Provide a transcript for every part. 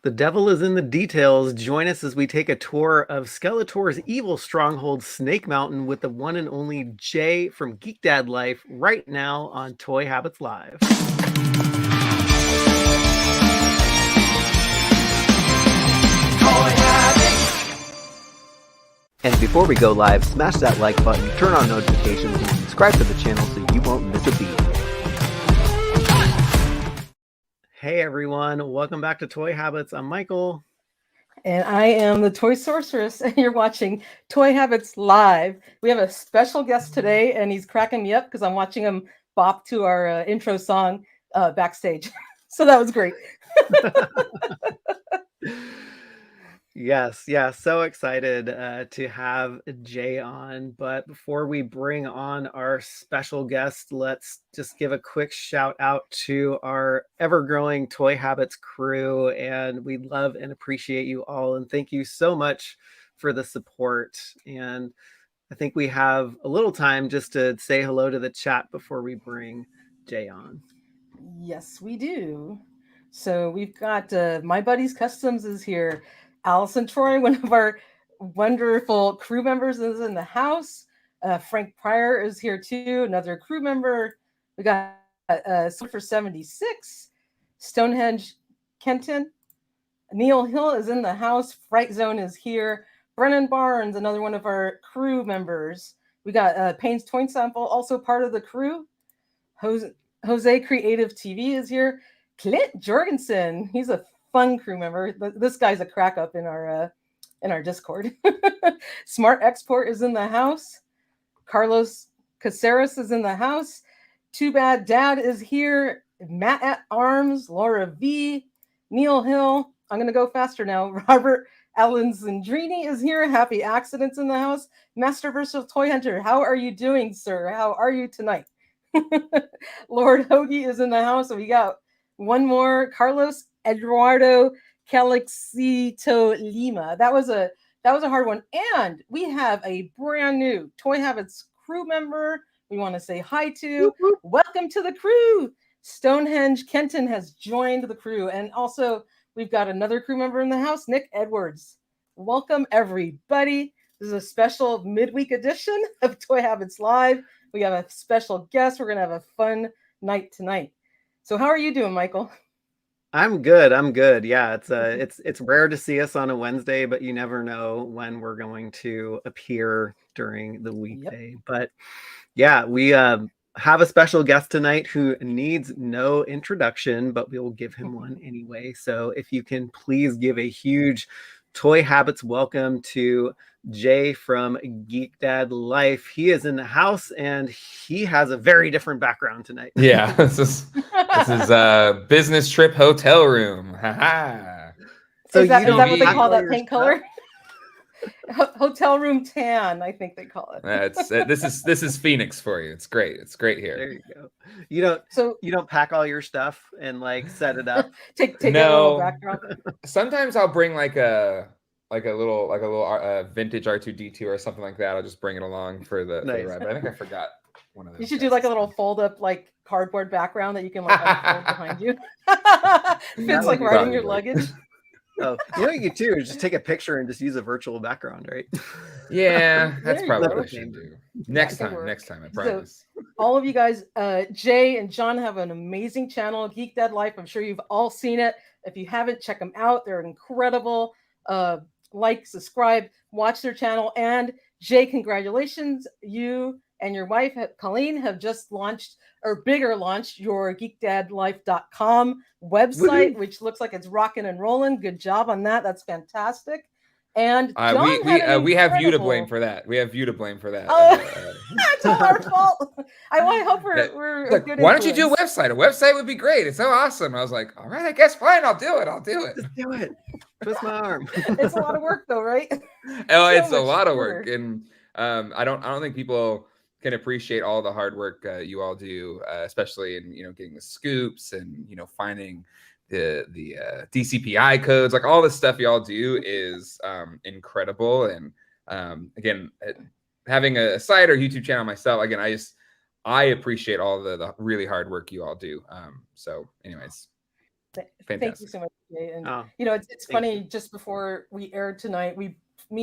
The devil is in the details. Join us as we take a tour of Skeletor's evil stronghold, Snake Mountain, with the one and only Jay from Geek Dad Life right now on Toy Habits Live. And before we go live, smash that like button, turn on notifications, and subscribe to the channel so you won't miss a beat. Hey everyone, welcome back to Toy Habits. I'm Michael. And I am the Toy Sorceress, and you're watching Toy Habits Live. We have a special guest today, and he's cracking me up because I'm watching him bop to our intro song backstage. So that was great. Yes, so excited to have Jay on. But before we bring on our special guest, let's just give a quick shout out to our ever-growing Toy Habits crew. And we love and appreciate you all. And thank you so much for the support. And I think we have a little time just to say hello to the chat before we bring Jay on. Yes, we do. So we've got My Buddy's Customs is here. Allison Troy, one of our wonderful crew members, is in the house. Frank Pryor is here too, another crew member. We got for 76, Stonehenge Kenton. Neil Hill is in the house. Fright Zone is here. Brennan Barnes, another one of our crew members. We got Payne's Toy Sample, also part of the crew. Jose Creative TV is here. Clint Jorgensen, he's a fun crew member. This guy's a crack up in our Discord. Smart Export is in the house. Carlos Caceres is in the house. Too Bad Dad is here. Matt at Arms, Laura V, Neil Hill. I'm gonna go faster now. Robert Allen Zandrini is here. Happy Accidents in the house. Master Versatile Toy Hunter, how are you doing, sir? How are you tonight? Lord Hoagie is in the house. So we got one more. Carlos Eduardo Calixito Lima. That was a hard one. And we have a brand new Toy Habits crew member we want to say hi to. Welcome to the crew. Stonehenge Kenton has joined the crew. And also we've got another crew member in the house, Nick Edwards. Welcome everybody. This is a special midweek edition of Toy Habits Live. We have a special guest. We're going to have a fun night tonight. So how are you doing, Michael? I'm good. Yeah, it's rare to see us on a Wednesday, but you never know when we're going to appear during the weekday. Yep. But yeah, we have a special guest tonight who needs no introduction, but we will give him one anyway. So if you can please give a huge Toy Habits welcome to Jay from Geek Dad Life. He is in the house and he has a very different background tonight. Yeah, this is a business trip hotel room. So is that what they call that paint color? Hotel room tan, I think they call it. This is Phoenix for you. It's great. It's great here. There you go. You don't pack all your stuff and like set it up. take a little background. Sometimes I'll bring like a little vintage R2D2 or something like that. I'll just bring it along for the ride. But I think I forgot one of those. You should do like a little fold up like cardboard background that you can like unfold behind you. Fits like riding your luggage. Oh, you know what you could do is just take a picture and just use a virtual background, right? Yeah, that's probably what I should do. Next time, I promise. So, all of you guys, Jay and John have an amazing channel, Geek Dad Life. I'm sure you've all seen it. If you haven't, check them out. They're incredible. Like, subscribe, watch their channel. And Jay, congratulations. You and your wife, Colleen, have just launched your geekdadlife.com website, which looks like it's rocking and rolling. Good job on that. That's fantastic. And John we have you to blame for that. It's all our fault. I hope we're look, good. Why don't you do a website? A website would be great. It's so awesome. I was like, all right, I guess fine. I'll do it. Just do it. Twist my arm. It's a lot of work though, right? Oh, it's a lot of work. And I don't think people can appreciate all the hard work you all do, especially in getting the scoops and finding the DCPI codes. Like all this stuff you all do is incredible. And again, having a site or YouTube channel myself, again, I appreciate all the really hard work you all do. So anyways, Thank you so much, Jay. And it's funny. Just before we aired tonight, me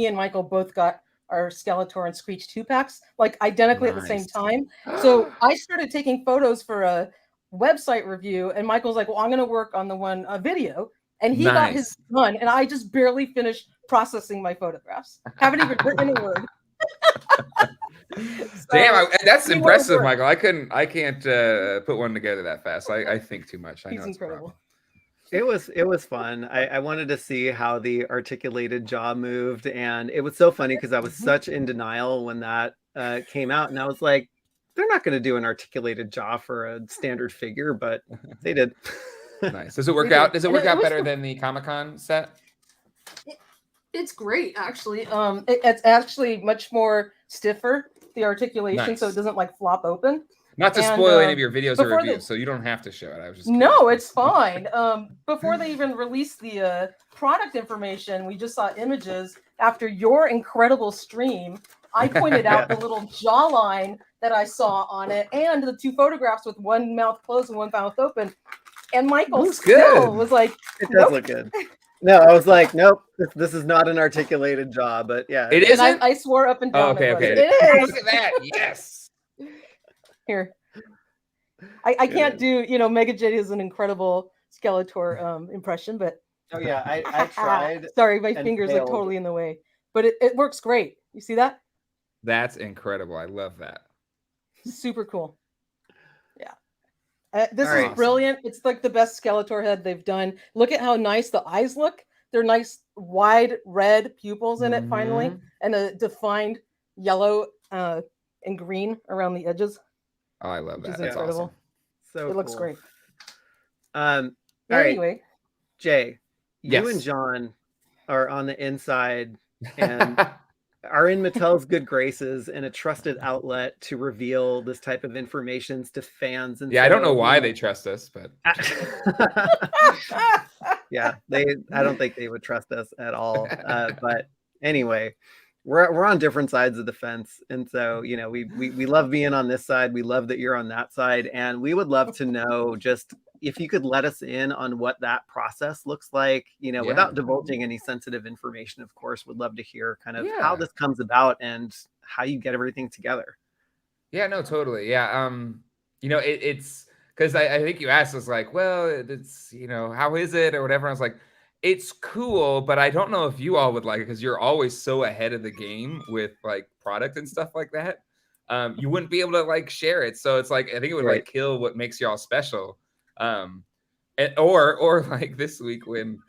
and Michael both got our Skeletor and Screech 2-packs, like identically at the same time. So I started taking photos for a website review, and Michael's like, "Well, I'm going to work on the one video," and he got his done, and I just barely finished processing my photographs. Haven't even written a word. Damn, that's impressive, Michael. I can't put one together that fast. I think too much. I know it's incredible. It was fun. I wanted to see how the articulated jaw moved, and it was so funny because I was such in denial when that came out, and I was like, they're not going to do an articulated jaw for a standard figure, but they did. Nice. Does it work out? Does it work out better than the Comic-Con set? It's great, actually. It's actually much more stiffer, the articulation, so it doesn't like flop open. Not to spoil any of your videos or reviews, so you don't have to show it. I was just curious. No, it's fine. Before they even released the product information, we just saw images after your incredible stream. I pointed out the little jawline that I saw on it, and the 2 photographs with one mouth closed and one mouth open. And Michael still was like, "It does look good." No, I was like, "Nope, this is not an articulated jaw." But yeah, it is. I swore up and down. Okay. It is. Look at that. Yes. Here, I can't do. Mega J is an incredible Skeletor impression, but I tried. Sorry, my fingers are totally in the way, but it works great. You see that? That's incredible. I love that. Super cool. Yeah. This is brilliant. It's like the best Skeletor head they've done. Look at how nice the eyes look. They're nice, wide red pupils in it finally, and a defined yellow and green around the edges. Oh, I love that. That's incredible. Awesome. So it looks great. Anyway, Jay, you and John are on the inside and are in Mattel's good graces and a trusted outlet to reveal this type of information to fans. And I don't know why they trust us, but I don't think they would trust us at all. But anyway, we're on different sides of the fence, and so we love being on this side. We love that you're on that side, and we would love to know just if you could let us in on what that process looks like, without divulging any sensitive information, of course. Would love to hear kind of how this comes about and how you get everything together. Yeah, no, totally. Yeah. It's because I think you asked us like, well, it's, how is it or whatever. I was like, it's cool, but I don't know if you all would like it because you're always so ahead of the game with like product and stuff like that. You wouldn't be able to like share it. So it's like, I think it would like kill what makes y'all special. Or like this week when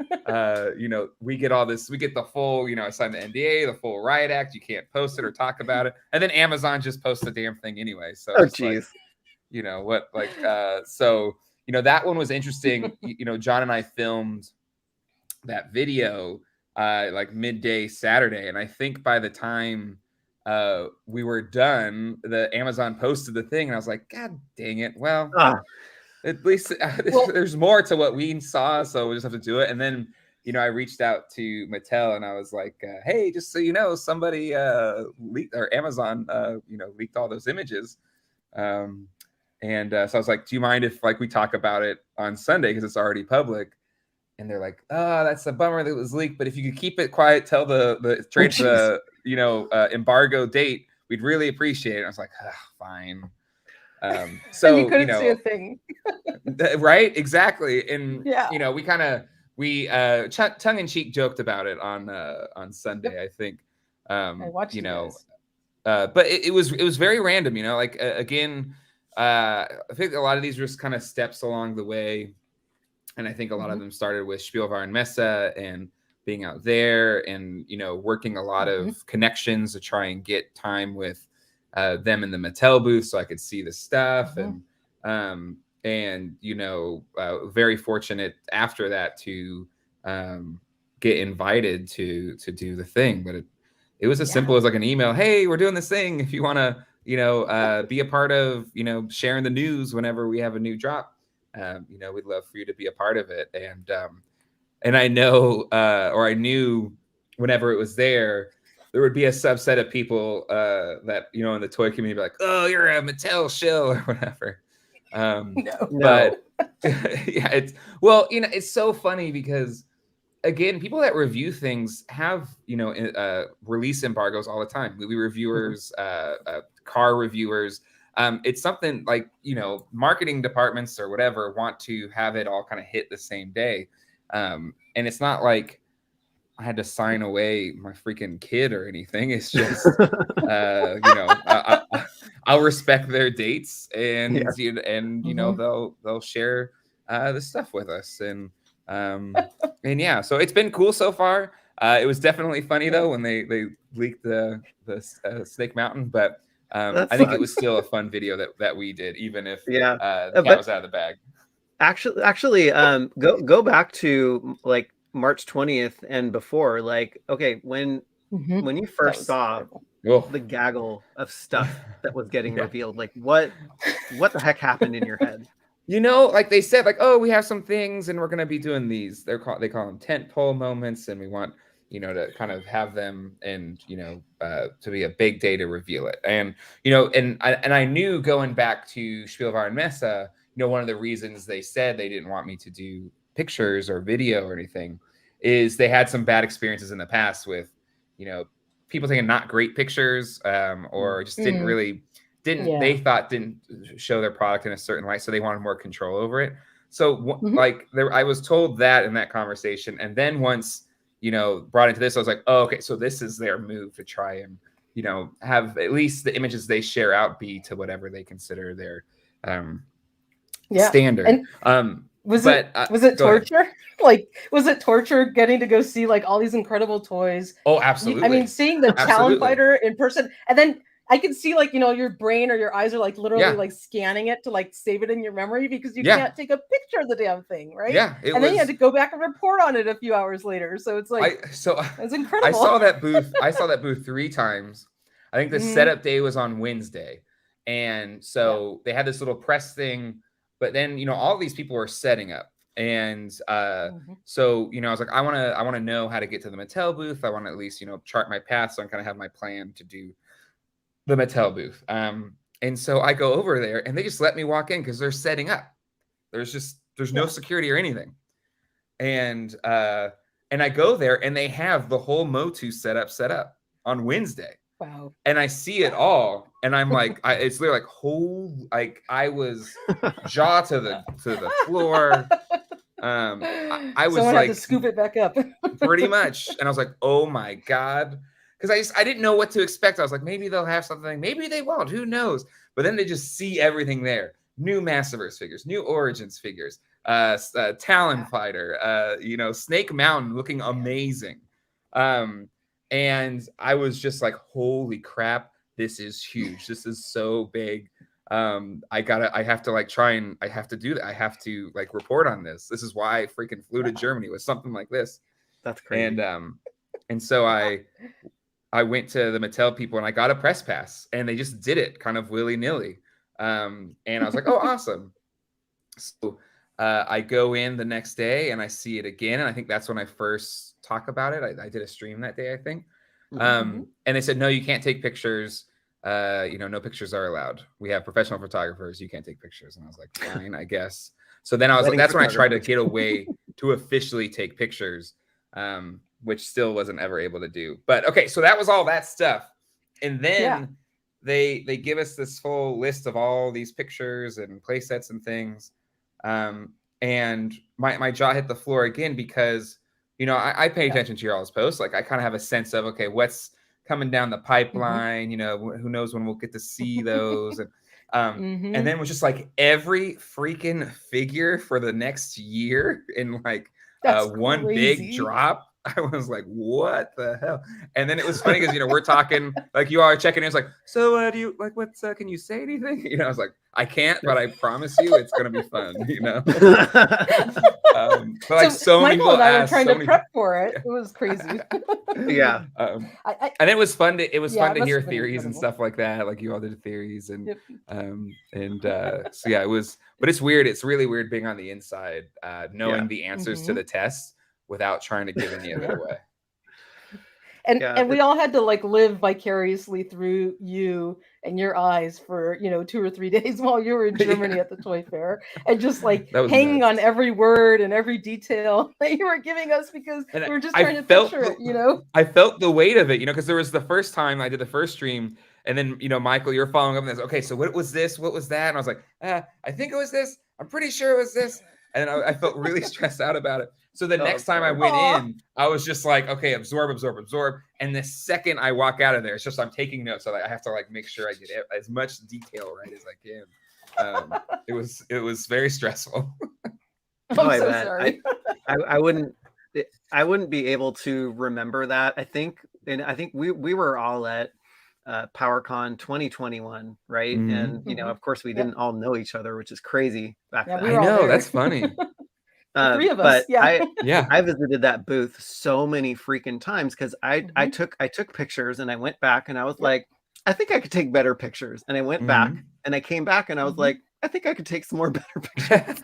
we get all this, we get the full, I signed the NDA, the full riot act, you can't post it or talk about it, and then Amazon just posts the damn thing anyway. So that one was interesting. John and I filmed that video like midday Saturday, and I think by the time we were done, the Amazon posted the thing, and I was like, God dang it. Well, at least there's more to what we saw, so we just have to do it. And then, I reached out to Mattel and I was like, hey, just so you know, somebody leaked, or Amazon, leaked all those images. So I was like, do you mind if like we talk about it on Sunday because it's already public? And they're like, oh, that's a bummer that it was leaked, but if you could keep it quiet, tell the embargo date, we'd really appreciate it. I was like, fine. So you couldn't see a thing. Right, exactly. And we tongue in cheek joked about it on Sunday. I think I watched but it was very random, again, I think a lot of these were just kind of steps along the way, and I think a lot of them started with Spielwaren Messe and being out there and working a lot of connections to try and get time with them in the Mattel booth so I could see the stuff, and very fortunate after that to get invited to do the thing. But it was as simple as like an email, hey, we're doing this thing, if you want to be a part of sharing the news whenever we have a new drop, we'd love for you to be a part of it. And I know or I knew whenever it was there would be a subset of people that in the toy community be like, oh, you're a Mattel shill or whatever. But yeah, it's so funny because again, people that review things have, release embargoes all the time. Movie reviewers, car reviewers. It's something like, marketing departments or whatever want to have it all kind of hit the same day. And it's not like I had to sign away my freaking kid or anything. It's just, I'll respect their dates and, they'll share the stuff with us. And yeah, so it's been cool so far. It was definitely funny though when they leaked the Snake Mountain, but I think it was still a fun video that we did, even if the cat was out of the bag. Actually, go back to like March 20th and before. Like, okay, when you first saw the gaggle of stuff that was getting revealed, like what the heck happened in your head? Like they said, like, oh, we have some things and we're gonna be doing these. They call them tentpole moments, and we want to kind of have them and to be a big day to reveal it. And and I knew going back to Spielwarenmesse, one of the reasons they said they didn't want me to do pictures or video or anything is they had some bad experiences in the past with people taking not great pictures or just didn't they thought didn't show their product in a certain light, so they wanted more control over it. So I was told that in that conversation, and then once brought into this, I was like, oh, okay, so this is their move to try and have at least the images they share out be to whatever they consider their standard. And was it torture? Like, was it torture getting to go see like all these incredible toys? Oh, absolutely. I mean, seeing the Talon Fighter in person, and then I can see like your brain or your eyes are like literally like scanning it to like save it in your memory because you can't take a picture of the damn thing, right? Yeah, then you had to go back and report on it a few hours later. So it's like it's incredible. I saw that booth 3 times. I think the setup day was on Wednesday, and so they had this little press thing. But then all these people were setting up, and so I was like, I want to know how to get to the Mattel booth. I want to at least chart my path, so I kind of have my plan to do the Mattel booth. And so I go over there and they just let me walk in because they're setting up. There's no security or anything. And I go there and they have the whole MOTU set up on Wednesday. Wow. And I see it all. And I'm like, it's literally like I was jaw to the floor. I was Someone like had to scoop it back up. pretty much. And I was like, oh my God. Because I didn't know what to expect. I was like, maybe they'll have something. Maybe they won't. Who knows? But then they just see everything there. New Massiverse figures, new Origins figures, Talon Fighter, Snake Mountain looking amazing. And I was just like, holy crap, this is huge. This is so big. I have to do that. I have to like report on this. This is why I freaking flew to Germany with something like this. That's crazy. And so I went to the Mattel people and I got a press pass and they just did it kind of willy-nilly. And I was like, oh, awesome. So I go in the next day and I see it again. And I think that's when I first talk about it. I did a stream that day, I think. And they said, no, you can't take pictures. No pictures are allowed. We have professional photographers. You can't take pictures. And I was like, fine, I guess. So then I was like, that's when I tried to get away to officially take pictures. Which still wasn't ever able to do. But okay, so that was all that stuff. And then they give us this full list of all these pictures and play sets and things. And my jaw hit the floor again because, I pay attention to your all's posts. Like I kind of have a sense of, okay, what's coming down the pipeline, who knows when we'll get to see those. And then it was just like every freaking figure for the next year in like one big drop. I was like, what the hell? And then it was funny because, we're talking like you are checking in. It's like, so do you like what's can you say anything? I was like, I can't, but I promise you it's going to be fun, but like so many people and I were asked, trying to prep for it. It was crazy. Yeah. And it was fun to fun to hear theories and stuff like that. Like you all did theories and so yeah, it was, but it's weird. It's really weird being on the inside, knowing the answers to the tests without trying to give any of it away. And we all had to like live vicariously through you and your eyes for 2 or 3 days while you were in Germany at the toy fair, and just like hanging on every word and every detail that you were giving us, because we were just trying to picture it. I felt the weight of it, because there was the first time I did the first stream, and then Michael, you're following up on this. Okay, so what was this? What was that? And I was like, I think it was this. I'm pretty sure it was this. And I felt really stressed out about it. So the next time I went in, I was just like, okay, absorb. And the second I walk out of there, it's just I'm taking notes. So I have to like make sure I get as much detail right as I can. It was very stressful. I'm so sorry. I wouldn't be able to remember that. I think we were all at PowerCon 2021, right? And of course we didn't all know each other, which is crazy back then. I know, that's funny. The 3 of us. I visited that booth so many freaking times because I took pictures, and I went back and I was like, I think I could take better pictures, and I went back and I came back and I was like, I think I could take some more better pictures.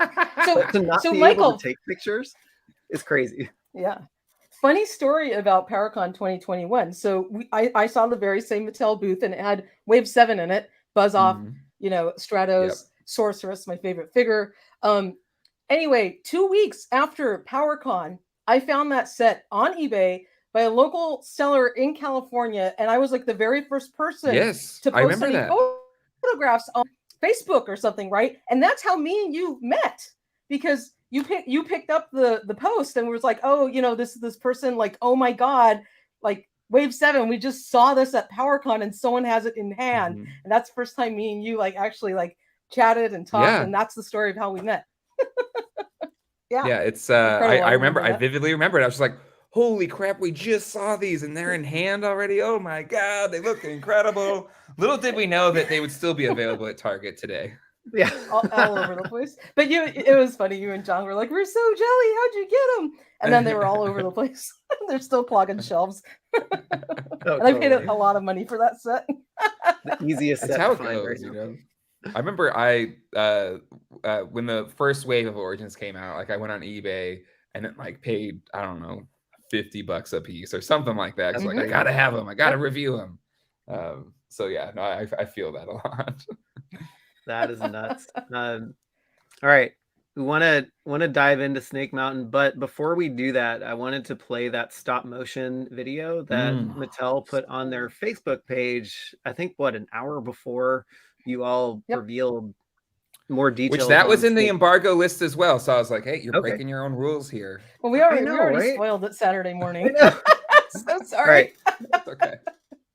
to not be Michael, able to take pictures is crazy. Yeah. Funny story about PowerCon 2021. So I saw the very same Mattel booth, and it had Wave 7 in it, Buzz Off, Stratos, Sorceress, my favorite figure. Anyway, 2 weeks after PowerCon, I found that set on eBay by a local seller in California, and I was like the very first person to post any photographs on Facebook or something, right? And that's how me and you met, because you picked up the post and was like, oh, this person, like, oh my God, like Wave 7, we just saw this at PowerCon and someone has it in hand. And that's the first time me and you like actually like chatted and talked, and that's the story of how we met. It's I vividly remember it. I was just like, holy crap, we just saw these and they're in hand already. Oh my God, they look incredible. Little did we know that they would still be available at Target today. Yeah, all over the place. But it was funny. You and John were like, we're so jelly. How'd you get them? And then they were all over the place. They're still clogging shelves. And I paid a lot of money for that set. The easiest set. That's how it goes, I remember when the first wave of Origins came out, like I went on eBay and it like paid, I don't know, $50 a piece or something like that. It's like, I gotta have them. I gotta review them. So yeah, no, I feel that a lot. That is nuts. All right, we want to dive into Snake Mountain, but before we do that, I wanted to play that stop motion video that Mattel put on their Facebook page. I think an hour before you all revealed more details. Which that was in the embargo list as well. So I was like, hey, you're breaking your own rules here. Well, we already spoiled it Saturday morning. So sorry. That's okay.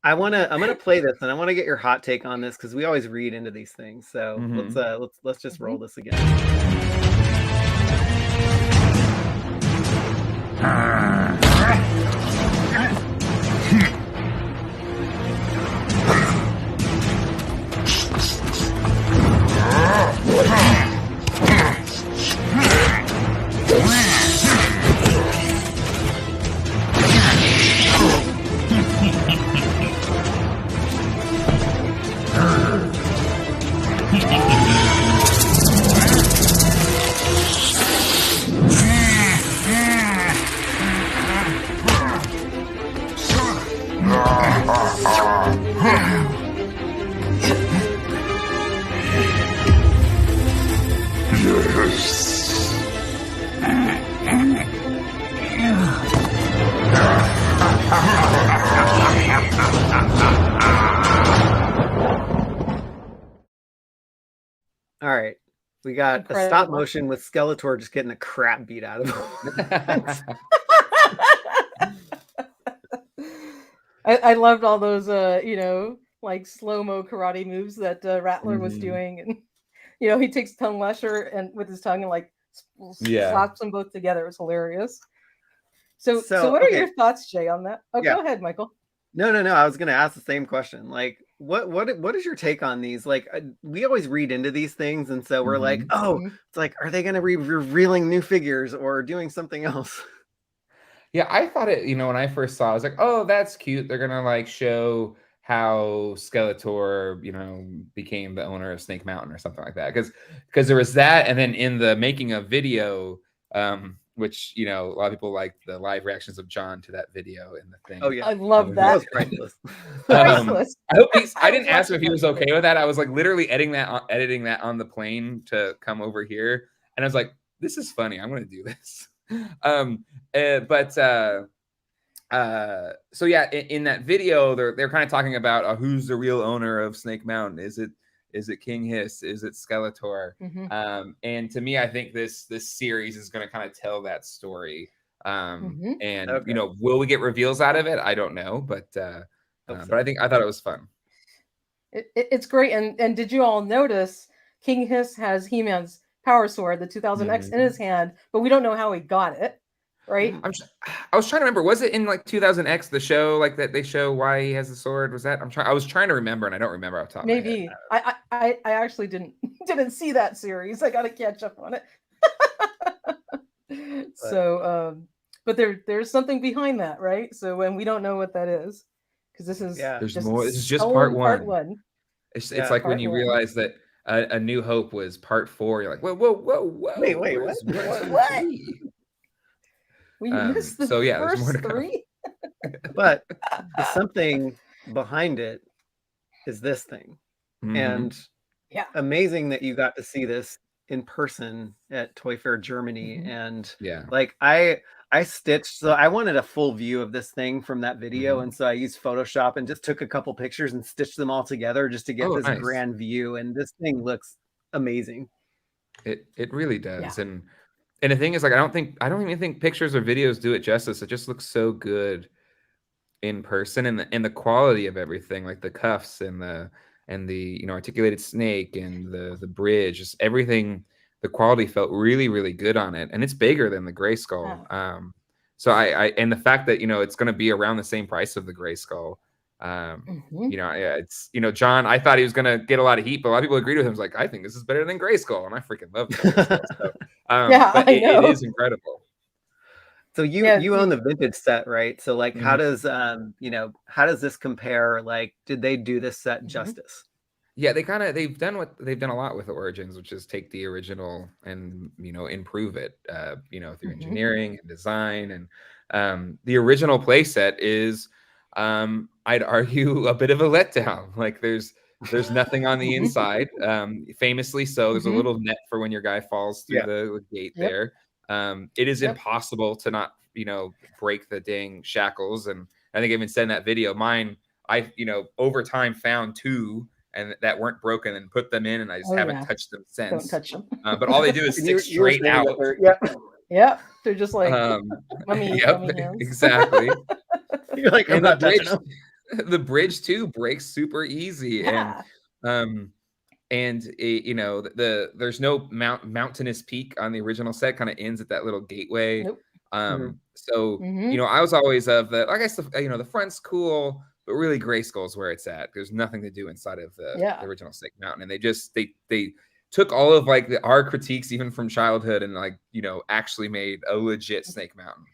I'm gonna play this, and I want to get your hot take on this because we always read into these things. So let's just roll this again. All right, we got a stop motion with Skeletor just getting the crap beat out of him. I loved all those, like slow-mo karate moves that Rattler was doing, and he takes tongue lasher and with his tongue and like slaps them both together. It was hilarious. So what are your thoughts, Jay, on that? Oh, go ahead, Michael. No. I was going to ask the same question. Like, what is your take on these? Like, we always read into these things, and so we're like, it's like, are they going to be revealing new figures or doing something else? Yeah, I thought it. When I first saw it, I was like, oh, that's cute. They're gonna like show how Skeletor, became the owner of Snake Mountain or something like that. Because there was that, and then in the making of video, which, you know, a lot of people like the live reactions of John to that video in the thing. Oh yeah, I love that that. was priceless. Priceless. I hope he's. I I was didn't ask him if he watching was that okay with that. I was like literally editing that on the plane to come over here, and I was like, "This is funny. I'm going to do this." So yeah, in that video, they're kind of talking about who's the real owner of Snake Mountain. Is it King Hiss? Is it Skeletor? And to me, I think this series is going to kind of tell that story. And Okay. you know, will we get reveals out of it? I don't know, but I thought it was fun. It's great. And did you all notice King Hiss has He-Man's power sword, the 2000X, in his hand, but we don't know how he got it, right? I was trying to remember. Was it in like 2000X, the show, like that they show why he has the sword? Was that? I was trying to remember, and I don't remember off the top of my head. I actually didn't see that series. I got to catch up on it. But there's something behind that, right? So when we don't know what that is, because this is there's more. This is just part one. It's like when you realize that A New Hope was part 4. You're like, whoa. Wait, what? We missed the first 3. But the something behind it is this thing. And amazing that you got to see this in person at Toy Fair Germany. And like I stitched, so I wanted a full view of this thing from that video, and so I used Photoshop and just took a couple pictures and stitched them all together just to get this grand view. And this thing looks amazing. It really does. And the thing is, like, I don't even think pictures or videos do it justice. It just looks so good in person, and the quality of everything, like the cuffs and the you know, articulated snake and the bridge, just everything. The quality felt really, really good on it, and it's bigger than the Gray Skull. So I and the fact that, you know, it's going to be around the same price of the Gray Skull. You know, it's, you know, John, I thought he was going to get a lot of heat, but a lot of people agreed with him. It's like, I think this is better than Gray Skull, and I freaking love Gray Skull. So, but it is incredible. So you own the vintage set, right? So like, how does you know, how does this compare? Like, did they do this set justice? Yeah, they've done a lot with Origins, which is take the original and, you know, improve it, you know, through engineering and design. And the original playset is, I'd argue, a bit of a letdown. Like there's nothing on the inside. Famously so, there's a little net for when your guy falls through the gate there. It is impossible to not, you know, break the dang shackles. And I think I even said in that video, mine, I, you know, over time found 2 and that weren't broken and put them in, and I just haven't touched them since. Don't touch them. But all they do is stick straight out. They're just like mummy hands. Exactly. You're like, I'm not touching them. The bridge too breaks super easy, and you know, there's no mountainous peak on the original set. Kind of ends at that little gateway. So you know, I was always of the, I guess, you know, the front's cool, but really Gray Skull's where it's at. There's nothing to do inside of the original Snake Mountain, and they took all of like our critiques even from childhood and, like, you know, actually made a legit Snake Mountain.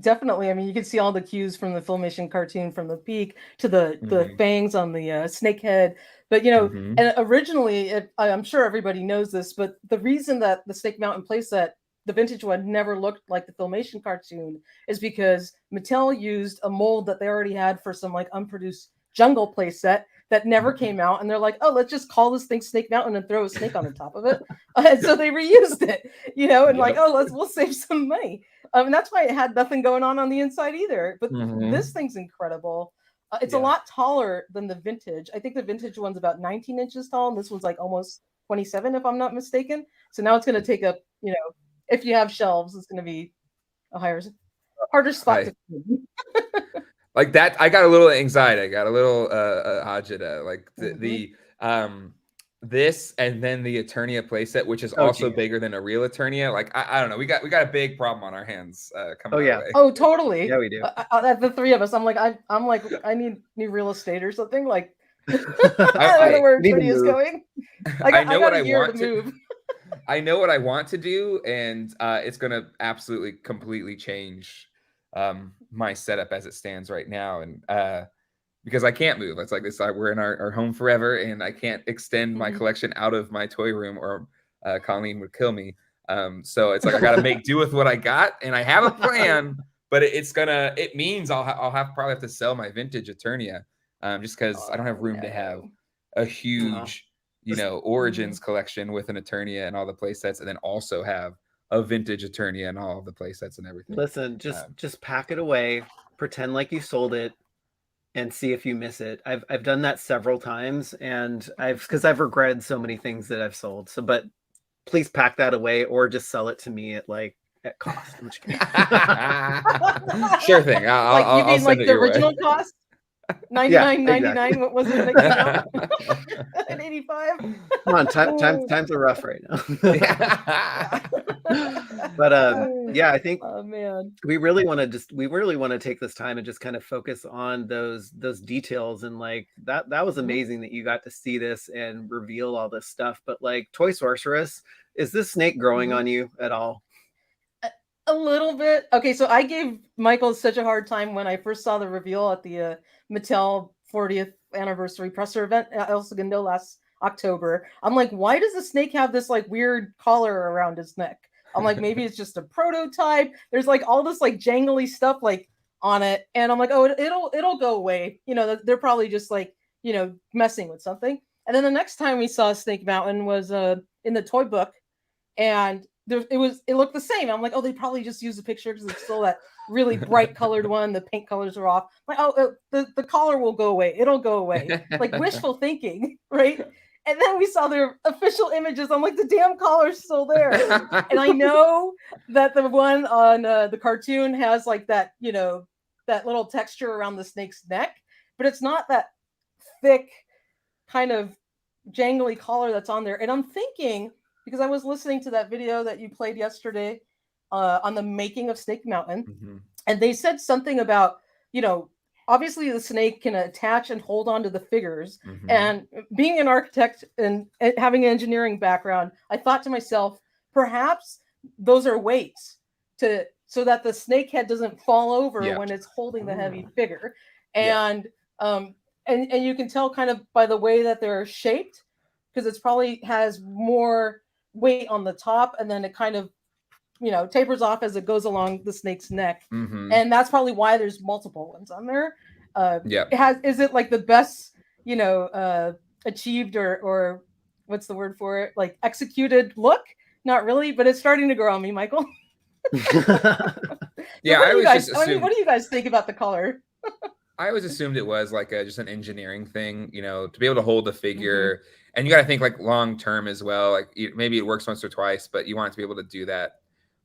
Definitely. I mean, you can see all the cues from the Filmation cartoon, from the peak to the fangs on the snake head. But, you know, and originally, I'm sure everybody knows this, but the reason that the Snake Mountain playset, the vintage one, never looked like the Filmation cartoon is because Mattel used a mold that they already had for some like unproduced Jungle playset that never came out, and they're like, oh, let's just call this thing Snake Mountain and throw a snake on the top of it. And so they reused it, you know, and like, oh, we'll save some money. And that's why it had nothing going on the inside either. But this thing's incredible. It's a lot taller than the vintage. I think the vintage one's about 19 inches tall, and this one's like almost 27, if I'm not mistaken. So now it's going to take up, you know, if you have shelves, it's going to be a harder spot to clean. Like that, I got a little anxiety. I got a little agita. Like the this, and then the Eternia playset, which is also bigger than a real Eternia. Like I don't know. We got a big problem on our hands coming our way. Oh, totally. Yeah, we do. The 3 of us. I'm like, I need new real estate or something. Like, I don't know where Eternia is going. I know what I want to move. I know what I want to do, and it's going to absolutely completely change my setup as it stands right now, and because I can't move. It's like this, we're in our home forever, and I can't extend my collection out of my toy room, or Colleen would kill me. So it's like I got to make do with what I got, and I have a plan, but it means I'll probably have to sell my vintage Eternia, just because I don't have room to have a huge, Origins collection with an Eternia and all the play sets, and then also have a vintage Eternia and all of the play sets and everything. Listen, just pack it away, pretend like you sold it, and see if you miss it. I've done that several times, and because I've regretted so many things that I've sold. So, but please pack that away or just sell it to me at cost. Sure thing. I'll mean send like it the your original way. cost? $99.99. Exactly. What was it? At $85. Come on, times are rough right now. But I think we really want to take this time and just kind of focus on those details, and like that was amazing that you got to see this and reveal all this stuff. But like, Toy Sorceress, is this snake growing on you at all? A little bit. Okay, so I gave Michael such a hard time when I first saw the reveal at the Mattel 40th anniversary presser event at El Segundo last October. I'm like, why does the snake have this like weird collar around his neck? I'm like, maybe it's just a prototype. There's like all this like jangly stuff like on it, and I'm like, oh, it'll go away. They're probably just like messing with something. And then the next time we saw Snake Mountain was in the toy book, and it looked the same. I'm like, oh, they probably just used a picture because it's still that really bright colored one. The paint colors are off. I'm like, oh, the collar will go away. It'll go away. Like wishful thinking, right? And then we saw their official images. I'm like, the damn collar's still there. And I know that the one on the cartoon has like that, that little texture around the snake's neck, but it's not that thick kind of jangly collar that's on there. And I'm thinking, because I was listening to that video that you played yesterday on the making of Snake Mountain, and they said something about, obviously the snake can attach and hold on to the figures. And being an architect and having an engineering background, I thought to myself, perhaps those are weights so that the snake head doesn't fall over when it's holding the heavy figure. And you can tell kind of by the way that they're shaped, because it's probably has more weight on the top, and then it kind of tapers off as it goes along the snake's neck. And that's probably why there's multiple ones on there. Is it like the best achieved or what's the word for it, like executed look? Not really, but it's starting to grow on me, Michael. What do you guys think about the color? I always assumed it was like just an engineering thing, to be able to hold the figure. And you got to think like long term as well. Like maybe it works once or twice, but you want it to be able to do that.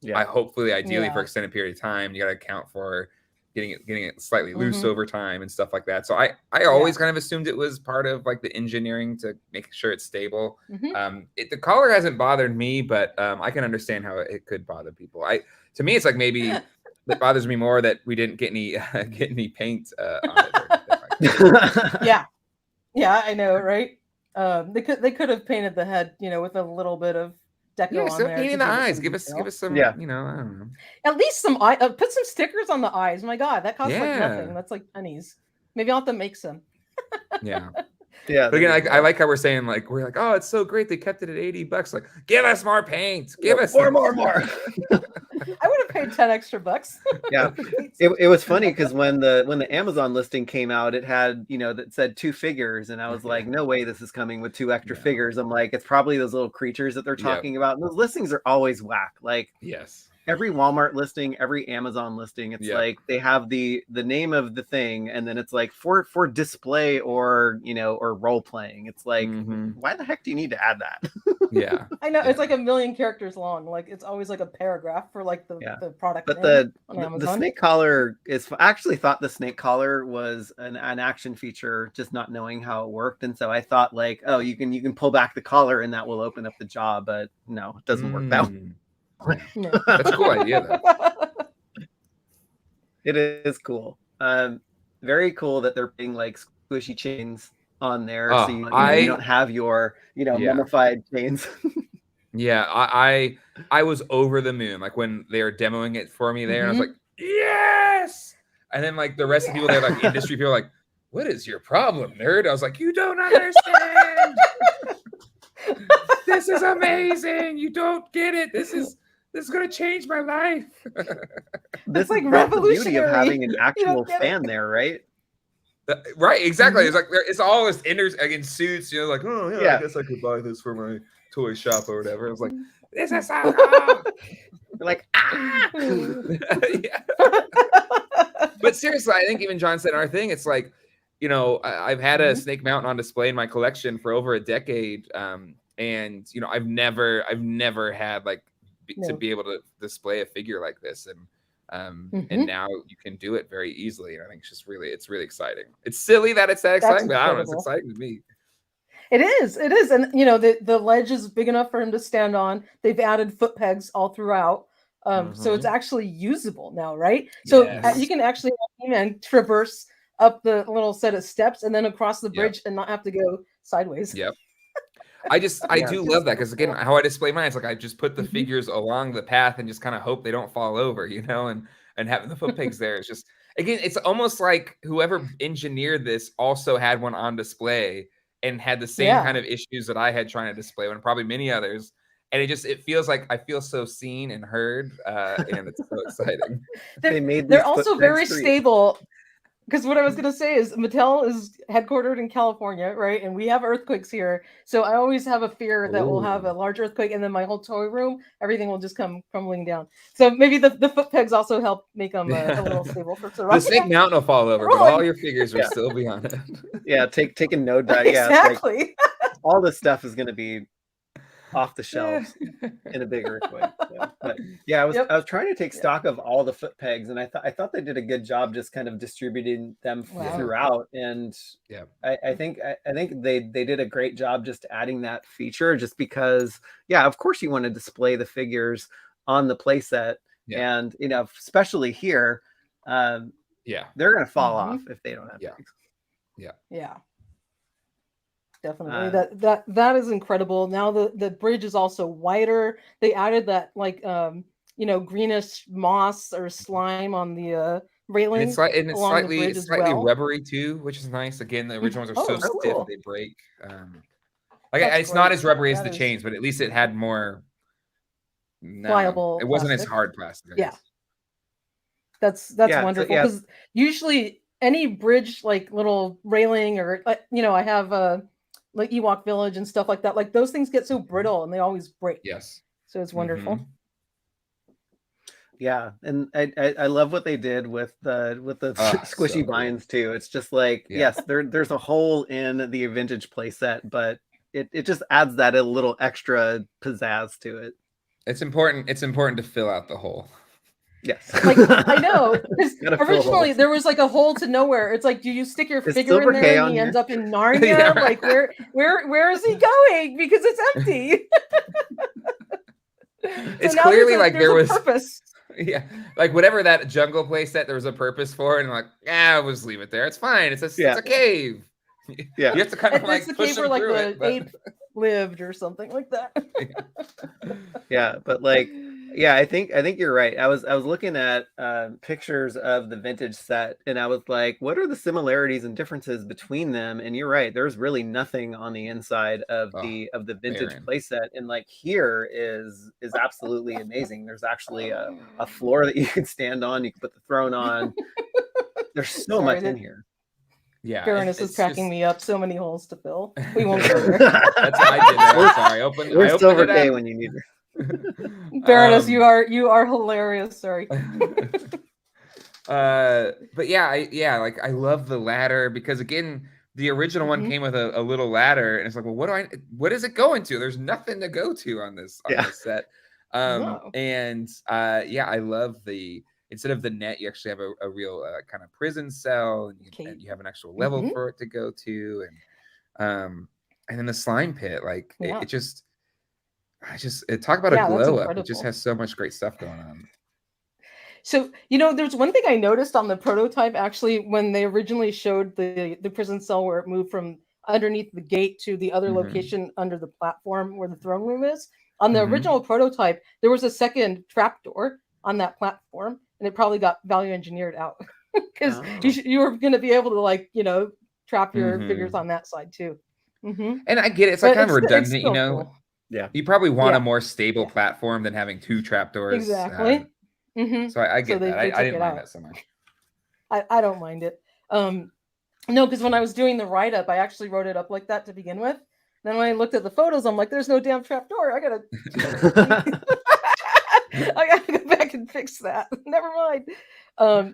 Ideally for extended period of time. You got to account for getting it slightly loose over time and stuff like that. So I always kind of assumed it was part of like the engineering to make sure it's stable. The collar hasn't bothered me, but I can understand how it could bother people. To me, it's like maybe it bothers me more that we didn't get any paint on it. Yeah, I know, right? They could have painted the head, with a little bit of deco on there. Painting the eyes. Give us some. I don't know. At least some put some stickers on the eyes. My God, that costs like nothing. That's like pennies. Maybe I'll have to make some. Yeah. But again, I like how we're saying we're like, oh, it's so great they kept it at $80. Like, give us more paint. Give us more. I would have paid 10 extra bucks. Yeah. It was funny because when the Amazon listing came out, it had, that said 2 figures, and I was like, no way this is coming with 2 extra figures. I'm like, it's probably those little creatures that they're talking about. And those listings are always whack. Like, every Walmart listing, every Amazon listing, it's like they have the name of the thing, and then it's like for display or or role playing. It's like, why the heck do you need to add that? I know it's like a million characters long. Like it's always like a paragraph for like the product. But the snake collar is, I actually thought the snake collar was an action feature, just not knowing how it worked, and so I thought like, oh, you can pull back the collar and that will open up the jaw, but no, it doesn't work that way. That's a cool idea though. It is cool. Very cool that they're putting like squishy chains on there, so you don't have your mummified chains. I was over the moon like when they were demoing it for me there, and I was like, yes. And then like the rest of the people there, like industry people, like, what is your problem, nerd? I was like, you don't understand. This is amazing. You don't get it. This is going to change my life. This like is that's the beauty of revolutionary. having an You actual don't get fan there, right? Right, exactly. It's like it's all this like in suits, you know, like, oh yeah, Yeah. I guess I could buy this for my toy shop or whatever. I was like, this is so cool. Like, ah! Yeah. But seriously, I think even John said our thing. It's like, you know, I've had a Snake Mountain on display in my collection for over a decade, and you know, I've never had like to be able to display a figure like this, and now you can do it very easily. And I think it's really exciting. It's silly that it's that exciting, but I don't know, it's exciting to me. It is, and you know, the ledge is big enough for him to stand on. They've added foot pegs all throughout, so it's actually usable now, right? So you can actually have He-Man traverse up the little set of steps and then across the bridge and not have to go sideways. Yep. I do love that, because again, how I display mine, it's like I just put the figures along the path and just kind of hope they don't fall over, you know, and having the foot pegs there, it's just, again, it's almost like whoever engineered this also had one on display and had the same kind of issues that I had trying to display one, probably many others. And it feels like I feel so seen and heard, and it's so exciting. They're also very stable. Because what I was going to say is Mattel is headquartered in California, right? And we have earthquakes here. So I always have a fear that we'll have a large earthquake and then my whole toy room, everything will just come crumbling down. So maybe the foot pegs also help make them a little stable for survival. The Snake Mountain will fall over, but all your figures will still be on it. Yeah, taking no dive. Exactly. Like, all this stuff is going to be off the shelves in a big earthquake. But yeah, I was trying to take stock of all the foot pegs, and I thought they did a good job just kind of distributing them throughout. And I think they did a great job just adding that feature, just because of course you want to display the figures on the playset, and you know, especially here, they're gonna fall off if they don't have pegs. Yeah. Definitely. That is incredible. Now the bridge is also wider. They added that like you know, greenish moss or slime on the railing. And it's slightly rubbery too, which is nice. Again, the original ones are so stiff they break. It's not as rubbery as the chains, but at least it had more pliable. It wasn't as hard plastic. That's wonderful, because usually any bridge, like little railing, or you know, I have like Ewok Village and stuff like that. Like those things get so brittle and they always break. Yes. So it's wonderful. Yeah, and I love what they did with the squishy binds too. It's just like yes, there's a hole in the vintage playset, but it just adds that a little extra pizzazz to it. It's important to fill out the hole. Yes. Like I know, because originally there was like a hole to nowhere. It's like, do you stick your figure in there and he ends up in Narnia? Like where is he going? Because it's empty. It's so clearly like there was purpose. Yeah, like whatever that jungle playset, there was a purpose for it, and like, we'll just leave it there. It's fine. It's a cave. Yeah, you have to kind of like the push cave where like the ape lived or something like that. Yeah, but like, I think you're right. I was looking at pictures of the vintage set, and I was like, what are the similarities and differences between them? And you're right, there's really nothing on the inside of the vintage playset, and like here is absolutely amazing. There's actually a floor that you can stand on, you can put the throne on. There's so much in here. Yeah, Baroness is cracking me up. So many holes to fill. We won't go there. That's what I did there. Sorry, we're Silver K when you need it. Baroness, you are hilarious. Sorry. But like I love the ladder, because again, the original one came with a little ladder, and it's like, well, what is it going to? There's nothing to go to on this set. And I love instead of the net, you actually have a real kind of prison cell, and you have an actual level for it to go to, and then the slime pit, like it just talk about a glow up. It just has so much great stuff going on. So, you know, there's one thing I noticed on the prototype, actually, when they originally showed the prison cell where it moved from underneath the gate to the other location under the platform where the throne room is. On the original prototype, there was a second trapdoor on that platform, and it probably got value engineered out because you were going to be able to, like, you know, trap your figures on that side too. And I get it. It's like kind of redundant, you know. Cool. Yeah. You probably want a more stable platform than having 2 trapdoors. Exactly. So I get that. I didn't mind that so much. I don't mind it. No, because when I was doing the write-up, I actually wrote it up like that to begin with. Then when I looked at the photos, I'm like, there's no damn trapdoor. I gotta go back and fix that. Never mind.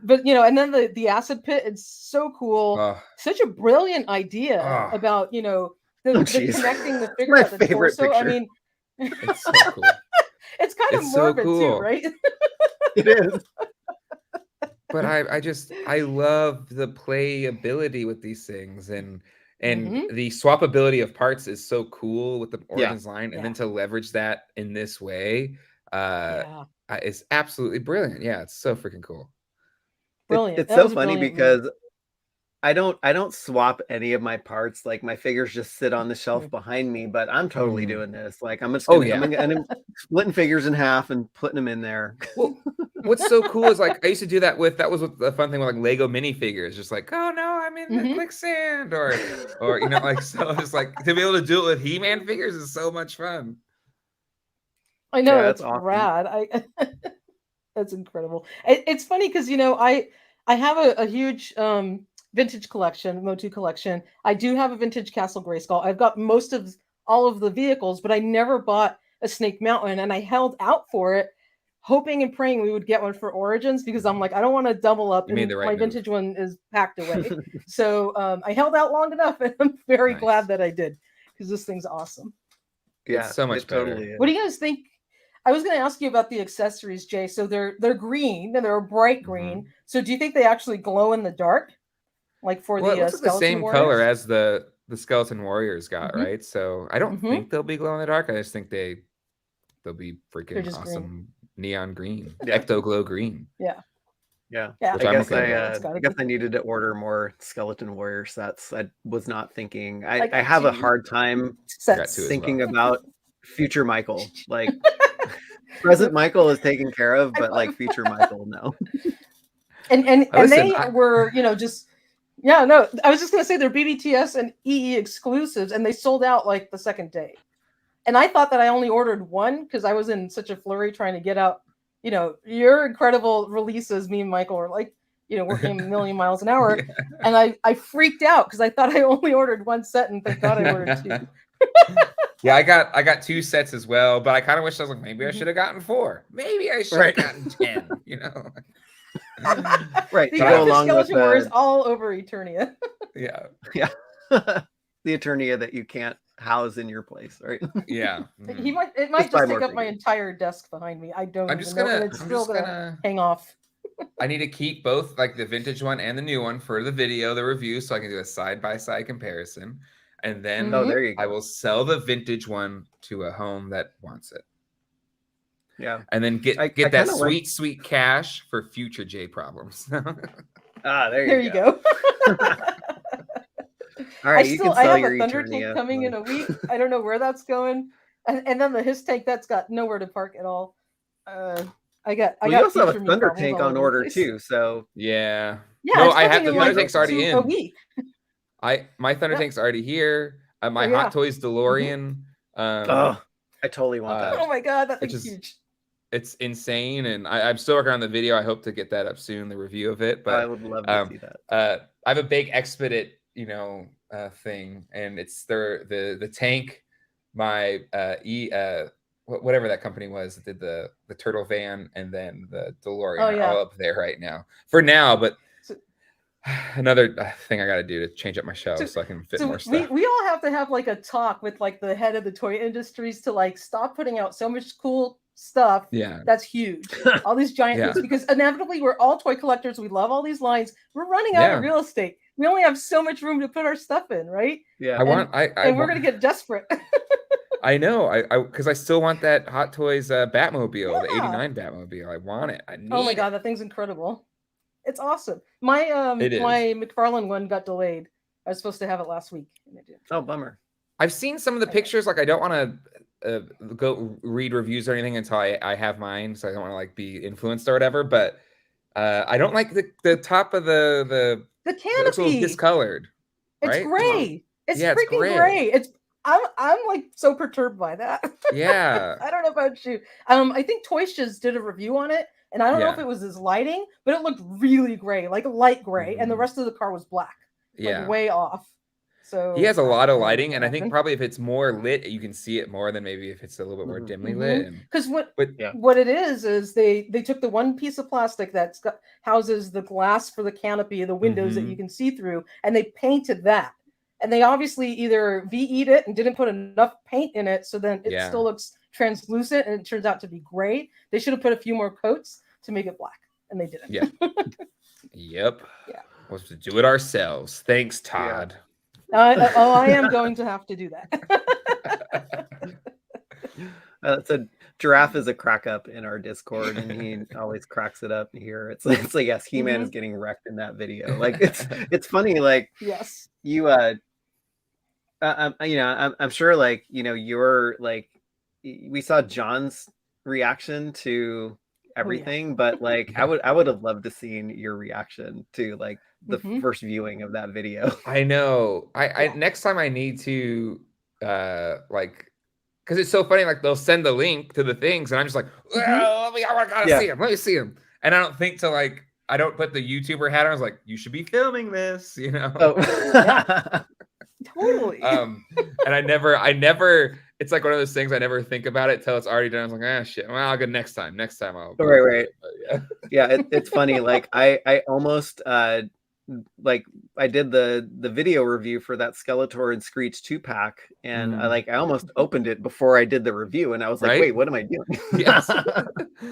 But you know, and then the acid pit, it's so cool. Such a brilliant idea about, you know, the connecting the figure at the torso. Picture. I mean, it's so cool. It's kind of morbid too, right? It is. But I love the playability with these things, and the swappability of parts is so cool with the Origins line, and then to leverage that in this way is absolutely brilliant. Yeah, it's so freaking cool. Brilliant. It's so funny because I don't swap any of my parts. Like my figures just sit on the shelf behind me, but I'm totally doing this. Like I'm just I'm splitting figures in half and putting them in there. Well, what's so cool is like I used to do that with the fun thing with like Lego minifigures, just like, oh no, I'm in the quicksand, or you know, like, so just like to be able to do it with He-Man figures is so much fun. I know, that's awesome. Rad. That's incredible. It's funny because, you know, I have a huge vintage collection, MOTU collection. I do have a vintage Castle Grayskull. I've got most of all of the vehicles, but I never bought a Snake Mountain, and I held out for it, hoping and praying we would get one for Origins, because I'm like, I don't want to double up, and my vintage one is packed away. So I held out long enough, and I'm very glad that I did, because this thing's awesome. Yeah, it's so much better. Totally what do you guys think? I was going to ask you about the accessories, Jay. So they're green, and they're a bright green. So do you think they actually glow in the dark, like for the it's the same warriors? color as the Skeleton Warriors got, right? So I don't think they'll be glow in the dark. I just think they'll be freaking awesome green. Neon green, ecto glow green. Yeah. I guess I needed to order more Skeleton Warrior sets. I was not thinking. I have a hard time thinking about future Michael. Like present Michael is taken care of, but like future Michael, no. And they were, you know, just I was just gonna say they're BBTS and EE exclusives, and they sold out like the second day. And I thought that I only ordered one because I was in such a flurry trying to get out, you know, your incredible releases. Me and Michael were like, you know, working a million miles an hour. And I freaked out because I thought I only ordered one set, and thank God I ordered 2. Yeah, I got 2 sets as well, but I kind of wish I was like, maybe I should have gotten 4. Maybe I should have gotten 10, you know. Right. The Skeleton Warriors all over Eternia. Yeah. The Eternia that you can't house in your place, right? Yeah. It might just take up my entire desk behind me. I don't even know, and it's still gonna hang off. I need to keep both, like the vintage one and the new one, for the video, the review, so I can do a side-by-side comparison. And then there you go. I will sell the vintage one to a home that wants it. Yeah. And then get that sweet cash for future J problems. There you go. All right, I have a Thunder Tank coming in a week. I don't know where that's going. And then the His Tank, that's got nowhere to park at all. You also have a Thunder Tank on order too, so yeah. No, I have the Thunder Tank's already in. A week. My Thunder Tank's already here. My Hot Toys DeLorean. I totally want that. Oh my god, that thing's huge. It's insane, and I'm still working on the video. I hope to get that up soon, the review of it. But I would love to see that. I have a big Expedit, you know, thing, and it's the tank, my whatever that company was that did the turtle van, and then the DeLorean are all up there right now for now. But another thing I got to do to change up my shelves so I can fit more stuff. We all have to have like a talk with like the head of the toy industries to like stop putting out so much cool stuff. That's huge. All these giant things, because inevitably we're all toy collectors. We love all these lines. We're running out of real estate. We only have so much room to put our stuff in, right? Yeah. We're gonna get desperate. I know. Because I still want that Hot Toys Batmobile, the '89 Batmobile. I want it. I need Oh my god, that thing's incredible. It's awesome. My McFarlane one got delayed. I was supposed to have it last week, and it didn't. Oh, bummer. I've seen some of the pictures. Like, I don't want to go read reviews or anything until I have mine, so I don't want to like be influenced or whatever. But I don't like the top of the canopy. It's discolored. It's gray. It's Yeah, it's freaking great. great. I'm like so perturbed by that. Yeah. I don't know about you. I think Toyshiz did a review on it, and I don't know if it was his lighting, but it looked really gray, like light gray, and the rest of the car was black, like way off. So he has a lot of lighting, and I think probably if it's more lit, you can see it more than maybe if it's a little bit more dimly lit. Because what it is they took the one piece of plastic that houses the glass for the canopy of the windows that you can see through, and they painted that. And they obviously either VE'd it and didn't put enough paint in it, so then it still looks translucent, and it turns out to be gray. They should have put a few more coats to make it black, and they didn't. Yeah. Yep. Yeah. We'll have to do it ourselves. Thanks, Todd. I am going to have to do that. So Giraffe is a crack up in our Discord, and he always cracks it up here. It's like yes, He-Man is getting wrecked in that video. Like it's funny. Like yes, you I'm sure like you're like we saw John's reaction to everything, but like I would have loved to seen your reaction to like the first viewing of that video. I know. I next time I need to like, because it's so funny, like they'll send the link to the things and I'm just like, I gotta see him, let me see him. And I don't think to like, I don't put the YouTuber hat on. I was like, you should be filming this, Totally. And I never it's like one of those things I never think about it till it's already done. I was like, shit, well, I'll go next time I'll right. It's funny, like I almost like I did the video review for that Skeletor and Screech 2-pack, and I almost opened it before I did the review, and I was like, wait, what am I doing? Yes.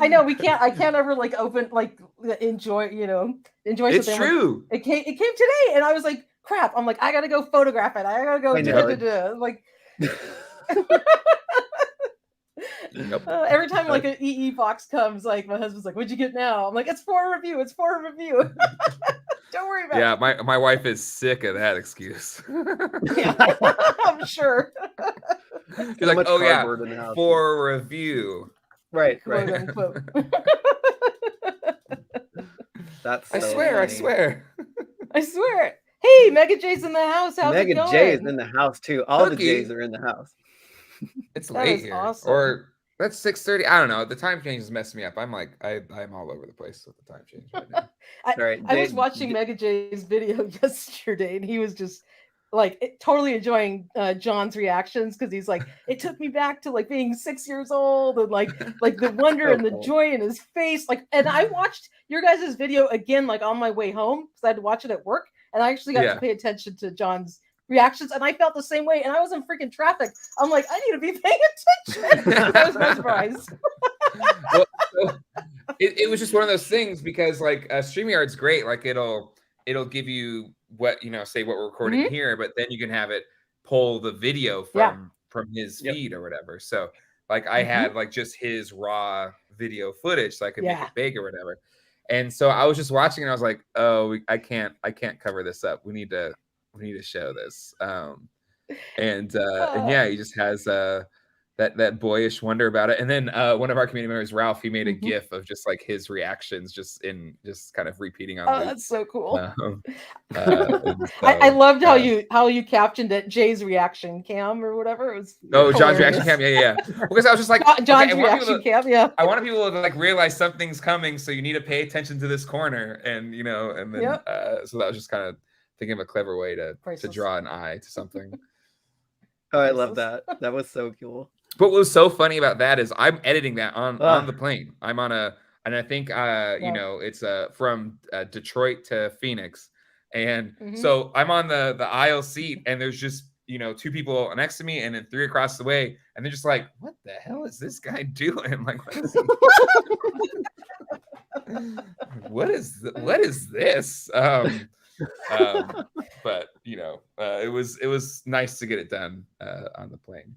I know I can't ever like open enjoy something. It's true. It came today, and I was like, crap. I'm like, I gotta go photograph it. I gotta go like every time like an EE box comes, like my husband's like, what'd you get now? I'm like, it's for a review. Don't worry about it. Yeah, my wife is sick of that excuse. I'm sure. She's like, oh yeah, for a review. Right. That's I swear. Hey, Mega J's in the house. How's it going? Mega J is in the house too. All the J's are in the house. It's late here. Awesome. Or that's 6:30. I don't know. The time change is messing me up. I'm like, I'm all over the place with the time change right now. I was watching Mega J's video yesterday, and he was just like totally enjoying John's reactions, because he's like, it took me back to like being 6 years old, and like the wonder and the joy in his face. Like, and I watched your guys' video again, like on my way home, because I had to watch it at work, and I actually got to pay attention to John's reactions, and I felt the same way, and I was in freaking traffic. I'm like, I need to be paying attention. That was my surprise. Well, it was just one of those things, because like StreamYard's great. Like it'll give you what say what we're recording here, but then you can have it pull the video from his feed or whatever. So like I had like just his raw video footage, so I could make it big or whatever. And so I was just watching, and I was like, oh, I can't cover this up. We need to show this. And yeah, he just has that boyish wonder about it. And then one of our community members, Ralph, he made a GIF of just like his reactions, just kind of repeating on. Oh, that's so cool. I loved how you captioned it, Jay's reaction cam or whatever. It was John's reaction cam, yeah. Because I was just like, John's reaction cam, yeah. I want people to like realize something's coming, so you need to pay attention to this corner, and and then so that was just kind of thinking of a clever way to draw an eye to something. Oh, I love that. That was so cool. But what was so funny about that is I'm editing that on the plane. I'm on and I think it's from Detroit to Phoenix, and so I'm on the aisle seat, and there's just two people next to me, and then three across the way, and they're just like, what the hell is this guy doing? Like, what is this? But it was nice to get it done on the plane.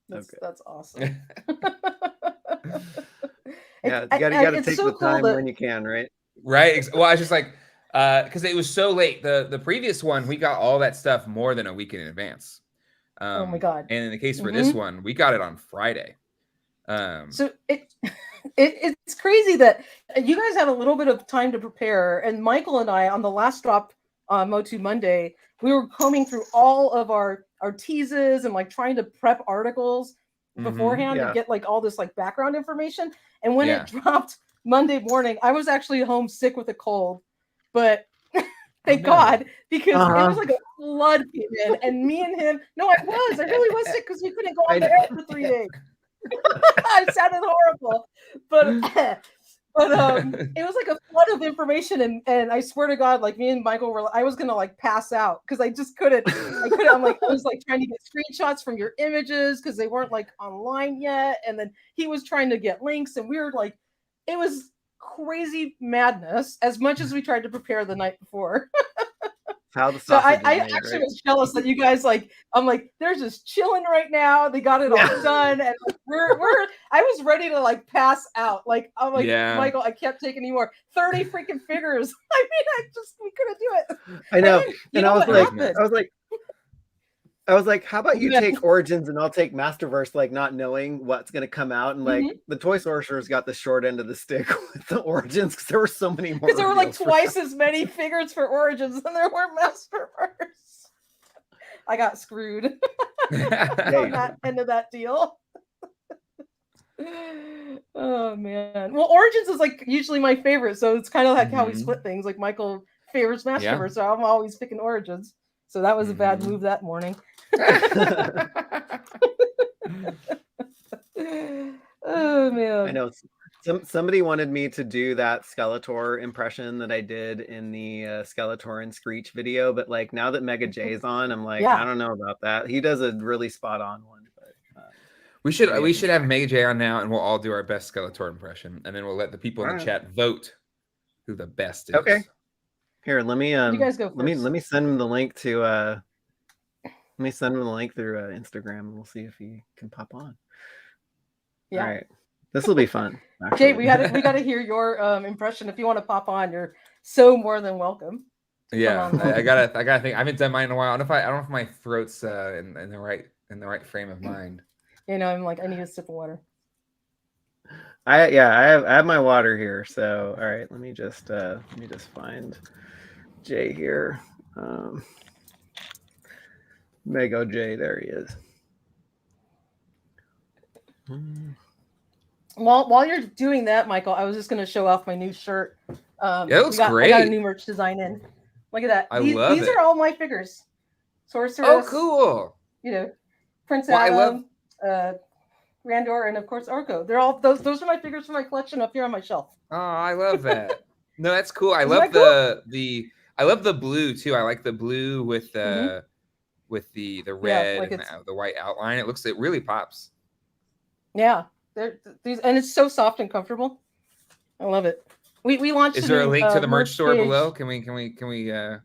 That's awesome. Yeah, you gotta take the time when you can, right? Right. Well, I was just like, because it was so late. The previous one, we got all that stuff more than a week in advance. Oh my god! And in the case for this one, we got it on Friday. So it's crazy that you guys had a little bit of time to prepare, and Michael and I on the last drop MOTU Monday, we were combing through all of our teases and like trying to prep articles beforehand to get like all this like background information. And when it dropped Monday morning, I was actually home sick with a cold, but thank God, because it was like a flood came in, and me and him. No, I really was sick because we couldn't go on the air for 3 days. I sounded horrible, but it was like a flood of information, and I swear to God, like me and Michael were, I was gonna like pass out because I just couldn't. I'm like, I was like trying to get screenshots from your images because they weren't like online yet, and then he was trying to get links, and we were like, it was crazy madness. As much as we tried to prepare the night before. How the so I actually was jealous that you guys I'm like, they're just chilling right now. They got it all done, and like, I was ready to like pass out. Like I'm like, Michael, I can't take any more. 30 freaking figures. I mean, we couldn't do it. I know. And I was like, how about you take Origins and I'll take Masterverse, like not knowing what's going to come out. And like the Toy Sorcerers got the short end of the stick with the Origins because there were so many more. Because there were like twice as many figures for Origins than there were Masterverse. I got screwed on that end of that deal. Oh man. Well, Origins is like usually my favorite. So it's kind of like how we split things. Like Michael favors Masterverse. So I'm always picking Origins. So that was a bad move that morning. Oh man. I know somebody wanted me to do that Skeletor impression that I did in the Skeletor and Screech video, but like now that Mega J's on, I'm like, I don't know about that. He does a really spot on one. But we should have Mega J on now, and we'll all do our best Skeletor impression, and then we'll let the people in the chat vote who the best is. Okay. Here, let me you guys go first. let me send him the link to let me send him the link through Instagram, and we'll see if he can pop on. Yeah. All right. This will be fun. Jay, we got to hear your impression. If you want to pop on, you're so more than welcome. Yeah, I gotta think. I haven't done mine in a while. I don't know if my throat's in the right frame of mind. You know, I'm like, I need a sip of water. I have my water here. So all right, let me just find Jay here. Mega J, there he is. While you're doing that, Michael, I was just going to show off my new shirt. It looks great. I got a new merch design in. Look at that. These are all my figures. Sorceress. Oh, cool. You know, Prince Adam, Randor, and of course Orko. They're all those are my figures from my collection up here on my shelf. Oh, I love that. No, that's cool. I love I love the blue too. I like the blue with the red and the white outline. It really pops. Yeah. And it's so soft and comfortable. I love it. We launched. Is there a link to the merch store below? Can we give a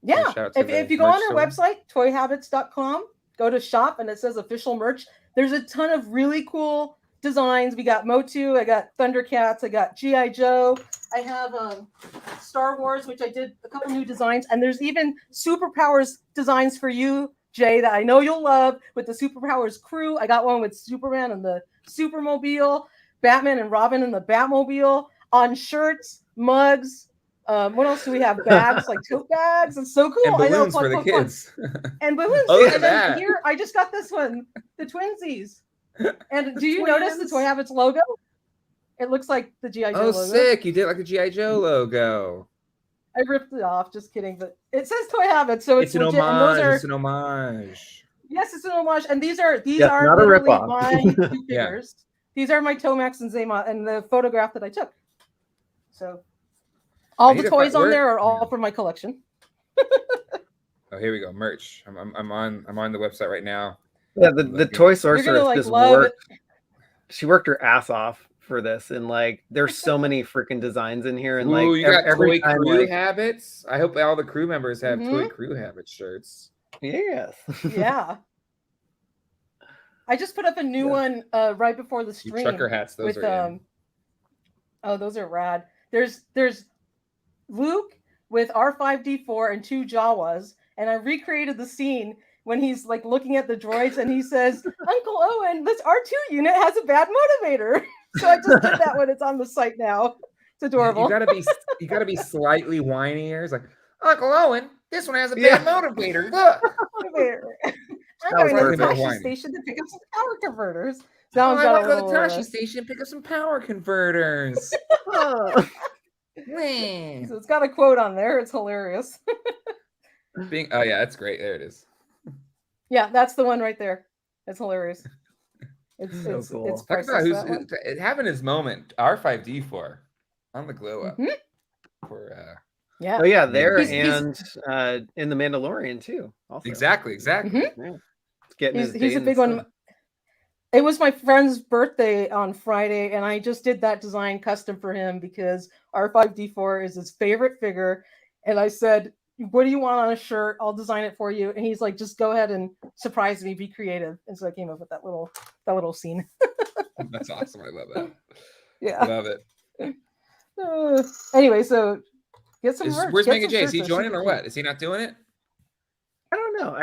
shout out to if you go on our website, toyhabits.com, go to shop, and it says official merch. There's a ton of really cool designs. We got MOTU, I got Thundercats, I got G.I. Joe, I have Star Wars, which I did a couple new designs, and there's even Superpowers designs for you, Jay, that I know you'll love, with the Superpowers crew. I got one with Superman and the Supermobile, Batman and Robin and the Batmobile, on shirts, mugs. What else do we have? Bags, like tote bags. It's so cool. And balloons for the kids. And balloons. Oh, and then here, I just got this one, the Twinsies. And do you notice the Toy Habits logo? It looks like the G.I. Joe logo. Oh, sick. You did like a G.I. Joe logo. I ripped it off. Just kidding. But it says Toy Habits, so it's an legit. homage. And it's an homage. Yes, it's an homage. And these are not a rip-off. my two figures. These are my Tomax and Zema and the photograph that I took. So all the toys on there are all from my collection. Oh, here we go. Merch. I'm on the website right now. Yeah, the Toy Sorceress just worked. She worked her ass off for this, and like there's so many freaking designs in here, and you got every Toy time, Crew Habits. I hope all the crew members have Toy Crew Habits shirts. Yes. Yeah. I just put up a new one right before the stream. Trucker hats, those are in. Oh, those are rad. There's Luke with R5D4 and 2 Jawas, and I recreated the scene when he's like looking at the droids and he says, "Uncle Owen, this R2 unit has a bad motivator." So I just did that when it's on the site now. It's adorable. You gotta be slightly whinier. It's like, Uncle Owen, this one has a bad motivator. Look. I'm going to the Tashi station to pick up some power converters. So I want to go to the Tashi station and pick up some power converters. So it's got a quote on there. It's hilarious. Oh yeah, that's great. There it is. Yeah, that's the one right there. It's hilarious. It's so cool. It's talk about who's having his moment. R5D4 on the glow up. For yeah. Oh yeah, there and in the Mandalorian too. Also. Exactly. He's a big one. It was my friend's birthday on Friday, and I just did that design custom for him because R5D4 is his favorite figure. And I said, what do you want on a shirt? I'll design it for you. And he's like, just go ahead and surprise me, be creative. And so I came up with that little scene. That's awesome. I love that. Yeah. I love it. Anyway, so get some merch. Where's Mega J? Is he joining or what? Is he not doing it? I don't know.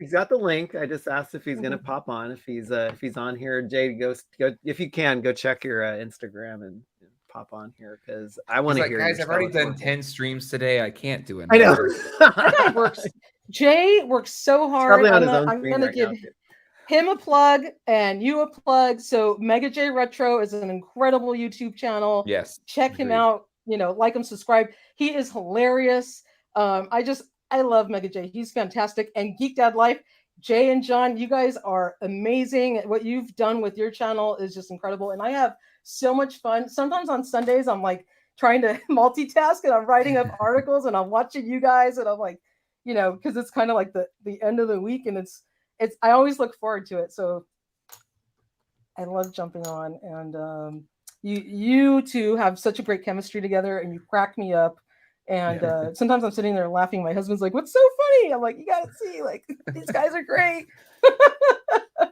He's got the link. I just asked if he's gonna pop on. If he's on here, Jay, go if you can go check your Instagram and pop on here because I want to hear. Guys, I've already done 10 streams today. I can't do it. I know. That guy works. Jay works so hard. I'm gonna give him a plug and you a plug. So Mega J Retro is an incredible YouTube channel. Yes, check him out. Like him, subscribe. He is hilarious. I love Mega J. He's fantastic. And Geek Dad Life, Jay and John, you guys are amazing. What you've done with your channel is just incredible. And I have so much fun. Sometimes on Sundays, I'm like trying to multitask and I'm writing up articles and I'm watching you guys and I'm like, because it's kind of like the end of the week and it's I always look forward to it. So I love jumping on. And you two have such a great chemistry together and you crack me up. And sometimes I'm sitting there laughing. My husband's like, "What's so funny?" I'm like, "You gotta see, like these guys are great."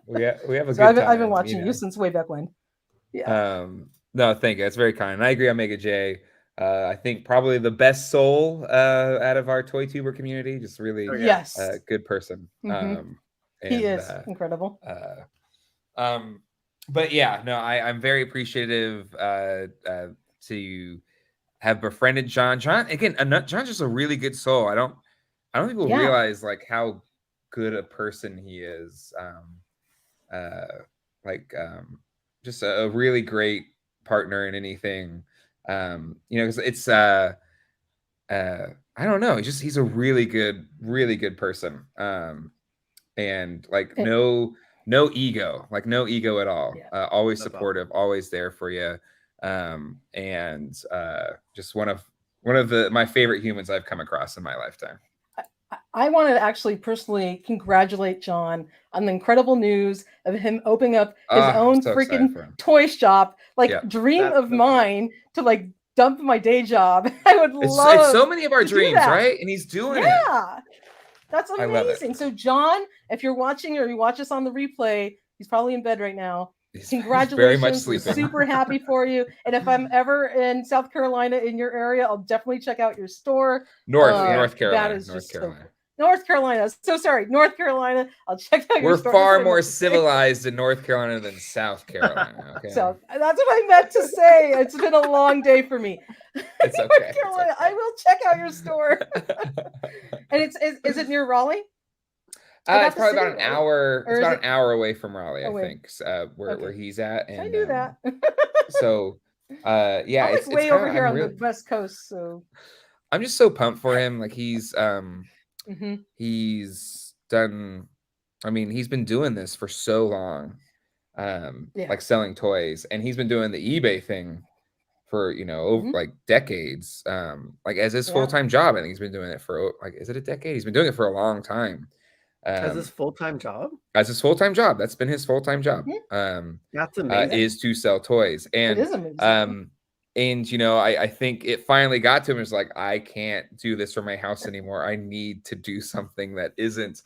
we have a good time. I've been watching you since way back when. Yeah. No, thank you. That's very kind. And I agree on Mega J. I think probably the best soul out of our toy tuber community. Just really, good person. He is incredible. But yeah, no, I'm very appreciative to have befriended John. John's just a really good soul. I don't think people realize like how good a person he is. Just a really great partner in anything. Because it's I don't know. He's a really good person. And like no ego, no ego at all. Always supportive, always there for you. And just one of my favorite humans I've come across in my lifetime. I wanted to actually personally congratulate John on the incredible news of him opening up his own freaking toy shop. Dream of mine to like dump my day job. I would love. It's so many of our dreams, right? And he's doing it. Yeah, that's amazing. So John, if you're watching or you watch us on the replay, he's probably in bed right now. Congratulations. Very much sleeping. Super happy for you. And if I'm ever in South Carolina in your area, I'll definitely check out your store. North Carolina. That is North Carolina. So sorry, North Carolina. I'll check out your store. We're far more civilized in North Carolina than South Carolina. Okay. So that's what I meant to say. It's been a long day for me. It's okay. North Carolina. Okay. I will check out your store. And is it near Raleigh? It's probably about an hour. It's about an hour away from Raleigh, I think, where he's at. And I knew that. So, yeah, it's way over here on the West Coast. So I'm just so pumped for him. Like he's done. I mean, he's been doing this for so long, like selling toys, and he's been doing the eBay thing for over like decades, like as his full-time job. I think he's been doing it for is it a decade? He's been doing it for a long time. As his full-time job? As his full-time job. That's been his full-time job. That's amazing. Is to sell toys. And it is amazing. And I think it finally got to him. It's like, I can't do this for my house anymore. I need to do something that isn't,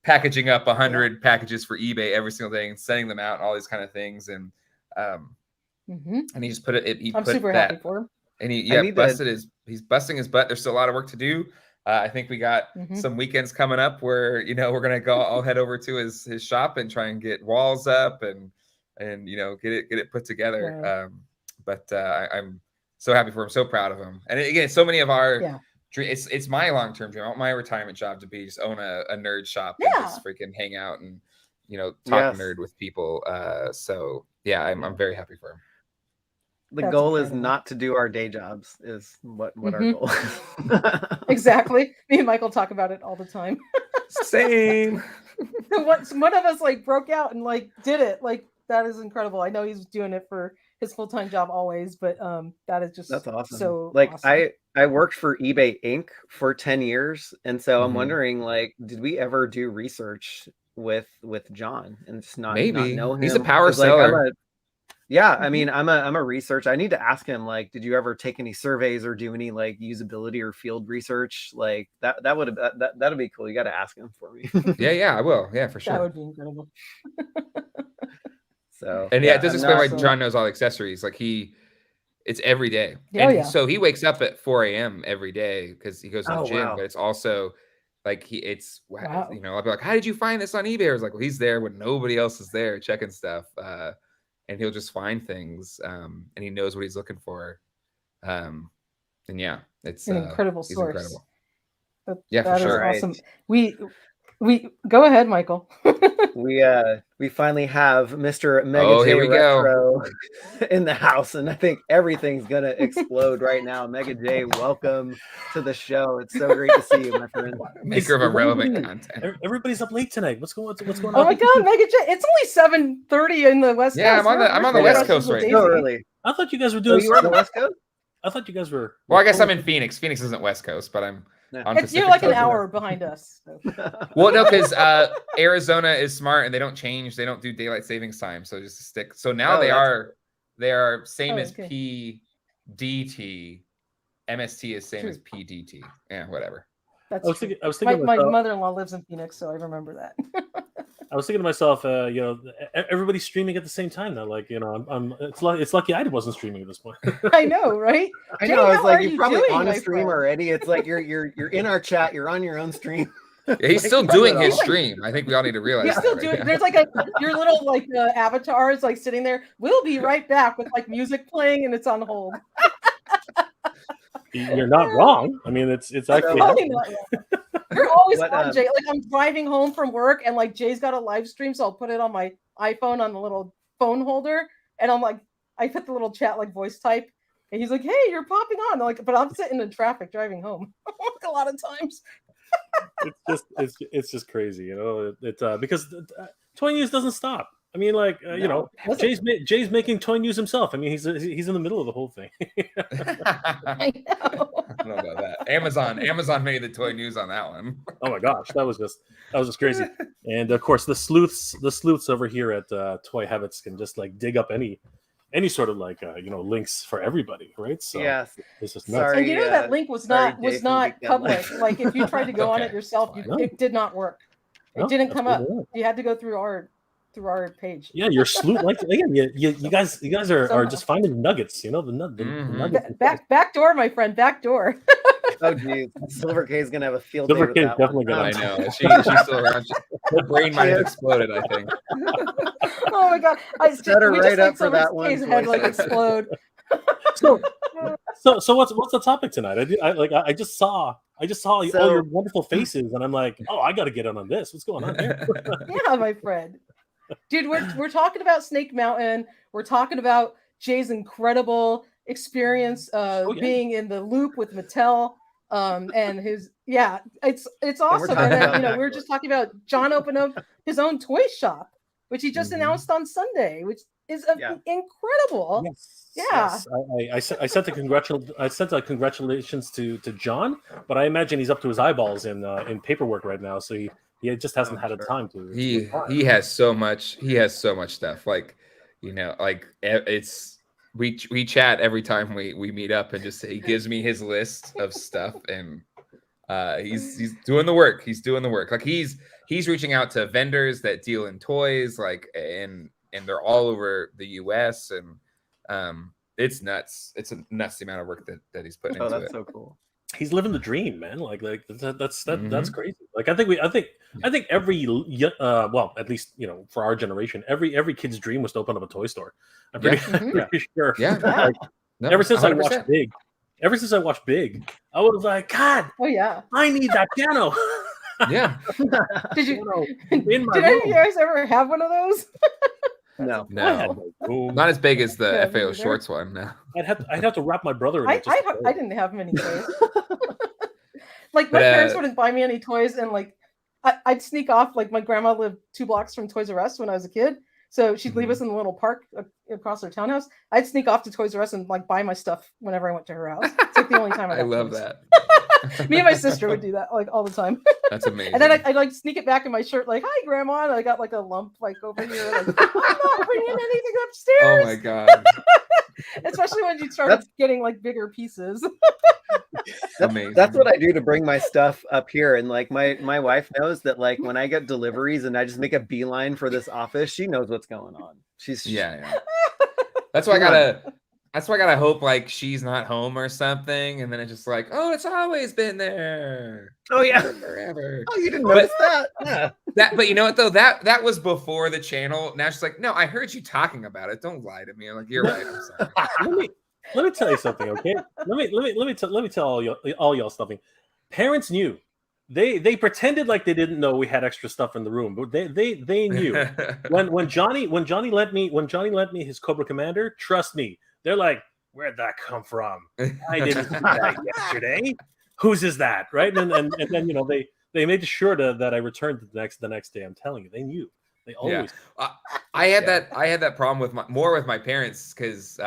packaging up 100 packages for eBay every single day and sending them out and all these kind of things. And and he just put it. I'm super happy for him. And he's busting his butt. There's still a lot of work to do. I think we got some weekends coming up where, we're going to I'll head over to his shop and try and get walls up and get it put together. But I'm So happy for him. So proud of him. And again, so many of our dreams. It's my long-term dream. I want my retirement job to be just own a nerd shop and just freaking hang out and talk nerd with people. So yeah, I'm very happy for him. The goal is not to do our day jobs. Is what our goal is. Exactly. Me and Michael talk about it all the time. Same. Once one of us like broke out and like did it, like that is incredible. I know he's doing it for his full-time job always, but that is just that's awesome. So like awesome. I worked for eBay Inc. for 10 years, and so I'm wondering, like, did we ever do research with John and just not know him? He's a power seller. I mean, I'm a researcher. I need to ask him, like, did you ever take any surveys or do any like usability or field research? Like that'd be cool. You got to ask him for me. Yeah, I will. Yeah, for sure. That would be incredible. So and it does explain why John knows all the accessories. Like it's every day. So he wakes up at 4 a.m. every day because he goes to the gym, but it's also like I'll be like, how did you find this on eBay? I was like, well, he's there when nobody else is there checking stuff. And he'll just find things, and he knows what he's looking for. And yeah, it's an incredible source. Incredible. That is awesome. We go ahead, Michael. we finally have Mr. Mega J Retro in the house, and I think everything's gonna explode right now. Mega J, welcome to the show. It's so great to see you, my friend. Maker of irrelevant content. Everybody's up late tonight. What's going on? Oh my God, Mega J! It's only 7:30 in the West Coast. Yeah, I'm on the West Coast right now. Really? I thought you guys were doing. You were on the West Coast? I thought you guys were. Well, I guess I'm in Phoenix. Phoenix isn't West Coast, but I'm. You're like an hour behind us. So. Well, no, because Arizona is smart and they don't change. They don't do daylight savings time, so just stick. So now they are same as PDT. MST is same as PDT. Yeah, whatever. That's I was thinking my mother-in-law lives in Phoenix, so I remember that. I was thinking to myself, everybody's streaming at the same time now. Like, it's lucky I wasn't streaming at this point. I know, right? I know. It's like you're probably on a stream already. It's like you're in our chat. You're on your own stream. Yeah, he's still doing his stream. I think we all need to realize. He's still doing. There's like your little like avatar is like sitting there. We'll be right back with like music playing, and it's on hold. You're not wrong. I mean, it's actually. You're always on, Jay. Like I'm driving home from work, and like Jay's got a live stream, so I'll put it on my iPhone on the little phone holder, and I'm like, I put the little chat like voice type, and he's like, "Hey, you're popping on." I'm like, but I'm sitting in traffic driving home a lot of times. it's just crazy, because toy news doesn't stop. I mean, like Jay's making toy news himself. I mean, he's in the middle of the whole thing. I know. I don't know about that. Amazon made the toy news on that one. Oh my gosh, that was just crazy. And of course, the sleuths over here at Toy Habits can just like dig up any sort of like links for everybody, right? So yes, it's just nuts. And that link was not public. Like if you tried to go on it yourself, it did not work. It didn't come up. You had to go through our page. Yeah, your sleuth like again. You guys are just finding nuggets. The nuggets. Back door, my friend. Back door. Oh geez, Silver K is gonna have a field day with that definitely one. I know she's still around. Her brain might have exploded. I think. Oh my God! Set her right up for that one. His head like explode. So what's the topic tonight? I just saw all your wonderful faces, and I'm like, oh, I got to get in on this. What's going on here? Yeah, my friend. Dude, we're talking about Snake Mountain. We're talking about Jay's incredible experience being in the loop with Mattel, and his it's awesome. And we were just talking about John opened up his own toy shop, which he just announced on Sunday, which is incredible. Yes, yeah. Yes. I sent the congratulations to John, but I imagine he's up to his eyeballs in paperwork right now, so he just hasn't had a time to. He has so much. He has so much stuff. Like, it's we chat every time we meet up, and just he gives me his list of stuff, and he's doing the work. He's doing the work. Like he's reaching out to vendors that deal in toys, like and they're all over the U.S. and it's nuts. It's a nuts the amount of work that he's putting into it. That's so cool. He's living the dream, man. Like that's crazy. Like I think every well, at least for our generation, every kid's dream was to open up a toy store. I'm pretty sure. Yeah. No, ever since 100%. Ever since I watched Big, I was like, God, Oh yeah. I need that piano. Yeah. Did you? in my Did any of room. you guys ever have one of those? No. I had No. no room. Not as big as the Yeah, me FAO neither. Shorts one. No. I'd have to wrap my brother in it. I didn't have many toys. Like But, my parents wouldn't buy me any toys, and like I'd sneak off. Like my grandma lived 2 blocks from Toys R Us when I was a kid, so she'd leave us in the little park across her townhouse. I'd sneak off to Toys R Us and like buy my stuff whenever I went to her house. It's like the only time I love toys. that. Me and my sister would do that like all the time. That's amazing. And then I'd like sneak it back in my shirt, like, "Hi, Grandma." And I got like a lump like over here. Like, I'm not bringing anything upstairs. Oh my god. Especially when you started getting like bigger pieces. Amazing. That's what I do to bring my stuff up here. And like my wife knows that like when I get deliveries and I just make a beeline for this office, she knows what's going on. Yeah. That's why I gotta hope like she's not home or something, and then it's just like, oh, it's always been there. Oh yeah, forever. Oh, you didn't notice that? Yeah. But you know what though? That was before the channel. Now she's like, no, I heard you talking about it. Don't lie to me. I'm like, you're right. I'm sorry. Let me tell you something, okay? Let me tell all y'all something. Parents knew. They pretended like they didn't know we had extra stuff in the room, but they knew. when Johnny lent me his Cobra Commander, trust me, they're like, where'd that come from? I didn't see that yesterday. Whose is that? Right? And then you know they made sure that I returned the next day. I'm telling you, they knew. They always. Yeah. I had that problem with my parents because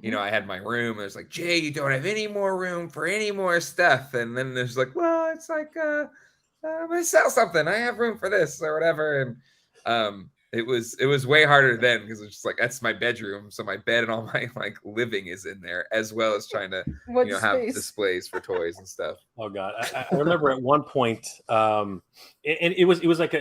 you know, I had my room and there's like, Jay, you don't have any more room for any more stuff, and then there's like, well, it's like I'm gonna sell something. I have room for this or whatever, and it was way harder then because it's just like that's my bedroom, so my bed and all my like living is in there as well as trying to have displays for toys and stuff. Oh god, I remember at one point, and it was like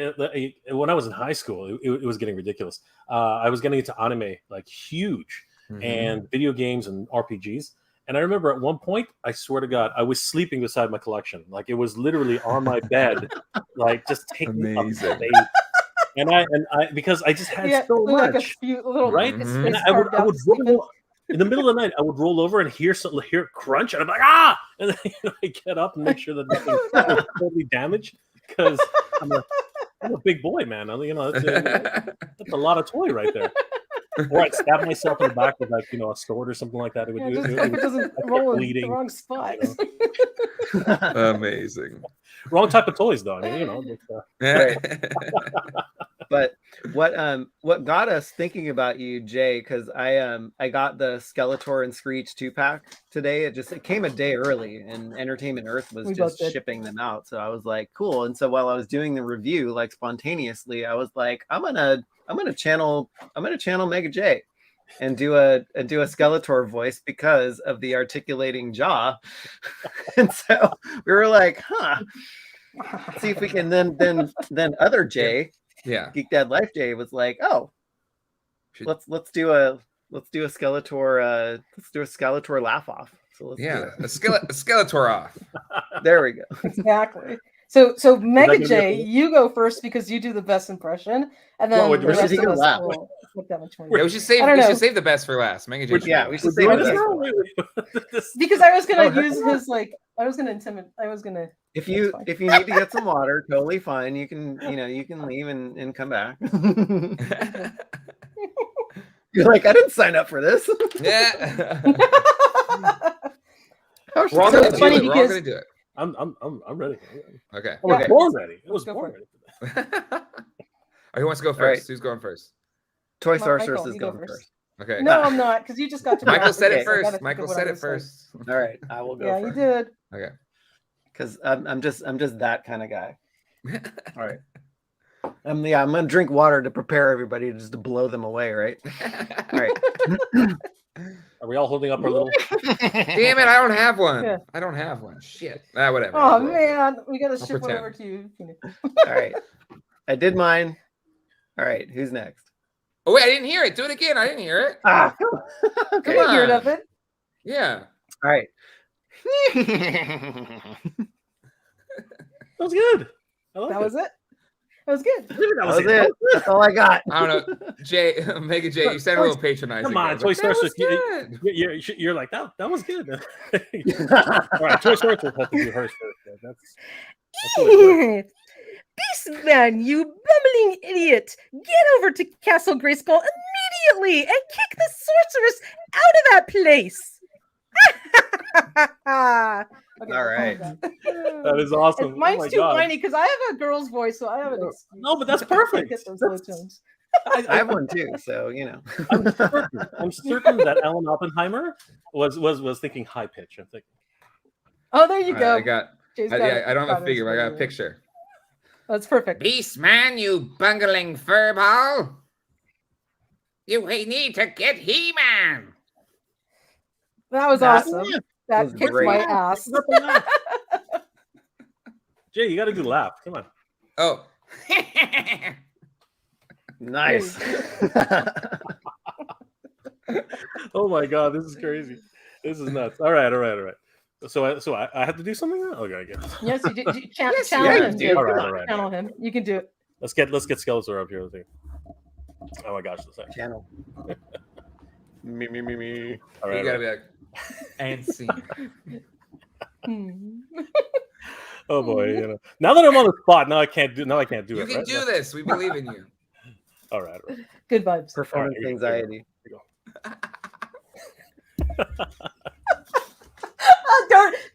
when I was in high school, it was getting ridiculous. I was getting into anime like huge, and video games and RPGs. And I remember at one point, I swear to God, I was sleeping beside my collection, like it was literally on my bed, like just taking up space. And I because I just had so much, like a few little right? And I would roll, in the middle of the night, I would roll over and hear crunch, and I'm like, ah! And then I get up and make sure that nothing is totally damaged because I'm a big boy, man. That's a lot of toy right there. Or I'd stab myself in the back with like a sword or something like that. It would it doesn't roll in the wrong spot. Amazing. Wrong type of toys, though. I mean, But what got us thinking about you, Jay, because I got the Skeletor and Screech 2-pack today. It came a day early, and Entertainment Earth was just shipping them out. So I was like, cool. And so while I was doing the review, like spontaneously, I was like, I'm gonna channel Mega J and do a Skeletor voice because of the articulating jaw. And so we were like, let's see if we can then other Jay. Yeah, Geek Dad Life Jay was like, oh, let's do a Skeletor laugh off. So let's do it. a Skeletor off. There we go. Exactly. So Mega J, you go first because you do the best impression, and then the rest of us will look down which one. Yeah, we should save the best for last. Mega J. We should save the best. Because I was gonna use his I was gonna intimidate. I was gonna. If you need to get some water, totally fine. You can leave and come back. You're like, I didn't sign up for this. Yeah. We're all gonna do it. I'm ready. Okay. I was born ready. I was born ready. Who wants to go first? Right. Who's going first? Toy Sorceress is going first. Okay. No, I'm not, because you just got to. Michael said it first. Michael said it first. All right, I will go. Yeah, first. You did. Okay. Because I'm just that kind of guy. All right. I'm gonna drink water to prepare everybody just to blow them away, right? All right. Are we all holding up our little? Damn it! I don't have one. Yeah. I don't have one. Shit. Whatever. Oh man, we gotta ship one over to you. All right. I did mine. All right. Who's next? Oh wait, I didn't hear it. Do it again. I didn't hear it. Okay. Come on. Hear it of it. Yeah. All right. That was good. That was it. That was good. That was it. That's all I got. I don't know, Jay, Mega Jay, you sound a little patronizing. Come on, Toy Story. You're like that was good. All right, Toy Story has to do hers first. That's Beastman, you bumbling idiot! Get over to Castle Grayskull immediately and kick the sorceress out of that place! Okay, all right. That is awesome. Mine's too whiny because I have a girl's voice, so I have an excuse. No, but that's perfect. Get those low tones. I have one too, so you know. I'm certain that Alan Oppenheimer was thinking high pitch. I'm thinking. Oh, there you go. I don't have a figure, but I got a picture. That's perfect. Beastman, you bungling furball! You need to get He-Man! That was awesome. That was kicked great. my ass. Jay, you got to do laugh. Come on. Oh. Nice. Oh my God, this is crazy. This is nuts. All right. So I have to do something now? Okay, I guess. Yes, you do. Yes, Channel him. do. All right. Channel him. You can do it. Let's get Skeletor up here. Oh my gosh, the second. Channel. Me. All You right. gotta be like, and scene. Oh boy, you know. Now that I'm on the spot, now I can't do You it. can Right? do this. We believe in you. All right. Good vibes. Performance All right, anxiety. Here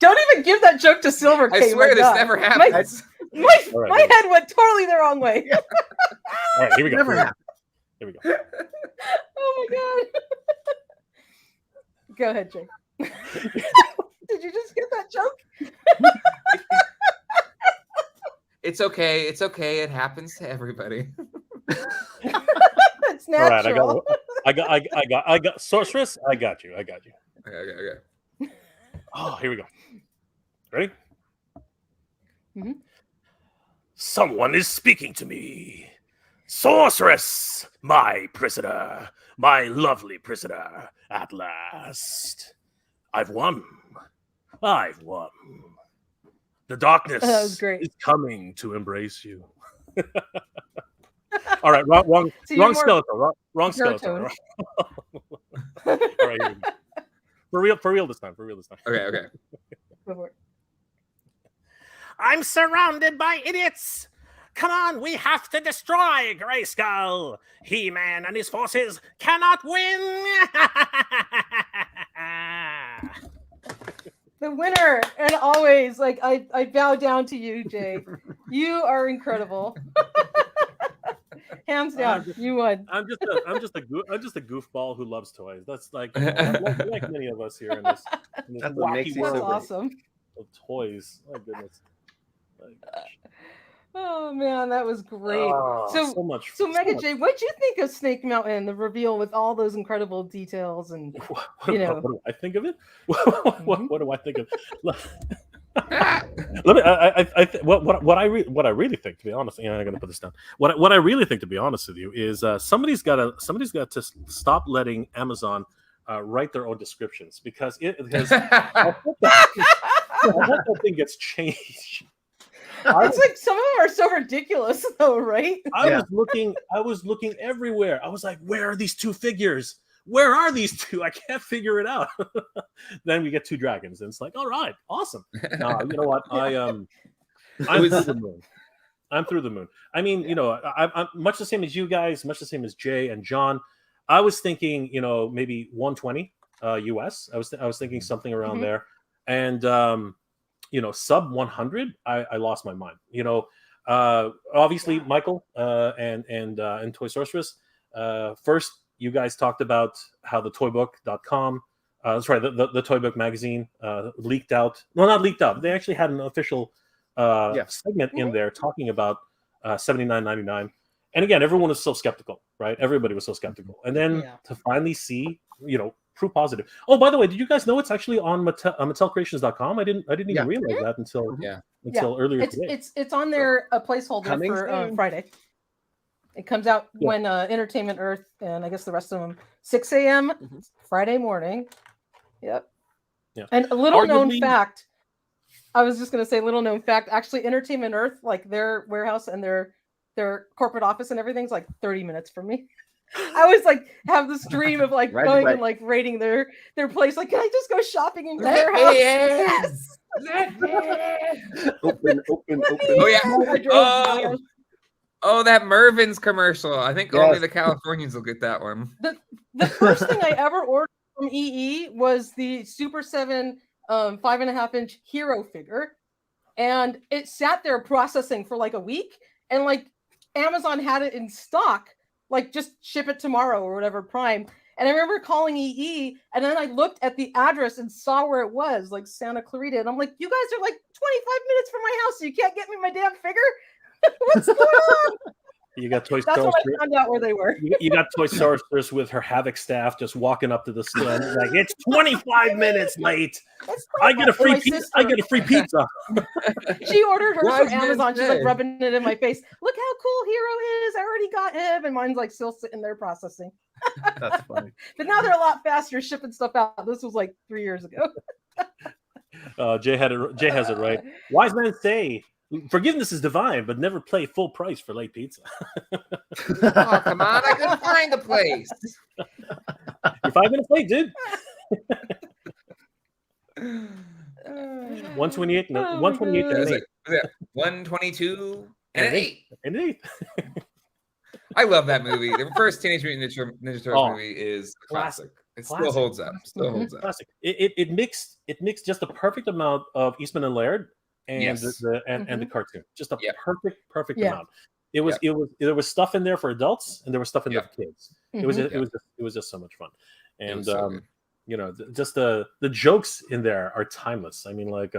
Don't even give that joke to Silver King. I swear this never happens. My head went totally the wrong way. All right, here we go. Never happened. Here we go. Oh my God. Go ahead, Jay. Did you just get that joke? It's okay. It's okay. It happens to everybody. It's natural. All right, I got sorceress. I got you. Okay. Oh, here we go. Ready? Mm-hmm. Someone is speaking to me. Sorceress, my prisoner, my lovely prisoner, at last. I've won. The darkness That was great. is coming to embrace you. All right, wrong Skeletor. Wrong Skeletor. All right, here we go. For real this time. Okay. Go for it. I'm surrounded by idiots. Come on, we have to destroy Grayskull. He-Man and his forces cannot win. The winner, and always, like I bow down to you, Jay. You are incredible. Hands down, you won. I'm just a goofball who loves toys. That's like many of us here in this That's what makes wacky you That's so world awesome. of toys. Oh goodness. Oh man, that was great. Oh, so much. So Mega J, what'd you think of Snake Mountain, the reveal with all those incredible details and What know. do I think of it? Mm-hmm. What do I think of? Let me. What I really think, to be honest, I'm gonna put this down. What I really think, to be honest with you, is somebody's got to stop letting Amazon write their own descriptions because I hope that thing gets changed. It's like some of them are so ridiculous, though, right? I was looking everywhere. I was like, where are these two figures? Where are these two? I can't figure it out. Then we get two dragons, and it's like, all right, awesome. You know what? I'm through the moon. I'm through the moon. I mean, I'm much the same as you guys, much the same as Jay and John. I was thinking, maybe 120 US. I was thinking something around there, and sub 100. I lost my mind. Obviously, Michael and Toy Sorceress. First, you guys talked about how the toybook.com, the Toy Book magazine leaked out. Well, not leaked out. They actually had an official segment in there talking about $79.99. And again, everyone was so skeptical, right? Everybody was so skeptical. And then to finally see, proof positive. Oh, by the way, did you guys know it's actually on MattelCreations.com? I didn't even realize that until earlier today. It's on there, a placeholder for Friday. It comes out when Entertainment Earth and I guess the rest of them 6 a.m. Friday morning. Yep. Yeah. And a little known fact. I was just gonna say little known fact. Actually, Entertainment Earth, like their warehouse and their their corporate office and everything's like 30 minutes from me. I always like have this dream of like going and like raiding their place. Like, can I just go shopping in their house? Yes. Open. Oh yeah. Oh, that Mervin's commercial. I think only the Californians will get that one. The first thing I ever ordered from EE was the Super 7 5.5-inch hero figure. And it sat there processing for like a week. And like Amazon had it in stock. Like, just ship it tomorrow or whatever, Prime. And I remember calling EE, and then I looked at the address and saw where it was, like Santa Clarita. And I'm like, you guys are like 25 minutes from my house, so you can't get me my damn figure? What's going on? You got Toy That's when I found out where they were. You got Toy Sorceress with her Havoc staff just walking up to the stand like, it's 25 minutes late. I get a free pizza. I get a free pizza. She ordered hers from Amazon. She's like rubbing it in my face. Look how cool Hero is. I already got him. And mine's like still sitting there processing. That's funny. But now they're a lot faster shipping stuff out. This was like 3 years ago. Jay has it right. Wise men say, forgiveness is divine, but never pay full price for late pizza. Oh, come on. I couldn't find the place. You're 5 minutes late, dude. 128. No, 128. Was it 122 and an 8. And an 8. I love that movie. The first Teenage Mutant Ninja Turtles movie is classic. It still holds up. Classic. It mixed just the perfect amount of Eastman and Laird and the cartoon. Just a perfect amount. It was there was stuff in there for adults and there was stuff in there for kids. It was just so much fun. And you know, just the jokes in there are timeless. I mean, like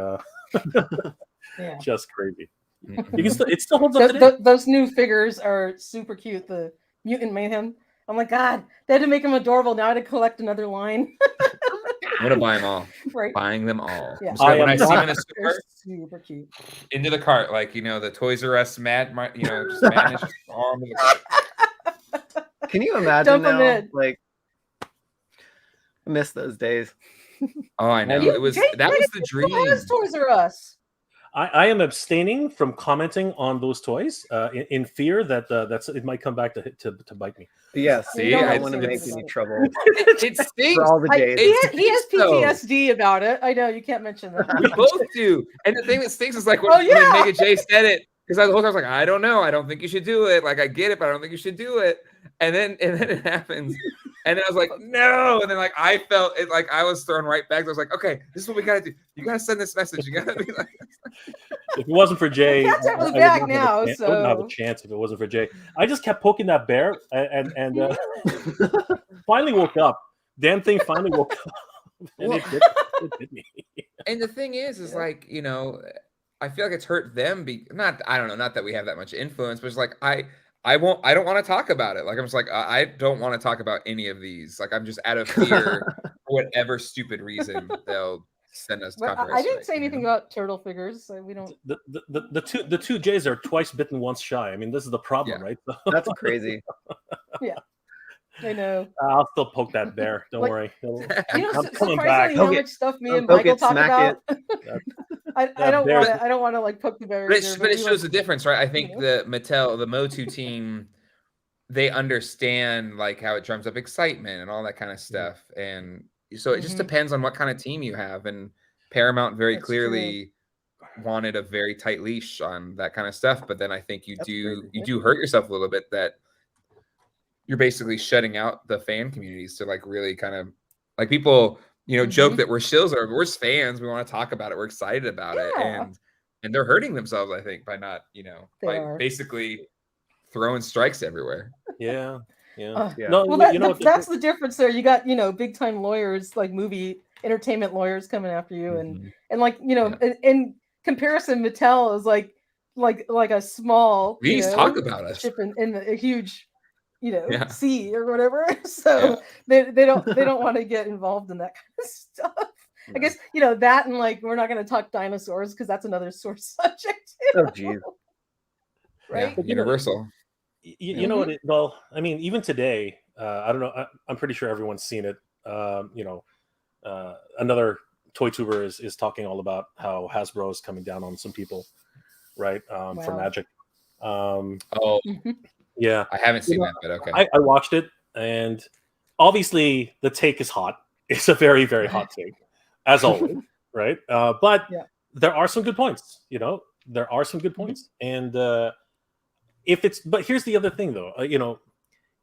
just crazy. You can it still holds up today. Those new figures are super cute. The Mutant Mayhem. I'm like, God, they had to make them adorable. Now I had to collect another line. I'm gonna buy them all. Right. Buying them all. Yeah. When I see them in a store, super cute. Into the cart, like, you know, the Toys R Us just madness all into the cart. Can you imagine now? Like, I miss those days. Oh, I know. That was the dream. Toys R Us. I am abstaining from commenting on those toys in fear that it might come back to bite me. Yeah, see, I don't want to make any trouble. It stinks. For all the days. He has PTSD about it. I know, you can't mention that. We both do. And the thing that stinks is like when Mega J said it, because the whole time I was like, I don't know. I don't think you should do it. Like, I get it, but I don't think you should do it. And then it happens. And then I was like, no. And then like I felt it, like I was thrown right back. I was like, okay, this is what we gotta do. You gotta send this message. You gotta be like, if it wasn't for Jay, I wouldn't have a chance if it wasn't for Jay. I just kept poking that bear and finally woke up. Damn thing finally woke up. And it bit me. And the thing is like, you know, I feel like it's hurt them. Not that we have that much influence, but it's like I don't want to talk about it. Like, I'm just like, I don't want to talk about any of these. Like, I'm just out of fear for whatever stupid reason they'll send us. I didn't say anything about turtle figures, so we don't. The two J's are twice bitten, once shy. I mean, this is the problem, right? That's crazy. Yeah, I know. I'll still poke that bear. Don't worry. I'm coming back. How much stuff me and Michael talk about. I don't want to like poke the bear. But it shows the difference, right? I think the MOTU team, they understand like how it drums up excitement and all that kind of stuff. And so it just depends on what kind of team you have. And Paramount very clearly wanted a very tight leash on that kind of stuff. But then I think you do hurt yourself a little bit, that you're basically shutting out the fan communities to like really kind of like people, you know, joke that we're shills, or we're fans. We want to talk about it. We're excited about it. And they're hurting themselves, I think, by not, you know, basically throwing strikes everywhere. Yeah. No, well, that's the difference there. You got, you know, big time lawyers, like movie entertainment lawyers coming after you. And like, you know, in comparison, Mattel is like a small, please talk about us ship in a huge, you know, sea or whatever. So they don't want to get involved in that kind of stuff. I guess, you know, that, and like, we're not going to talk dinosaurs because that's another sore subject too. Oh, geez. Right. Yeah, universal. You know what? Well, I mean, even today, I don't know. I'm pretty sure everyone's seen it. You know, another toy tuber is talking all about how Hasbro is coming down on some people, right? For Magic. Oh, Yeah, I haven't seen that, but okay. I watched it, and obviously the take is hot. It's a very, very hot take, as always, right? But there are some good points. There are some good points, and but here's the other thing, though.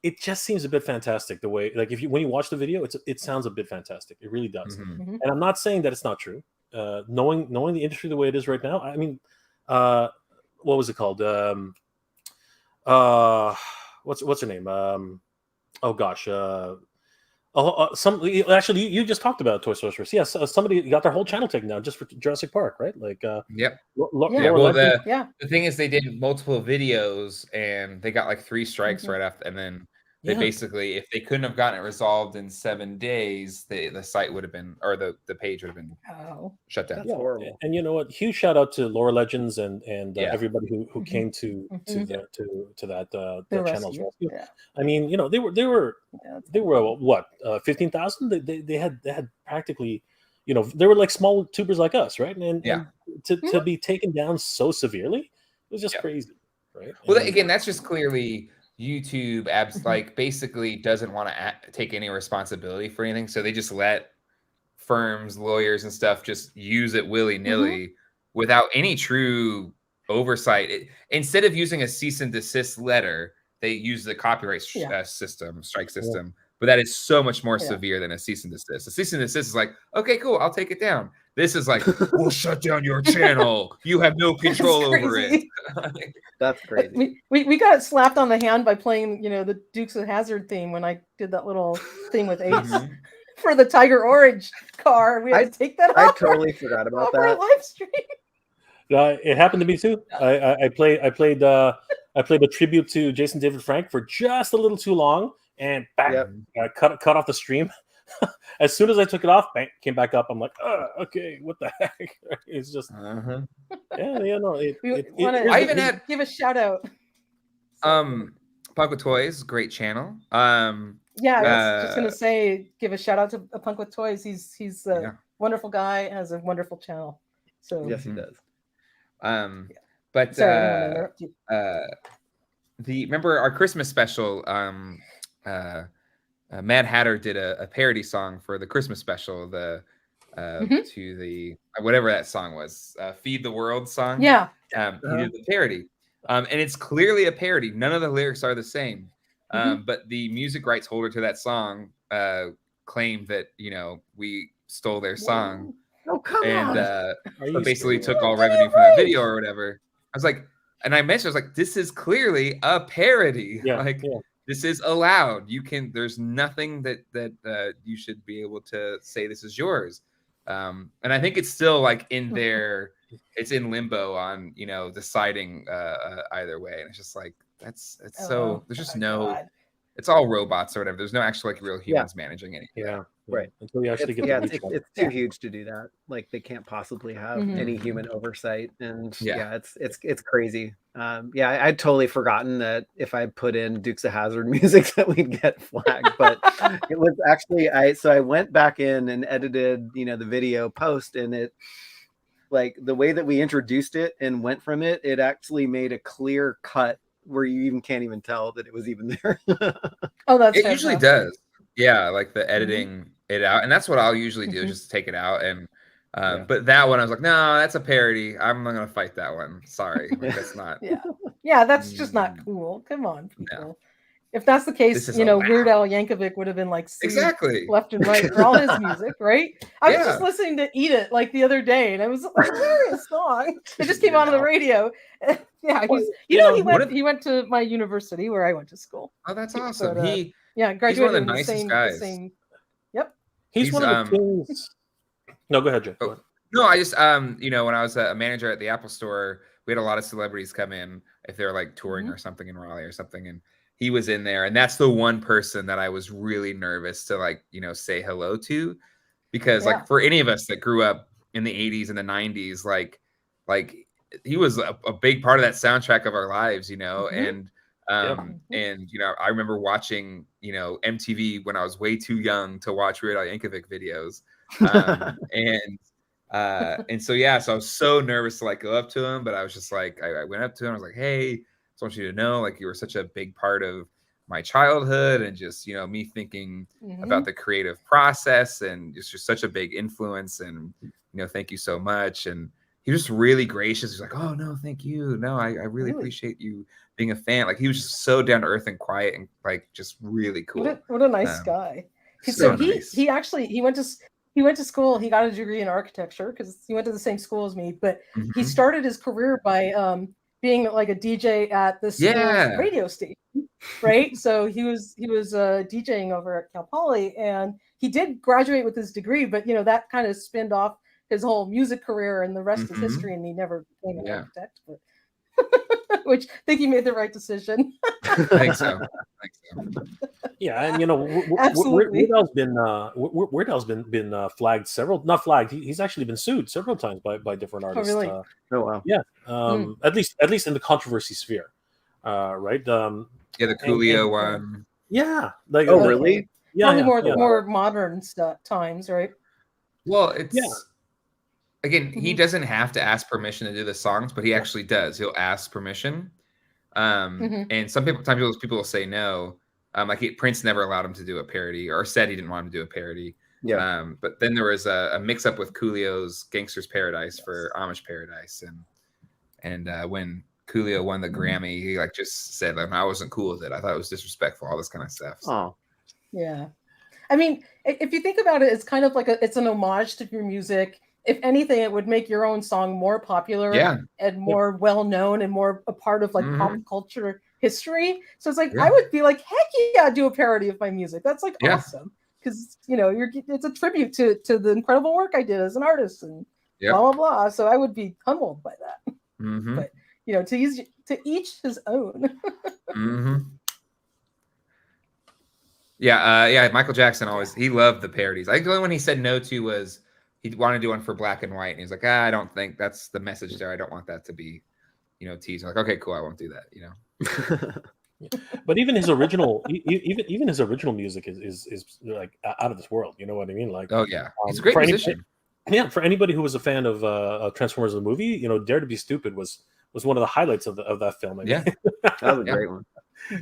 It just seems a bit fantastic the way, like, when you watch the video, it sounds a bit fantastic. It really does. And I'm not saying that it's not true. Knowing the industry the way it is right now, I mean, what was it called? What's her name? Oh gosh. Actually, you just talked about Toy Sorceress. Yes, somebody got their whole channel taken down just for Jurassic Park, right? Like, yep. Well, the thing is, they did multiple videos and they got like 3 strikes right after, and then they basically, if they couldn't have gotten it resolved in 7 days, the site would have been, or the page would have been shut down. That's horrible. And you know what? Huge shout out to Lore Legends and everybody who came to that channel's rescue. I mean, they were what, 15,000? They had practically, they were like small tubers like us, right? And to be taken down so severely, it was just crazy, right? Well, again, that's just clearly YouTube like basically doesn't want to take any responsibility for anything, so they just let firms, lawyers, and stuff just use it willy-nilly without any true oversight. Instead of using a cease and desist letter, they use the copyright strike system. But that is so much more severe than a cease and desist. A cease and desist is like, okay, cool, I'll take it down. This is like, we'll shut down your channel. You have no control over it. That's crazy. We got slapped on the hand by playing, the Dukes of Hazzard theme when I did that little thing with Ace for the Tiger Orange car. We had to take that off. I totally forgot about that. Our live stream. It happened to me too. I played a tribute to Jason David Frank for just a little too long, and bang, cut off the stream. As soon as I took it off, bang, came back up. I'm like, okay, what the heck? It's just, I even had give a shout out. Punk with Toys, great channel. I was just gonna say, give a shout out to Punk with Toys. He's a wonderful guy, has a wonderful channel. So yes, he does. But sorry, remember our Christmas special? Mad Hatter did a parody song for the Christmas special, to the whatever that song was, Feed the World song. He did the parody, and it's clearly a parody. None of the lyrics are the same, but the music rights holder to that song claimed that we stole their song. Oh, come on! And basically took all revenue from that video or whatever. I was like, and I mentioned, I was like, this is clearly a parody. This is allowed. There's nothing that you should be able to say this is yours. And I think it's still like in there, it's in limbo on, deciding either way. And it's just like, there's just it's all robots or whatever. There's no actual like real humans managing anything. Right. Until you actually it's too huge to do that. Like they can't possibly have any human oversight. And it's crazy. I'd totally forgotten that if I put in Dukes of Hazzard music that we'd get flagged. But it was actually I went back in and edited, the video post, and it, like, the way that we introduced it and went from it actually made a clear cut where you even can't even tell that it was even there. Oh, that's it usually does. Yeah, like the editing it out, and that's what I'll usually do, just take it out. And but that one I was like, no, that's a parody. I'm not gonna fight that one. Sorry, like, that's not. That's just not cool. Come on, people. No. If that's the case, Weird Al Yankovic would have been like exactly left and right for all his music, right? I was just listening to "Eat It" like the other day, and it was a hilarious song. It just came on the radio. He went to my university where I went to school. Oh, that's awesome. But, graduated. He's one of the nicest guys. He's one of the kings. No, go ahead, Jay. Oh, no, I just when I was a manager at the Apple Store, we had a lot of celebrities come in if they were like touring or something in Raleigh or something, and he was in there, and that's the one person that I was really nervous to say hello to, because like for any of us that grew up in the 80s and the 90s, like he was a big part of that soundtrack of our lives, and I remember watching MTV when I was way too young to watch Weird Al Yankovic videos, and so I was so nervous to like go up to him, but I was just like, I went up to him, I was like, hey, just want you to know, like, you were such a big part of my childhood, and just, you know, me thinking about the creative process, and just you're such a big influence, and, you know, thank you so much. And he was just really gracious. He's like, oh no, thank you. No, I really appreciate you being a fan. Like, he was just so down to earth and quiet, and like just really cool. What a nice guy. So nice. he actually he went to school. He got a degree in architecture because he went to the same school as me. But he started his career by being like a DJ at the school's radio station, right? So he was DJing over at Cal Poly, and he did graduate with his degree. But you know, that kind of spinned off his whole music career, and the rest is history. And he never became an architect, but which I think he made the right decision. I think so. Yeah, and you know, Weird Al's been flagged not flagged. He's actually been sued several times by different artists. Oh, really? Oh wow. Yeah. At least in the controversy sphere, right? The Coolio one. Yeah. Like, oh, really? Yeah. Probably more modern times, right? Well, it's again, he doesn't have to ask permission to do the songs, but he actually does. He'll ask permission. And sometimes people will say no. Like Prince never allowed him to do a parody, or said he didn't want him to do a parody. Yeah. But then there was a mix up with Coolio's Gangster's Paradise for Amish Paradise, and when Coolio won the Grammy, he like just said, like, I wasn't cool with it. I thought it was disrespectful, all this kind of stuff. So. Oh, yeah. I mean, if you think about it, it's kind of like it's an homage to your music. If anything, it would make your own song more popular and more well known and more a part of like pop culture history. So it's like I would be like, heck yeah, do a parody of my music. That's like awesome, because you know it's a tribute to the incredible work I did as an artist and blah blah blah. So I would be humbled by that. But you know, to each his own. Yeah. Michael Jackson he loved the parodies. I think the only one he said no to was he wanted to do one for Black and White, and he's like, I don't think that's the message there. I don't want that to be, you know, teased. I'm like, okay, cool, I won't do that. You know. But even his original, even his original music is like out of this world. You know what I mean? Like, oh yeah, he's a great musician. For anybody who was a fan of Transformers the movie, you know, Dare to Be Stupid was one of the highlights of that film. I mean. Yeah, that was a great one.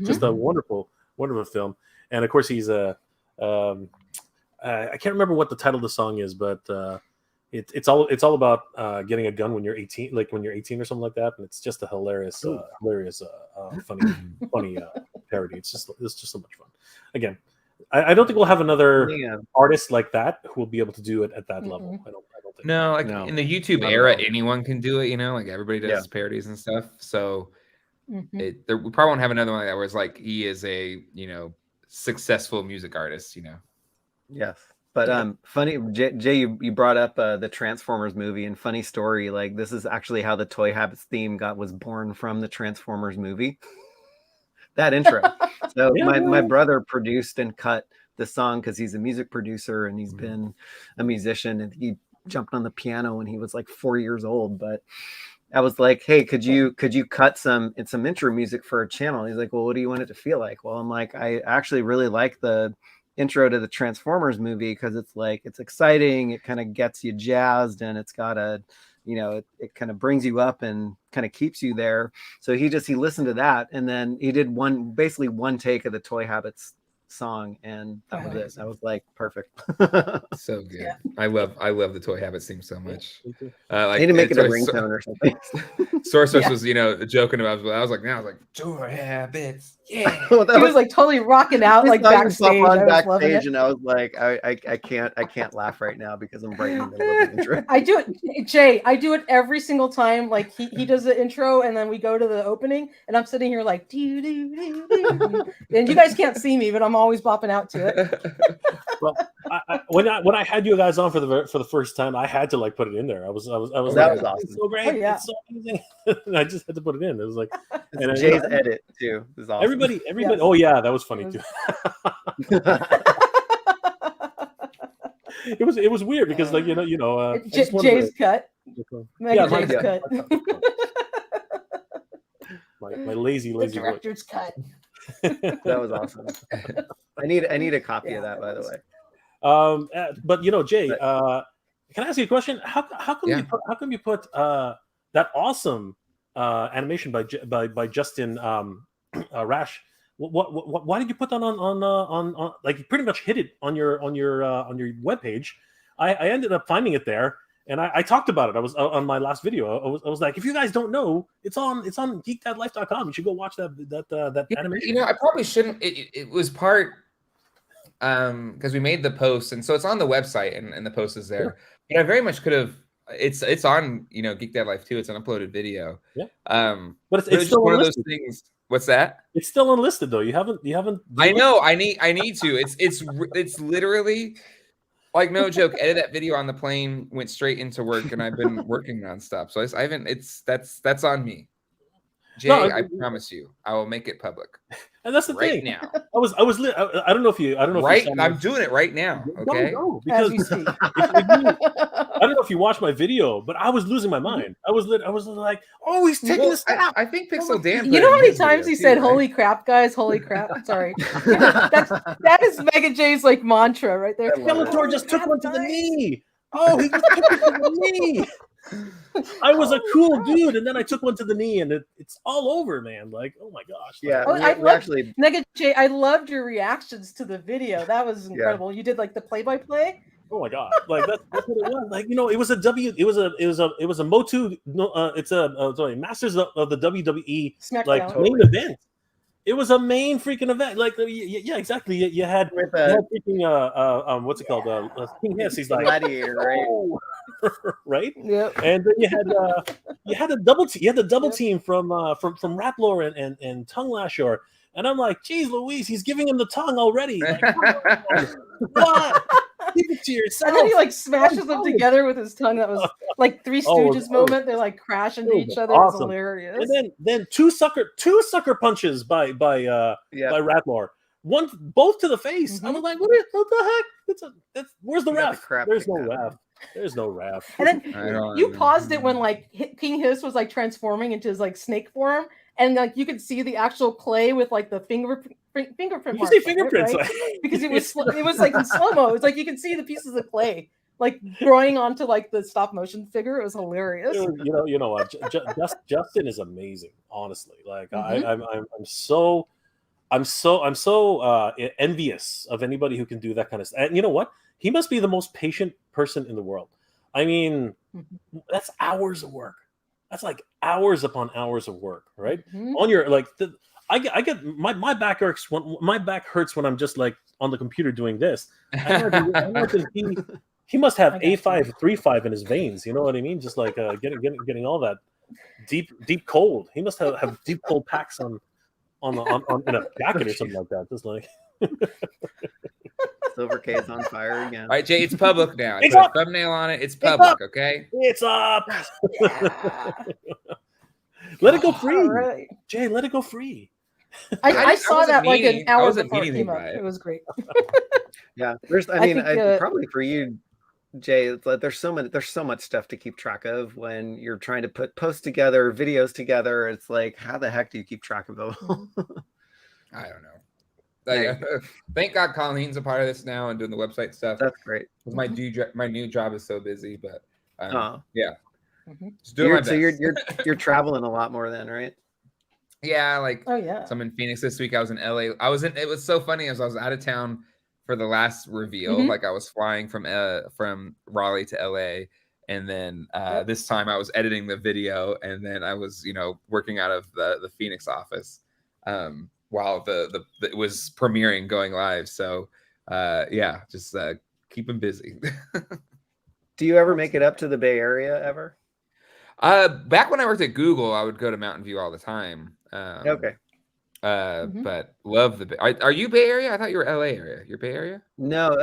Just a wonderful film. And of course, he's I can't remember what the title of the song is, but it's all about getting a gun when you're 18, like when you're 18 or something like that. And it's just a hilarious, funny parody. It's just so much fun. Again, I don't think we'll have another artist like that who will be able to do it at that level. I don't think. No, like in the YouTube era, anyone can do it. You know, like everybody does parodies and stuff. So we probably won't have another one like that where it's like he is a successful music artist. You know. Yes, but funny, Jay, you brought up the Transformers movie, and funny story, like this is actually how the Toy Habits theme was born from the Transformers movie. That intro. So my brother produced and cut the song because he's a music producer and he's been a musician, and he jumped on the piano when he was like 4 years old. But I was like, hey, could you cut some intro music for a channel? He's like, well, what do you want it to feel like? Well, I'm like, I actually really like the intro to the Transformers movie because it's exciting, it kind of gets you jazzed, and it's got it kind of brings you up and kind of keeps you there. So he listened to that, and then he did basically one take of the Toy Habits song, and that was it. I was like, perfect. So good. Yeah. I love the Toy Habits theme so much. I need to make it a ringtone or something. Source was joking about it. I was like, Toy Habits, yeah. He was like totally rocking out like backstage. And I was like, I can't laugh right now because I'm right in the middle of the intro. I do it, Jay. I do it every single time. Like he does the intro, and then we go to the opening, and I'm sitting here like do do do do, and you guys can't see me, but I'm always bopping out to it. Well, when I had you guys on for the first time, I had to like put it in there. I was that like, was awesome. It's so great. It's so amazing. And I just had to put it in. It was like, and Jay's edit too is awesome. Everybody. Oh yeah, that was funny too. It was weird because like Jay's cut. Jay's cut. My lazy director's cut. That was awesome. I need a copy of that, by the way. But Jay, can I ask you a question? How come you put that awesome animation by Justin Rash. Why did you put that on like you pretty much hit it on your webpage? I ended up finding it there, and I talked about it. I was on my last video. I was like, if you guys don't know, it's on geekdadlife.com. You should go watch that animation. You know, I probably shouldn't. It was part because we made the post, and so it's on the website, and the post is there. Sure. But I very much could have. It's on Geek Dad Life too. It's an uploaded video. Yeah. But it's still one of those things. What's that? It's still unlisted though. You haven't. I know. I need to. It's literally like no joke. Edit that video on the plane. Went straight into work, and I've been working nonstop. So I haven't. That's on me. Jay, no, I promise you, I will make it public. And that's the right thing. Now. I don't know if you. Right. I'm doing it right now. Okay. No, because I don't know if you watched my video, but I was losing my mind. I was like, oh, he's taking this out. I think Pixel Dan. You know how many times he said, "Holy crap, guys! Holy crap!" Sorry. that is Mega J's like mantra right there. Skeletor just took one to the knee. Oh, he just took it to the knee. I was a cool dude, and then I took one to the knee, and it's all over, man. Like, oh my gosh. Yeah, we actually Mega J. I loved your reactions to the video. That was incredible. You did like the play-by-play. Oh my god! Like that's what it was. Like it was a MOTU. It's a Masters of the WWE Smackdown. Like main event. It was a main freaking event. Like yeah, exactly. You had freaking what's it called? King Hiss. He's like Gladiator, right? Oh. Right? Yeah. And then you had a double team. You had the double team from Ratlor and Tongue Lasher. And I'm like, geez, Louise, he's giving him the tongue already. Like, what? Keep it to yourself. And then he like smashes them together with his tongue. That was like Three Stooges moment. They like crash into each other. Awesome. It was hilarious. And then two sucker punches by Ratlor. Both to the face. Mm-hmm. I was like, what the heck? Where's the ref? There's no ref. There's no ref. And then you paused it when like King Hiss was like transforming into his like snake form, and like you could see the actual clay with like the fingerprint. You see fingerprints, right? Because it was like in slow mo. It's like you could see the pieces of clay like growing onto like the stop motion figure. It was hilarious. You know what? Justin is amazing. Honestly, like I'm so envious of anybody who can do that kind of stuff. And you know what? He must be the most patient person in the world. I mean, that's hours of work. That's like hours upon hours of work, right? Mm-hmm. On your like, I get my back hurts when I'm just like on the computer doing this. He must have A5 3.5 in his veins. You know what I mean? Just like getting all that deep cold. He must have deep cold packs on in a jacket or something like that. Just like. Silver K is on fire again. All right, Jay, it's public now. I put a thumbnail on it. It's public, okay? It's up. Let it go free. Right. Jay, let it go free. I saw that like an hour before it came out. It was great. Yeah, probably for you, Jay, it's like there's so much stuff to keep track of when you're trying to put posts together, videos together. It's like, how the heck do you keep track of it all? I don't know. Thank God Colleen's a part of this now and doing the website stuff. That's great. My new job is so busy, but yeah. Just doing my best. So you're traveling a lot more then, right? Yeah, like oh yeah. So I'm in Phoenix this week. I was in LA. It was so funny as I was out of town for the last reveal. Mm-hmm. Like I was flying from Raleigh to LA, and then this time I was editing the video, and then I was working out of the Phoenix office. While it was premiering going live. So just keep them busy. Do you ever make it up to the Bay Area ever? Back when I worked at Google, I would go to Mountain View all the time. Okay. But love the Bay. Are you Bay Area? I thought you were LA area. You're Bay Area? No,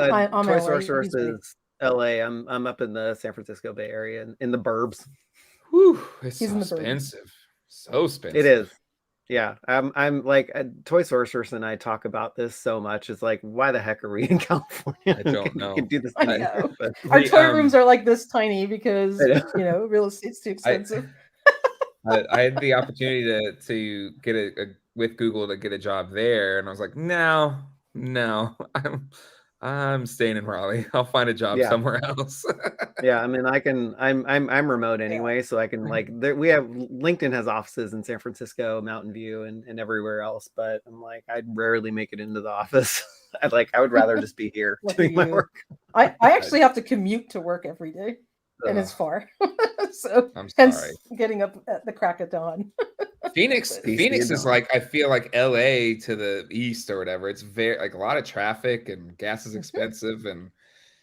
Toy Source is LA. I'm up in the San Francisco Bay Area in the burbs. Whew, it's so expensive. So expensive. It is. Yeah, I'm like Toy Sorceress and I talk about this so much. It's like, why the heck are we in California? I don't know. We can do this. Our toy rooms are like this tiny because real estate's too expensive. I had the opportunity to get with Google to get a job there, and I was like, no, I'm staying in Raleigh. I'll find a job somewhere else. Yeah, I mean, I'm remote anyway, so I can we have LinkedIn has offices in San Francisco, Mountain View, and everywhere else. But I'm like, I'd rarely make it into the office. I would rather just be here doing my work. I actually have to commute to work every day, and it's far. So hence getting up at the crack of dawn. Phoenix is like, I feel like LA to the east or whatever. It's very like a lot of traffic and gas is expensive and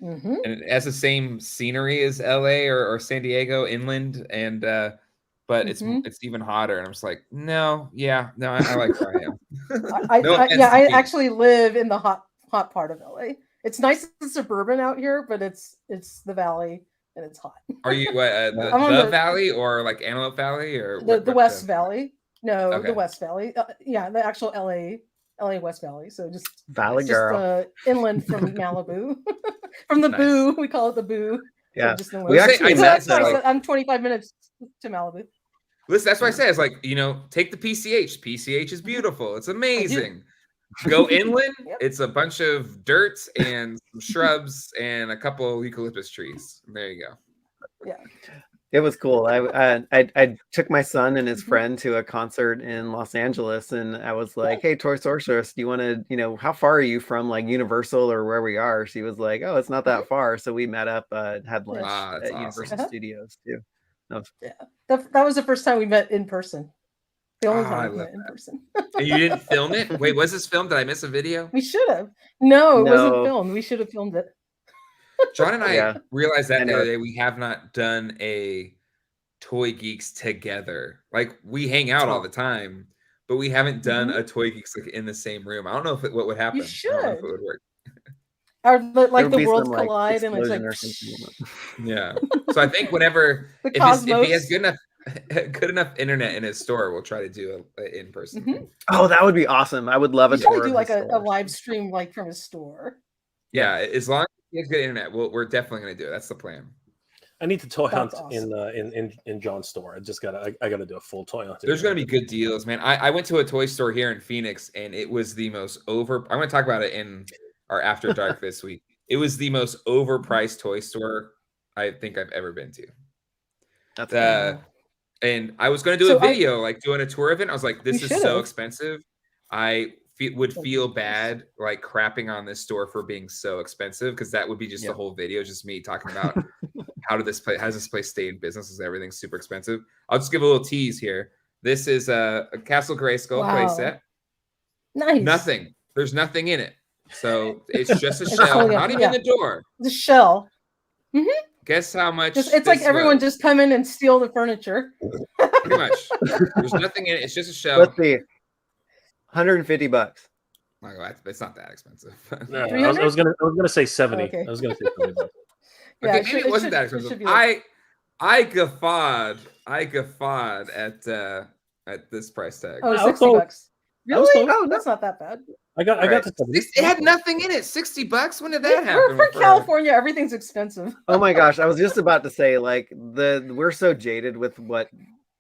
it has the same scenery as LA or San Diego inland and but it's even hotter and I'm just like no I like where I am. I actually live in the hot part of LA. It's nice and suburban out here, but it's the valley. And it's hot. Are you the valley or like Antelope Valley or the West Valley? No, the West Valley. The actual LA West Valley. So just Valley girl. Just inland from Malibu, from the Boo. We call it the Boo. Yeah, we actually. I'm 25 minutes to Malibu. Listen, that's what I say. It's like take the PCH. PCH is beautiful. It's amazing. Go inland. It's a bunch of dirt and some shrubs and a couple eucalyptus trees. There you go. Yeah, it was cool. I took my son and his friend to a concert in Los Angeles, and I was like, "Hey, Toy Sorceress, do you want to? How far are you from like Universal or where we are?" She was like, "Oh, it's not that far." So we met up, had lunch at Universal Studios too. That was the first time we met in person. The only time we met in person. And you didn't film it? Wait, was this filmed? Did I miss a video? We should have. No, it wasn't filmed. We should have filmed it. John and I realized that the other day we have not done a Toy Geeks together. Like we hang out all the time, but we haven't done a Toy Geeks like in the same room. I don't know what would happen. You should. I don't know if it would work. Or like the worlds collide and it's like yeah. So I think whenever if he has good enough internet in his store, we'll try to do it in person. Oh, that would be awesome. I would love it. To do like a live stream like from his store. Yeah, as long as he has good internet, we're definitely gonna do it. That's the plan. I need to toy hunt in John's store. I gotta do a full toy hunt. There's gonna be good deals, man. I went to a toy store here in Phoenix and it was the most I'm gonna talk about it in our After Dark this week. It was the most overpriced toy store I think I've ever been to. That's and I was going to do a video, like doing a tour of it. I was like, this is so expensive. I would feel bad, like crapping on this store for being so expensive. Cause that would be just the whole video, just me talking about how does this place stay in business? Is everything super expensive? I'll just give a little tease here. This is a Castle Grayskull playset. Nice. Nothing. There's nothing in it. So it's just a shell, not even the door. The shell. Guess how much? It's like everyone just come in and steal the furniture. Pretty much. There's nothing in it. It's just a shell. Let's see. $150. Oh, it's not that expensive. No, I was gonna say 70. Okay. I was gonna say 70 bucks. Okay, maybe it wasn't that expensive. I guffawed at this price tag. Oh, $60. Really? Oh, that's not that bad. I got it had nothing in it. $60. When did that happen? We're from California. Everything's expensive. Oh my gosh, I was just about to say, like, we're so jaded with what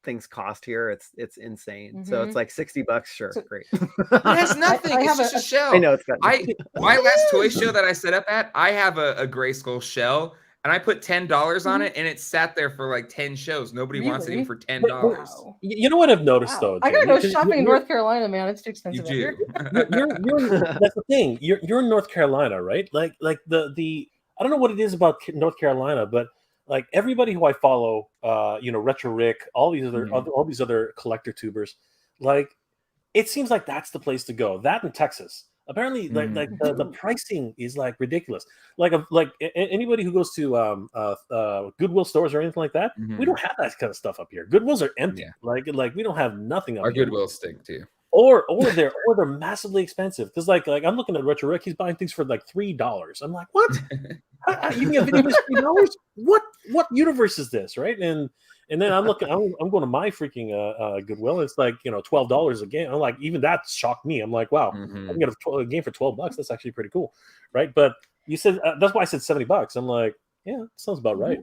things cost here. It's insane. So it's like $60. Sure, great. It has nothing. It's just a shell. I know it's got. My last toy show that I set up at, I have a Grayskull shell. And I put $10 on it, and it sat there for like 10 shows. Nobody wants it even for $10. Wow. You know what I've noticed though? I gotta go shopping in North Carolina, man. It's too expensive. You do. That's the thing. You're in North Carolina, right? Like the I don't know what it is about North Carolina, but like everybody who I follow, Retro Rick, all these other collector tubers, like it seems like that's the place to go. That in Texas. Apparently, like the pricing is like ridiculous. Like anybody who goes to Goodwill stores or anything like that, we don't have that kind of stuff up here. Goodwills are empty. Yeah. Like we don't have nothing up Our here. Goodwill stink too. Or they're massively expensive. Because like I'm looking at Retro Rick, he's buying things for like $3. I'm like, what? You can get video for $3? What universe is this, right? And then I'm looking. I'm going to my freaking Goodwill. It's like $12 a game. I'm like, even that shocked me. I'm like, wow, I can get a game for $12. That's actually pretty cool, right? But you said that's why I said $70. I'm like, yeah, sounds about right.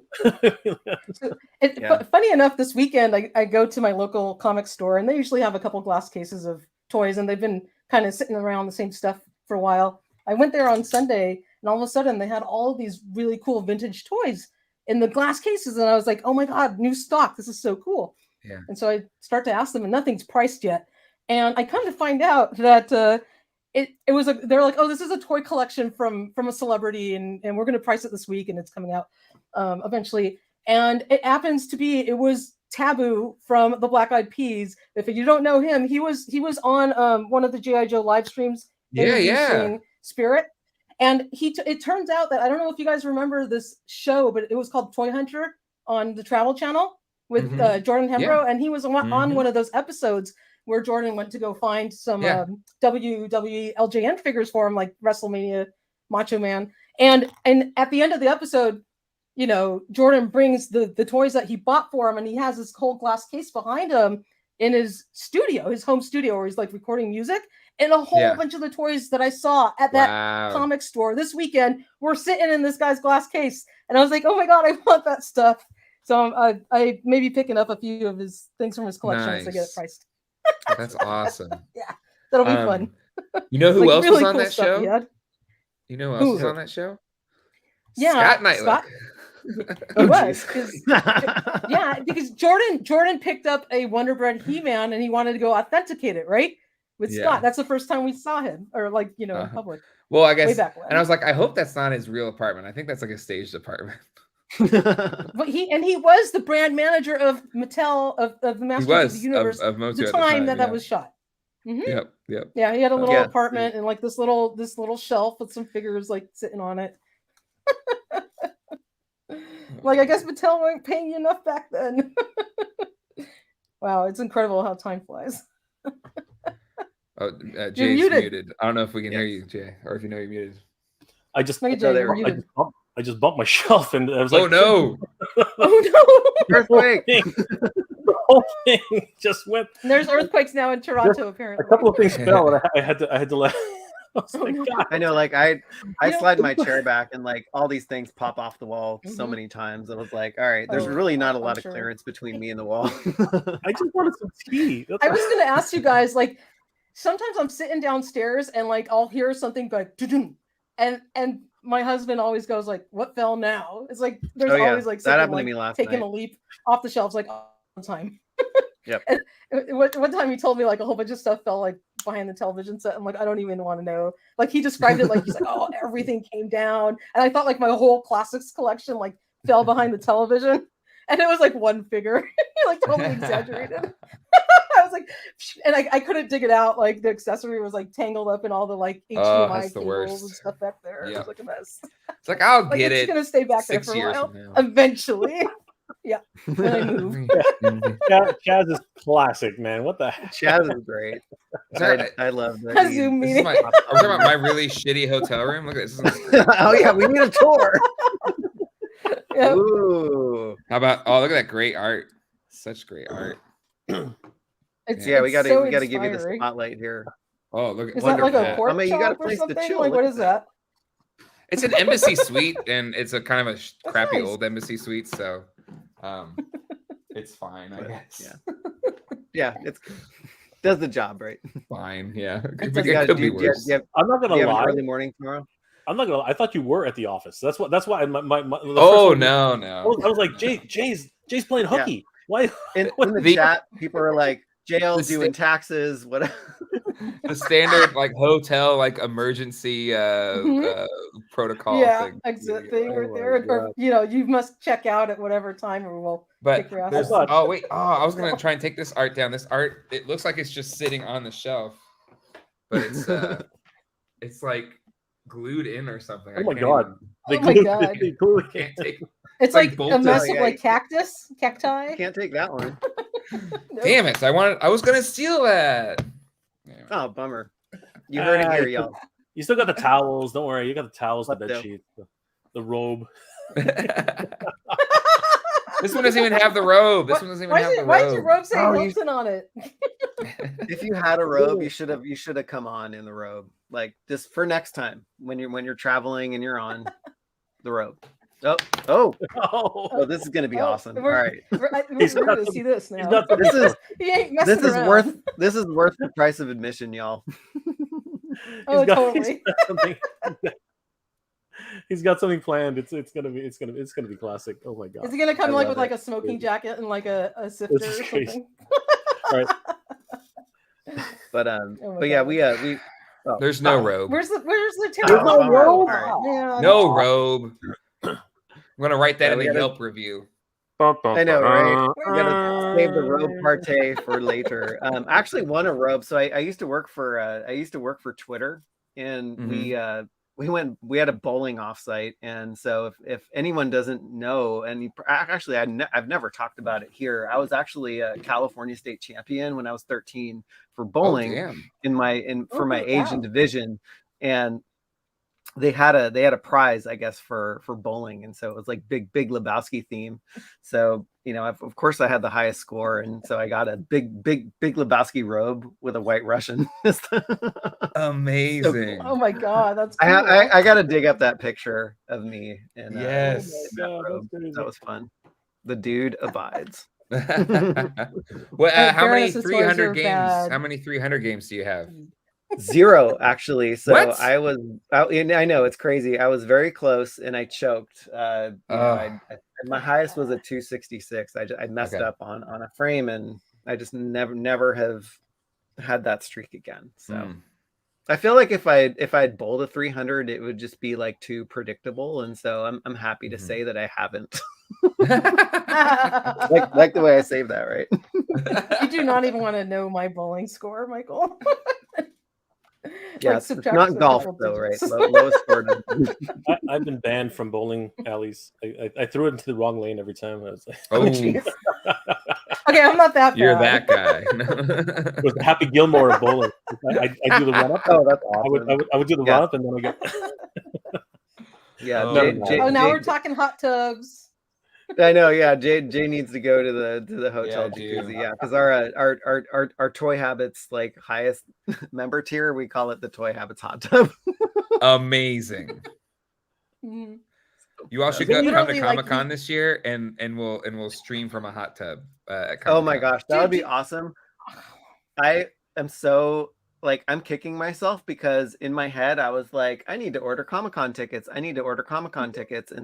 Funny enough, this weekend I go to my local comic store, and they usually have a couple glass cases of toys, and they've been kind of sitting around the same stuff for a while. I went there on Sunday, and all of a sudden they had all of these really cool vintage toys in the glass cases, and I was like, oh my god, new stock, this is so cool. Yeah. And so I start to ask them, and nothing's priced yet, and I come to find out that they're like, oh, this is a toy collection from a celebrity, and we're going to price it this week, and it's coming out eventually. And it happens to be, it was Taboo from the Black Eyed Peas. If you don't know him, he was on one of the G.I. Joe live streams. Yeah. Spirit. And it turns out that, I don't know if you guys remember this show, but it was called Toy Hunter on the Travel Channel with Jordan Hembrow, and he was on one of those episodes where Jordan went to go find some WWE LJN figures for him, like WrestleMania Macho Man. And at the end of the episode, you know, Jordan brings the toys that he bought for him, and he has this whole glass case behind him in his studio, his home studio, where he's like recording music. And a whole bunch of the toys that I saw at that comic store this weekend were sitting in this guy's glass case. And I was like, oh my God, I want that stuff. So I may be picking up a few of his things from his collection to get it priced. That's awesome. Yeah, that'll be fun. You know who else really was on cool that show? You know who else was on that show? Yeah, Scott Knightley. Scott? He was. Because Jordan picked up a Wonder Bread He-Man and he wanted to go authenticate it, right? With Scott. That's the first time we saw him, or like, you know, in public. Well, I guess, way back when. And I was like, I hope that's not his real apartment. I think that's like a staged apartment. But he was the brand manager of Mattel of the Masters of the Universe of MOTU the time that was shot. Yep. Yeah, he had a little apartment and like this little shelf with some figures like sitting on it. Like, I guess Mattel weren't paying you enough back then. Wow, it's incredible how time flies. Oh, Jay's muted. I don't know if we can hear you, Jay, or if you know you're muted. I just Jay, bumped my shelf, and I was like, "Oh no! Oh no! Earthquake!" The whole thing just went. And there's earthquakes now in Toronto. Apparently, a couple of things fell, and I had to let. I know, like I slide my chair back, and like all these things pop off the wall so many times. I was like, all right, there's really not a lot of clearance between me and the wall. I just wanted some tea. I was going to ask you guys, like, sometimes I'm sitting downstairs and like I'll hear something go, and my husband always goes like, "What fell now?" It's like there's always like that something happened like to me last taking night. a leap off the shelves like all the time. Yep. And one time he told me like a whole bunch of stuff fell like behind the television set. I'm like, I don't even want to know. Like, he described it like he's like, oh, everything came down, and I thought like my whole classics collection like fell behind the television, and it was like one figure. He like totally exaggerated. I was like, and I couldn't dig it out. Like, the accessory was like tangled up in all the like HDMI cables and stuff back there. It was like a mess. It's like, I'll get it. It's gonna stay back there for a while. Eventually. Yeah. When I move. Chaz is classic, man. What the heck? Chaz is great. I love that. A Zoom meeting. Are we talking about my really shitty hotel room? Look at this. Oh yeah, we need a tour. Yep. Ooh. How about, oh, look at that great art. Such great art. We gotta give you the spotlight here. Oh, look at Is that like a pork you got a chop or place to something? chill. Like, what is that? It's an embassy suite, and it's a kind of a crappy old embassy suite, so it's fine, I guess. Yeah, it's does the job, right? Fine, yeah. It could be worse. I'm not gonna lie. Early morning tomorrow. I'm not gonna lie. I thought you were at the office. That's why my Oh no. I was like, Jay's playing hooky. Why? In the chat, people are like, JL doing taxes, whatever. The standard like hotel like emergency protocol thing. Exit thing right there. Or, you know, you must check out at whatever time, or we'll kick your ass. Oh wait, I was gonna try and take this art down. This art, it looks like it's just sitting on the shelf, but it's it's like glued in or something. Oh my god! Can't take. It's like a mess of like cacti. You can't take that one. Damn it! I was gonna steal that. Anyway. Oh, bummer. You heard it here, y'all. You still got the towels. Don't worry. You got the towels, the bed sheet, the robe. This one doesn't even have the robe. This one doesn't even have the robe. Why does your robe say Hilton on it? If you had a robe, you should have come on in the robe. Like, just for next time when you're traveling and you're on the robe. Oh, this is gonna be awesome. All right. We're gonna see this now. This is worth the price of admission, y'all. Oh, totally. He's got something planned. It's gonna be classic. Oh my god! Is he gonna come like with like a smoking jacket and like a sifter or something? All right. But yeah, we oh, There's no robe. Where's the There's no robe. Yeah, No robe. I'm gonna write that in the Yelp review. I know, right? We gotta save the robe partay for later. I actually won a robe. So I used to work for Twitter, and we had a bowling offsite. And so if anyone doesn't know, and actually I've never talked about it here. I was actually a California state champion when I was 13 for bowling for my age and division, and they had a prize, I guess, for bowling, and so it was like big Lebowski theme. So of course I had the highest score, and so I got a big Lebowski robe with a white Russian. Amazing! So cool. Oh my god, that's cool. I got to dig up that picture of me in yes, in that robe. That was fun. The dude abides. Well, how many 300 games? Bad. How many 300 games do you have? 0, actually. So what? I know it's crazy. I was very close and I choked. My highest was a 266. I messed up on a frame, and I just never have had that streak again. So I feel like if I'd bowled a 300, it would just be like too predictable, and so I'm happy to say that I haven't. like the way I saved that, right? You do not even want to know my bowling score, Michael. Yeah, it's not golf though, right? Lowest score. I've been banned from bowling alleys. I threw it into the wrong lane every time. I was like, oh, okay, I'm not that bad. You're that guy. It was Happy Gilmore of bowling. I do the run up. Oh, that's awesome. I would do the run up, and then I go. Yeah. Now we're talking hot tubs. I know, yeah. Jay needs to go to the hotel jacuzzi, yeah, because our Toy Habits like highest member tier, we call it the Toy Habits hot tub. Amazing. You all should come to Comic-Con this year, and we'll stream from a hot tub. At Comic-Con. Oh my gosh, that would be awesome. I am so I'm kicking myself because in my head I was like, I need to order Comic-Con tickets. And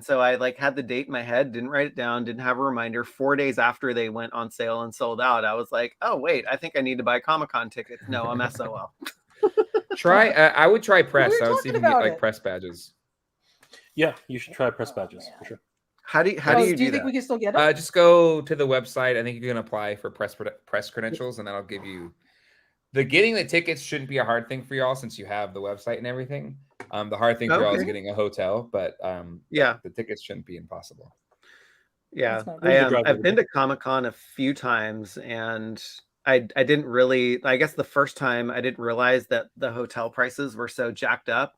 so I had the date in my head, didn't write it down, didn't have a reminder. 4 days after they went on sale and sold out, I was like, oh wait, I think I need to buy Comic-Con tickets. No, I'm SOL. I would try press. I would see if you can get press badges. Yeah, you should try press badges for sure. How do you do you think we can still get it? Just go to the website. I think you can apply for press credentials, and that'll give you. Getting the tickets shouldn't be a hard thing for y'all since you have the website and everything. The hard thing for y'all is getting a hotel, but the tickets shouldn't be impossible. Yeah, I've been to Comic-Con a few times, and I didn't really. I guess the first time I didn't realize that the hotel prices were so jacked up,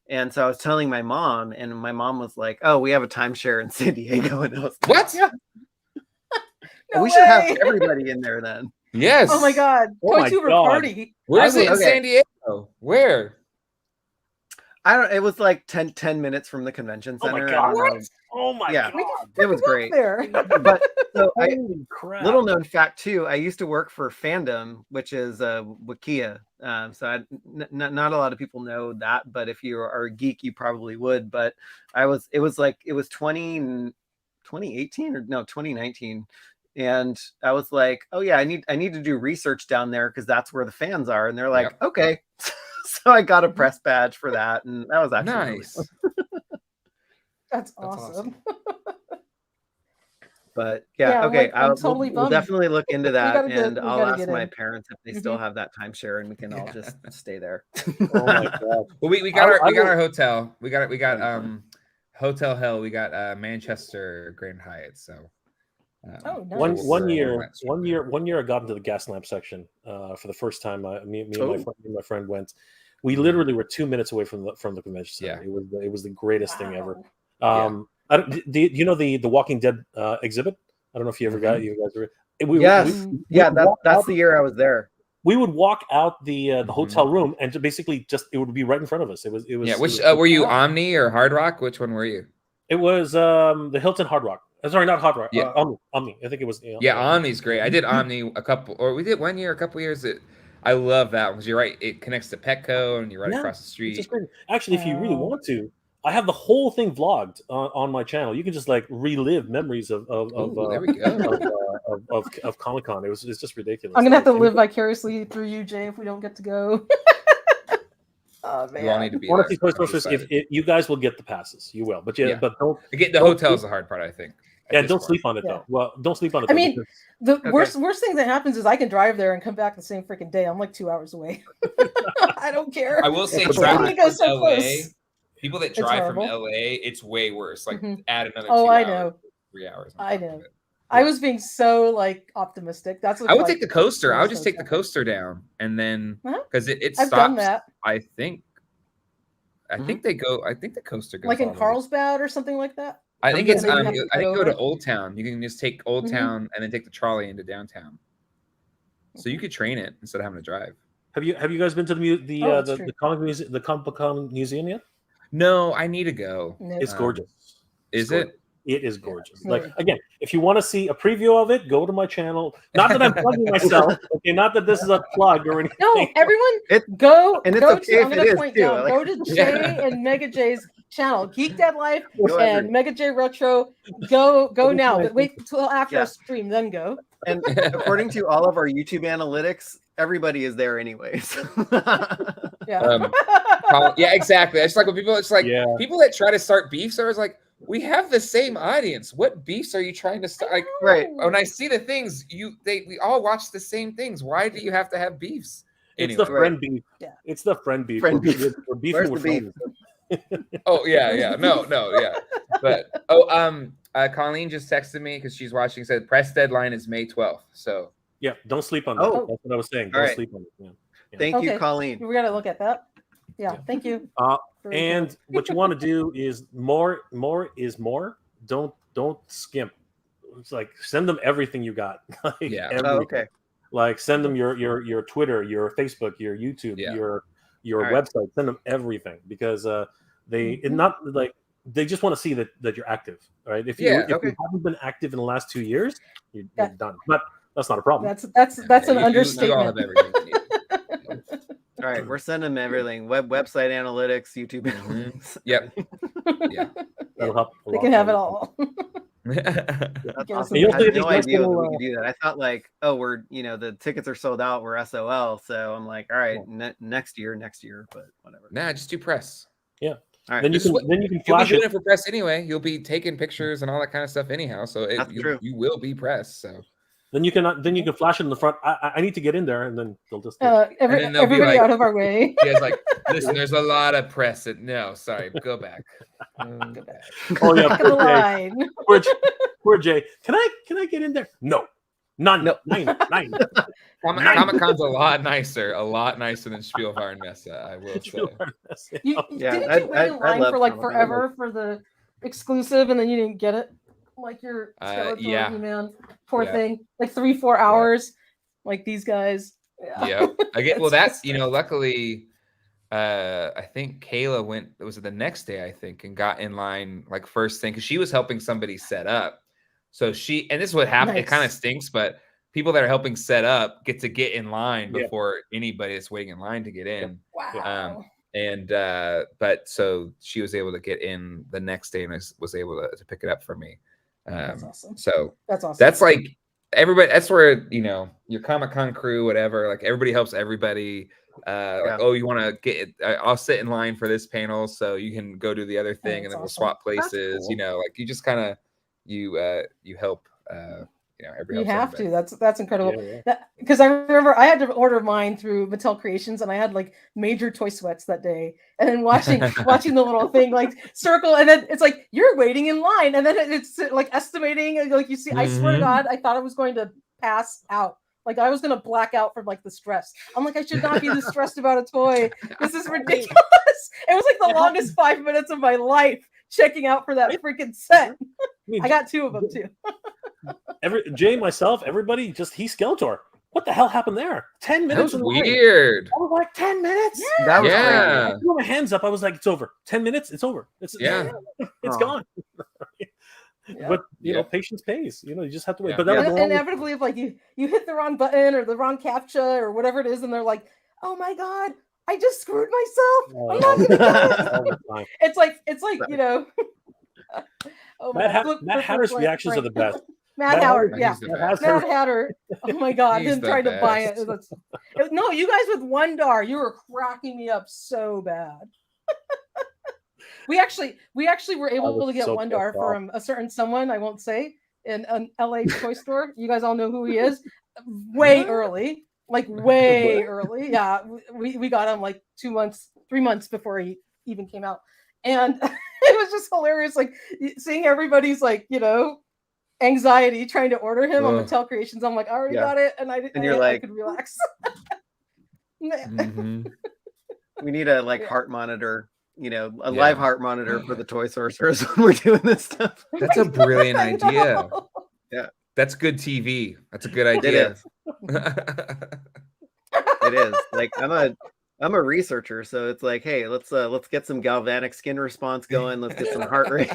and so I was telling my mom, and my mom was like, "Oh, we have a timeshare in San Diego," and I was like, "What? Yeah, we should have everybody in there then." Yes. Oh my god. Toy Tuber party. Where is it in San Diego? Where? I don't. It was like 10 minutes from the convention center. Oh my god. It was great. There. But so holy crap. Little known fact too. I used to work for Fandom, which is Wikia. So not a lot of people know that, but if you are a geek, you probably would. But it was 2018 or no 2019. And I was like, oh yeah, I need to do research down there because that's where the fans are. And they're like, okay. So I got a press badge for that, and that was actually nice. Really that's awesome. But yeah, okay. We'll definitely look into that, and I'll ask my parents if they still have that timeshare, and we can all just stay there. Oh my god. Well, we got our hotel. We got Hotel Hell. We got Manchester Grand Hyatt. So. Nice. One year I got into the gas lamp section for the first time. Me and my friend went. We literally were 2 minutes away from the convention center. Yeah. It was the greatest thing ever. Do you know the Walking Dead exhibit? I don't know if you ever got it. You guys were. That's the year I was there. We would walk out the hotel room and basically it would be right in front of us. It was. Yeah. Which were you, Omni or Hard Rock? Which one were you? It was the Hilton Hard Rock. Sorry, not Hard Rock. Yeah. Omni. I think it was. Omni's great. I did Omni we did 1 year, a couple years. I love that because you're right. It connects to Petco, and you're right across the street. Actually, if you really want to, I have the whole thing vlogged on my channel. You can just like relive memories of There we go. of Comic-Con. It's just ridiculous. I'm gonna have to live vicariously through you, Jay, if we don't get to go. Oh man! You all need to be Honestly, there. Toy Story, if you guys will get the passes, you will. But but don't get the hotel's the hard part, I think. Yeah, don't sleep on it though. Well, don't sleep on it. I mean, the worst thing that happens is I can drive there and come back the same freaking day. I'm like 2 hours away. I don't care. I will say, driving from LA, people that drive from LA, it's way worse. Like add another 2 hours, 3 hours. I know. I was being so like optimistic. That's what I would take the coaster. I would just take the coaster down, and then because it stops. I've done that. I think they go. I think the coaster goes like in Carlsbad or something like that. I think it's. I think go to Old Town. You can just take Old Town and then take the trolley into downtown. So you could train it instead of having to drive. Have you guys been to the Comic-Con museum yet? No, I need to go. It's gorgeous. Is it? It is gorgeous. Like again, if you want to see a preview of it, go to my channel. Not that I'm plugging myself. Okay, not that this is a plug or anything. No, everyone, go. And it's go okay if it is too. Go to Jay and Mega J's channel, Geek Dad Life and Mega J Retro. Go now, but wait until after a stream, then go. And according to all of our YouTube analytics, everybody is there anyways. Yeah. Yeah, exactly. It's like when people. It's like people that try to start beefs are like, we have the same audience. What beefs are you trying to start? Like, right. When I see the things, we all watch the same things. Why do you have to have beefs? It's the friend beef. Yeah. It's the friend beef. Friend beef. We're beefing with friends. Oh yeah. No, yeah. But Colleen just texted me because she's watching. Said press deadline is May 12th. So yeah, don't sleep on that. That's what I was saying. Don't sleep on it. Yeah. Thank you, Colleen. We gotta look at that. Yeah. Thank you. And what you want to do is more is more. Don't skimp. It's like send them everything you got. Like, okay. Like send them your Twitter, your Facebook, your YouTube, your website. Send them everything because they just want to see that you're active, right? If you haven't been active in the last 2 years, you're done. But that's not a problem. That's an understatement. You all have everything you need. All right, we're sending them everything: website analytics, YouTube analytics. Yep. Yeah, that'll help. They can have it all. That's awesome. I had no idea that we could do that. I thought like, we're the tickets are sold out. We're SOL, so I'm like, all right, next year, but whatever. Nah, just do press. Yeah. All right. Then you can You'll flash be doing it for press anyway. You'll be taking pictures and all that kind of stuff anyhow. So you will be press. So. Then you can flash it in the front. I need to get in there, and then they'll just everybody out of our way. Yeah, it's like, listen, there's a lot of press. No, sorry, go back. Go back. Oh yeah, poor Jay. Can I get in there? No, none. No. Nine. Comic-Con's a lot nicer than Spielfire and Messa. I will say. Didn't you wait in line for like forever for the exclusive, and then you didn't get it? Like your Skeletor, man, poor thing. Like 3-4 hours, like these guys. Yeah. I get. Well, that's luckily, I think Kayla went. It was the next day, I think, and got in line like first thing because she was helping somebody set up. So and this is what happened. Nice. It kind of stinks, but people that are helping set up get to get in line before anybody that's waiting in line to get in. Wow. But so she was able to get in the next day and was able to pick it up for me. That's awesome. So that's awesome. That's like everybody. That's where your Comic-Con crew, whatever. Like everybody helps everybody. Like, you want to get it? I'll sit in line for this panel, so you can go do the other thing, and then we'll swap places. Cool. Like you just kind of you help. You have to. That's incredible. Because I remember I had to order mine through Mattel Creations, and I had like major toy sweats that day. And then watching the little thing like circle, and then it's like you're waiting in line, and then it's like estimating. Like you see, I swear to God, I thought I was going to pass out. Like I was going to black out from like the stress. I'm like, I should not be this stressed about a toy. This is ridiculous. It was like the longest 5 minutes of my life checking out for that freaking set. I got 2 of them too. Jay, myself, everybody, he's Skeletor. What the hell happened there? 10 minutes. That was weird. I was like, 10 minutes? Yeah. That was I threw my hands up. I was like, it's over. 10 minits, it's over. It's gone. But patience pays. You just have to wait. Yeah. But that was inevitably, if like you hit the wrong button or the wrong captcha or whatever it is, and they're like, "Oh my God, I just screwed myself. I'm not gonna do it. All the time. It's like you know. Oh my God. Matt Hatter's reactions are the best. Matt Howard, yeah. He's the Matt best. Matt Hatter. Oh my God, He's him the trying to buy it. best. No, you guys with $1, you were cracking me up so bad. we actually were able to get so $1 pissed off. from a certain someone, I won't say, in an LA toy store. You guys all know who he is. Way early. Like way early. Yeah. We got him like 3 months before he even came out. And it was just hilarious, like seeing everybody's like, you know, anxiety trying to order him on Mattel Creations. I'm like, I already got it, and I could relax. Mhm. We need a heart monitor, you know, a live heart monitor for the toy sorcerers when we're doing this stuff. That's a brilliant idea. Yeah, that's good TV. That's a good idea. It is. Like I'm a researcher, so it's like, hey, let's get some galvanic skin response going. Let's get some heart rate.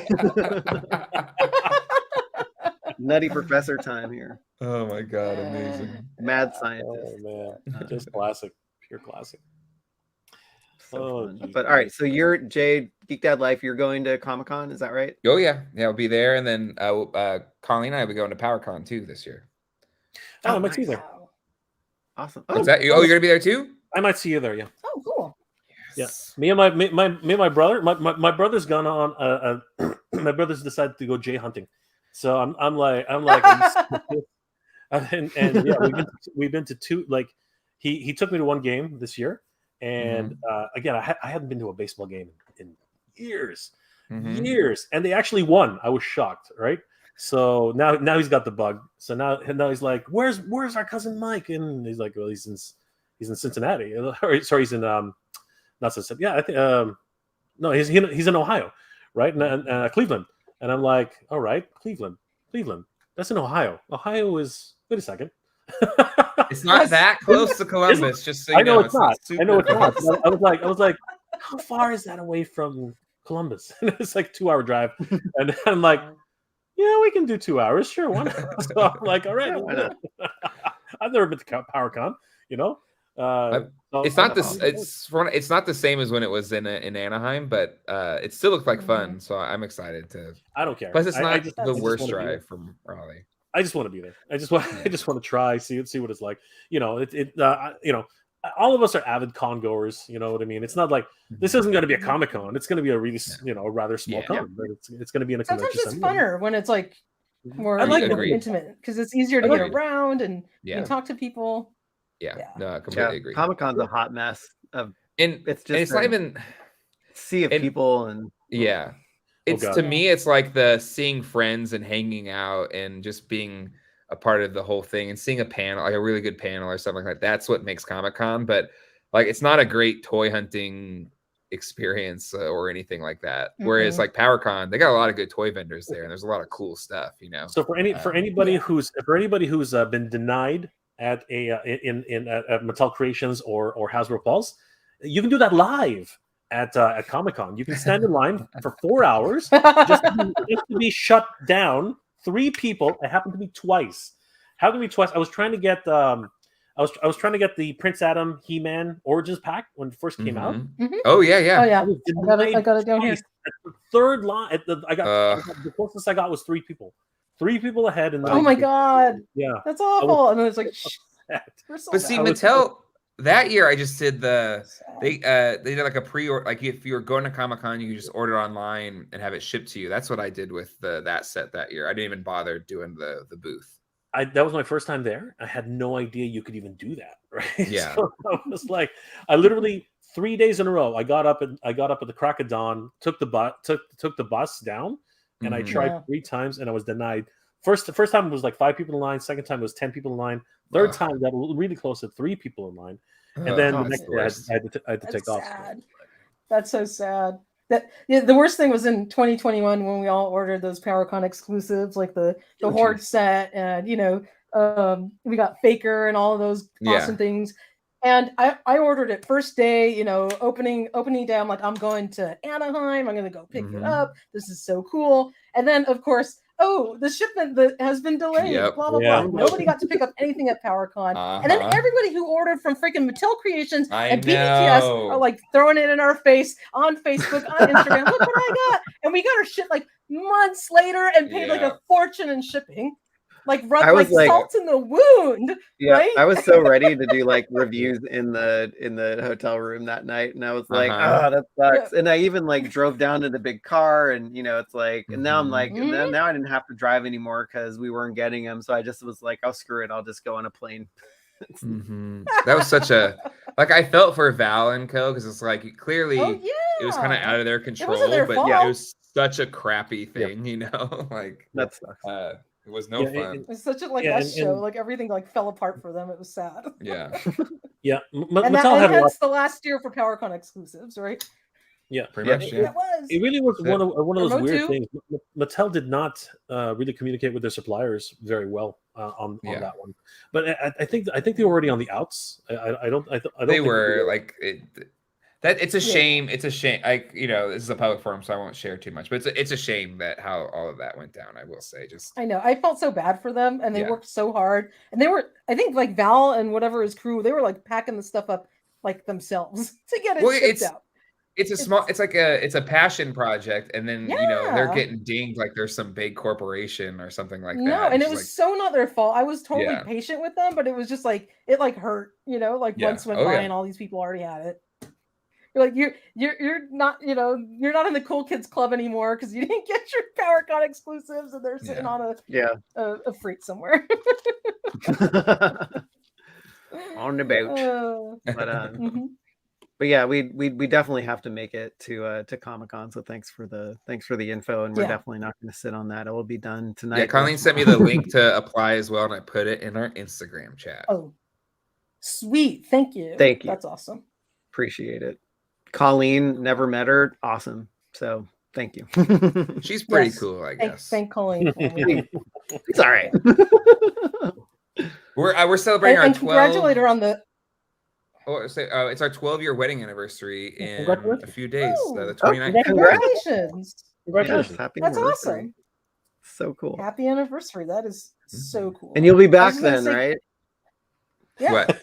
Nutty professor time here. Oh my God, amazing. Mad scientist. Oh man, just classic, pure classic. So fun. But all right, so you're Jay, Geek Dad Life, you're going to Comic-Con, is that right? Oh yeah, I'll be there, and then Colleen and I will be going to PowerCon too this year. Oh, I might see you there. Awesome. What's that? Oh, you're gonna be there too? I might see you there. Yeah. Oh, cool. Yes. Yeah. Me and my brother. My brother's gone on. My brother's decided to go jay hunting. So I'm like, and yeah, we've been to two. Like, he took me to one game this year, and again, I hadn't been to a baseball game in years, and they actually won. I was shocked, right? So now he's got the bug. So now he's like, where's our cousin Mike? And he's like, well, he's in Cincinnati. Or, sorry, he's in not Cincinnati. Yeah, I think no, he's in Ohio, right? And Cleveland. And I'm like, all right, Cleveland. That's in Ohio. Ohio is. Wait a second. It's not that close to Columbus. Just so you know, it's not. I know it's not. I was like, how far is that away from Columbus? And it's like 2-hour drive. And I'm like, yeah, we can do 2 hours. Sure, why not? So I'm like, all right. Why not? I've never been to PowerCon, you know. It's not this. It's not the same as when it was in Anaheim, but it still looked like fun. So I'm excited to. I don't care. Plus, it's not the worst drive from Raleigh. I just want to be there. I just want to try, see what it's like. You know, you know, all of us are avid con goers. You know what I mean? It's not like this isn't going to be a Comic-Con. It's going to be a really, you know, a rather small con. But it's going to be in a Sometimes convention it's funner when it's like more intimate because it's easier to get around and you can talk to people. Yeah, no, I completely agree. Comic-Con's a hot mess of, and it's not even sea of people and to me, it's like the seeing friends and hanging out and just being a part of the whole thing and seeing a panel, like a really good panel or something like that. That's what makes Comic-Con, but like it's not a great toy hunting experience or anything like that. Whereas like PowerCon, they got a lot of good toy vendors there, and there's a lot of cool stuff, you know. So for anybody who's been denied at at Mattel Creations or Hasbro Pulse, you can do that live at Comic-Con. You can stand in line for 4 hours just to be shut down. 3 people. It happened to me twice. I was trying to get I was trying to get the Prince Adam He-Man Origins pack when it first came out. Oh yeah. Oh yeah. I got it down here. At the third line, the closest I got was 3 people. 3 people ahead, and oh my God, yeah, that's awful. And then it's like, but see, Mattel that year I just did they did like a pre-order. Like if you were going to Comic-Con, you could just order online and have it shipped to you. That's what I did with that set that year. I didn't even bother doing the booth. That was my first time there. I had no idea you could even do that. Right? Yeah, so I was like, I literally 3 days in a row. I got up at the crack of dawn, took the bus down. And I tried 3 times and I was denied. The first time it was like 5 people in line. Second time it was 10 people in line. Third time got really close to 3 people in line. And then the next day I had to take off. That's so sad. The worst thing was in 2021 when we all ordered those PowerCon exclusives, like the Horde set, and you know, we got Faker and all of those awesome things. And I ordered it first day, you know, opening day. I'm like, I'm going to Anaheim. I'm going to go pick it up. This is so cool. And then, of course, oh, the shipment that has been delayed, Yep. blah, blah, Yeah. blah. Nobody got to pick up anything at PowerCon. And then everybody who ordered from freaking Mattel Creations and BBTS are like throwing it in our face on Facebook, on Instagram. Look what I got. And we got our shit like months later and paid like a fortune in shipping. Like rub like salt in the wound. Yeah, right? I was so ready to do like reviews in the hotel room that night, and I was like, oh, that sucks. And I even like drove down in the big car, and it's like, and now I'm like, now I didn't have to drive anymore because we weren't getting them, so I just was like, oh, screw it, I'll just go on a plane. That was such a like I felt for Val and Co because it's like clearly it was kind of out of their control, but it was such a crappy thing, like that sucks. It was no fun. It was such a like that show, like everything like fell apart for them. It was sad. Yeah. Yeah. And hence the last year for PowerCon exclusives, right? Yeah, pretty much. It was. It really was one of those weird things. Mattel did not really communicate with their suppliers very well on that one. But I think they were already on the outs. I don't. They were like it. That it's a shame. It's a shame. This is a public forum, so I won't share too much. But it's a shame that how all of that went down. I will say, I know. I felt so bad for them, and they worked so hard. And they were, I think, like Val and whatever his crew, they were like packing the stuff up like themselves to get it shipped out. It's a passion project, and then they're getting dinged like there's some big corporation or something like that. No, and it was so not their fault. I was totally patient with them, but it was just like it like hurt, months went by and all these people already had it. You're like you're not you're not in the cool kids club anymore because you didn't get your PowerCon exclusives and they're sitting on a freight somewhere. On the boat. But yeah, we definitely have to make it to Comic-Con. So thanks for the info, and we're definitely not going to sit on that. It will be done tonight. Yeah, Colleen sent me the link to apply as well, and I put it in our Instagram chat. Oh, sweet! Thank you. That's awesome. Appreciate it. Colleen, never met her. Awesome. So thank you. She's pretty cool, I guess. Thank Colleen. It's all right. We're celebrating our 12. Congratulate her on the. It's our 12-year wedding anniversary in a few days. The 29th. Congratulations! Yes, happy That's anniversary. awesome. So cool. Happy anniversary. That is so cool. And you'll be back then, right? Yeah. What?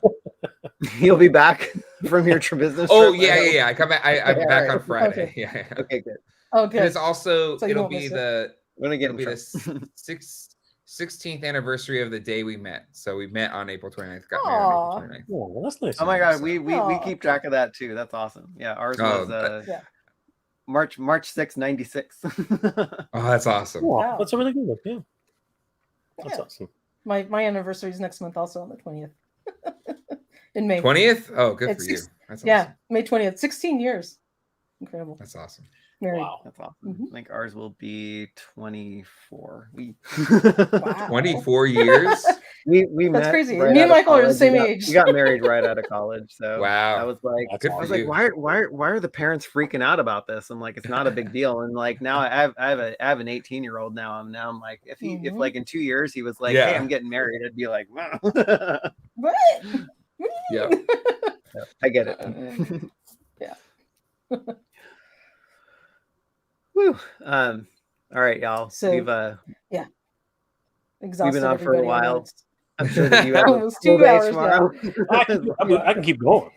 You'll be back from your business trip. Oh yeah. I come back. I'm back on Friday. Okay. Yeah. Okay, good. Okay. And it's also So it'll be the 16th anniversary of the day we met. So we met on April 29th. Got married on April 29th. Oh, well, that's nice. Oh my god, we keep track of that too. That's awesome. Yeah, ours was March 6th, 96. Oh, that's awesome. Wow. That's a really good one. Yeah. That's awesome. My anniversary is next month, also on the 20th. In May. 20th? Oh, good for you. That's awesome. May 20th. 16 years. Incredible. That's awesome. Married. Wow, that's awesome. I think ours will be 24. Wow. 24 years? we That's met crazy. right Me and Michael are the college. same age. We got married right out of college. So wow. I was like, why are the parents freaking out about this? I'm like, it's not a big deal. And like now I have an 18-year-old now. I'm like, if like in 2 years he was like, hey, I'm getting married, I'd be like, wow. What? Yeah. I get it. Yeah. Woo. All right, y'all. So we've exhausted been on for a while. I'm sure that you have almost 2 hours tomorrow. I can keep going.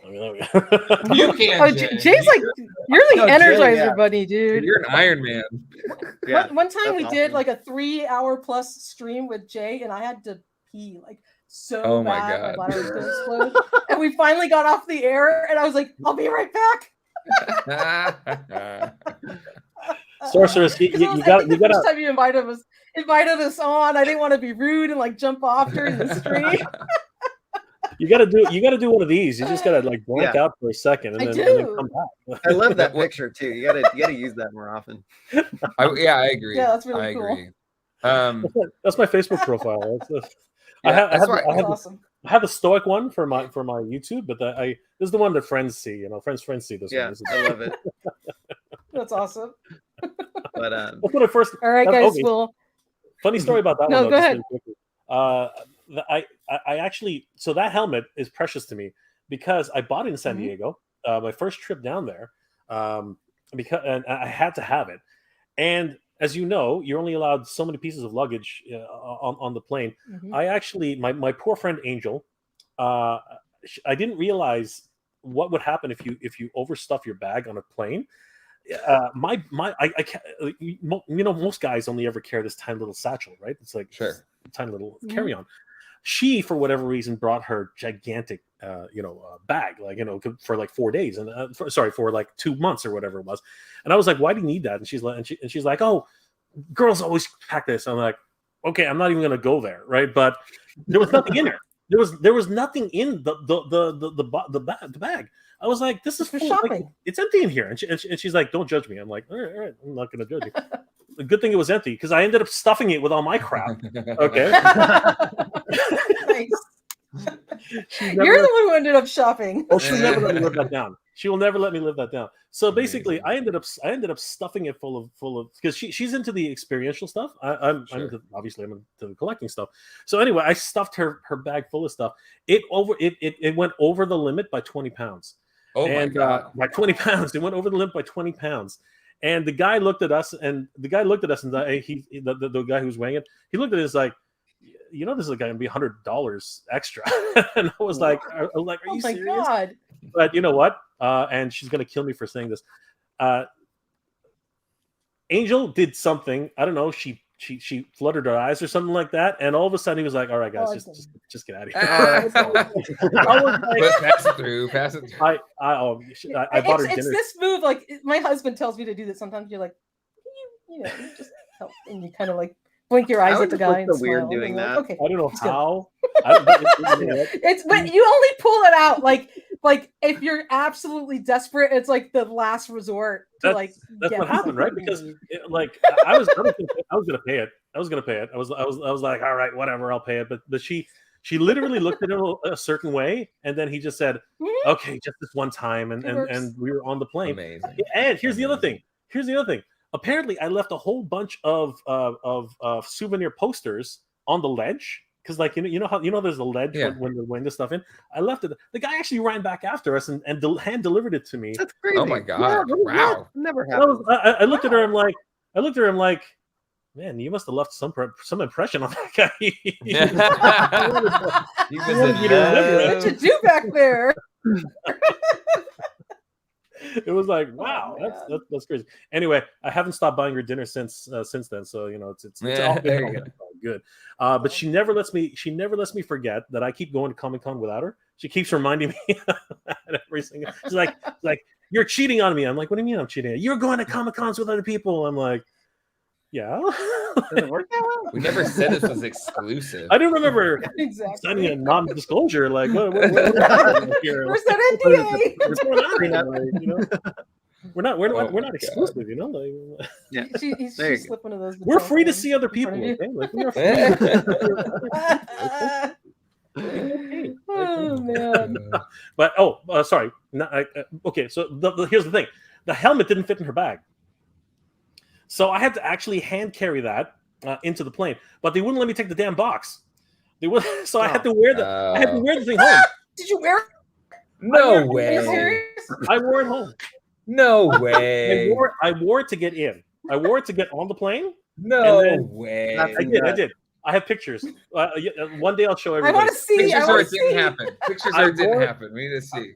You can. Oh, Jay's like, you're the Energizer Bunny, dude. You're an Iron Man. One time we did like a 3-hour plus stream with Jay, and I had to pee like so bad. My bladder was going to explode. And we finally got off the air, and I was like, I'll be right back. Sorceress, you got the first time you invited us on. I didn't want to be rude and like jump off during the stream. You gotta do one of these. You just gotta like blank out for a second and then come back. I love that picture too. You gotta use that more often. I agree. Yeah, that's really cool. Agree. That's my Facebook profile. I have a stoic one for my YouTube, but this is the one that friends see. Friends see this one. I love it. That's awesome. But that's when I first. All right, guys. Well, funny story about that one. No, go ahead. I actually, so that helmet is precious to me because I bought it in San Diego. My first trip down there, and I had to have it. And as you know, you're only allowed so many pieces of luggage on the plane. I actually, my poor friend Angel, I didn't realize what would happen if you overstuff your bag on a plane. I can't, most guys only ever carry this tiny little satchel, right? It's like tiny little carry-on. She, for whatever reason, brought her gigantic, bag, for like 4 days, and for like 2 months or whatever it was. And I was like, "Why do you need that?" And she's like, "Oh, girls always pack this." I'm like, "Okay, I'm not even going to go there, right?" But there was nothing in there. There was nothing in the bag. I was like, "This is for full, shopping. Like, it's empty in here." And she's like, "Don't judge me." I'm like, all right, I'm not going to judge you. The good thing it was empty because I ended up stuffing it with all my crap. Okay. Nice. You're the one who ended up shopping. Oh, she'll never let me live that down. She will never let me live that down. So basically, I ended up stuffing it full of because she's into the experiential stuff. I'm into the collecting stuff. So anyway, I stuffed her bag full of stuff. It went over the limit by 20 pounds. Oh my God! By 20 pounds, it went over the limit by 20 pounds. And the guy looked at us, and the guy who was weighing it, he looked at us like, this is going to be $100 extra. And I was like, are you serious? God. But you know what? And she's going to kill me for saying this. Angel did something. I don't know. She fluttered her eyes or something like that. And all of a sudden he was like, "All right, guys, just get out of here." I was like, pass it through. I bought her dinner. It's this move. Like my husband tells me to do this. Sometimes you're like, you just help, and you kind of like blink your eyes at the guy. It's weird doing that. Okay, I don't know how. But you only pull it out like if you're absolutely desperate. It's like the last resort to that's what happened, right? Because I was gonna pay it. I was like, all right, whatever, I'll pay it. But she literally looked at it a certain way, and then he just said, "Okay, just this one time," and we were on the plane. Amazing. And here's the other thing. Apparently, I left a whole bunch of souvenir posters on the ledge. Because there's a ledge when they're weighing the stuff in. I left it. The guy actually ran back after us and hand delivered it to me. That's crazy. Oh my God! Wow. Never happened. I looked at her. I'm like, man, you must have left some impression on that guy. What you do back there? It was like, wow, that's crazy. Anyway, I haven't stopped buying her dinner since then. So it's all good. But she never lets me forget that I keep going to Comic-Con without her. She keeps reminding me every single. She's like, "You're cheating on me." I'm like, "What do you mean I'm cheating? You're going to Comic-Cons with other people." I'm like, "Yeah." Doesn't work that well. We never said this was exclusive. I don't remember signing a non-disclosure. Like, what where's that NDA? What's going on? We're not exclusive, Yeah, he's slip one of those. We're free to see other people. Okay? We're free. Oh man! But sorry. Okay, so here's the thing: the helmet didn't fit in her bag, so I had to actually hand carry that into the plane. But they wouldn't let me take the damn box. So I had to wear the thing home. Did you wear it? No way! Are you serious? I wore it home. No way! I wore it to get in. I wore it to get on the plane. No way! I did. I have pictures. One day I'll show everybody. I want to see. Pictures or it didn't happen. Pictures or it didn't happen. We need to see.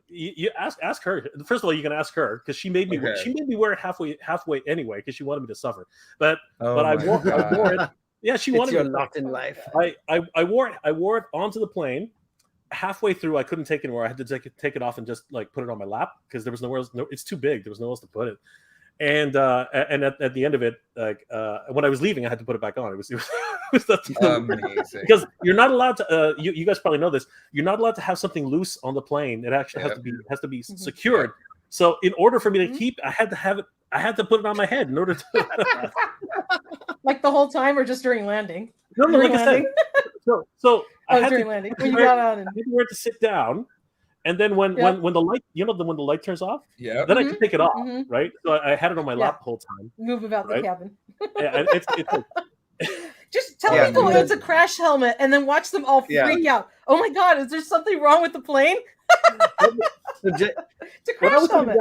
You ask her. First of all, you can ask her because she made me. Okay. She made me wear it halfway anyway because she wanted me to suffer. But I wore it. Yeah, she wanted me to lot in life. I wore it onto the plane. Halfway through, I couldn't take it anymore. I had to take it off and just put it on my lap because there was nowhere else. No, it's too big. There was nowhere else to put it. And at the end of it, when I was leaving, I had to put it back on. It was amazing because you're not allowed to. You guys probably know this. You're not allowed to have something loose on the plane. It actually has to be secured. So in order for me to keep, I had to have it. I had to put it on my head in order to. Like the whole time, or just during landing? No, like I said. So I had during landing. When you got out and where to sit down. And then when the light, when the light turns off, then I can take it off, right? So I had it on my lap the whole time. Move about the cabin. Yeah, it's just tell people it's a crash helmet, and then watch them all freak out. Oh my God, is there something wrong with the plane? It's a crash helmet.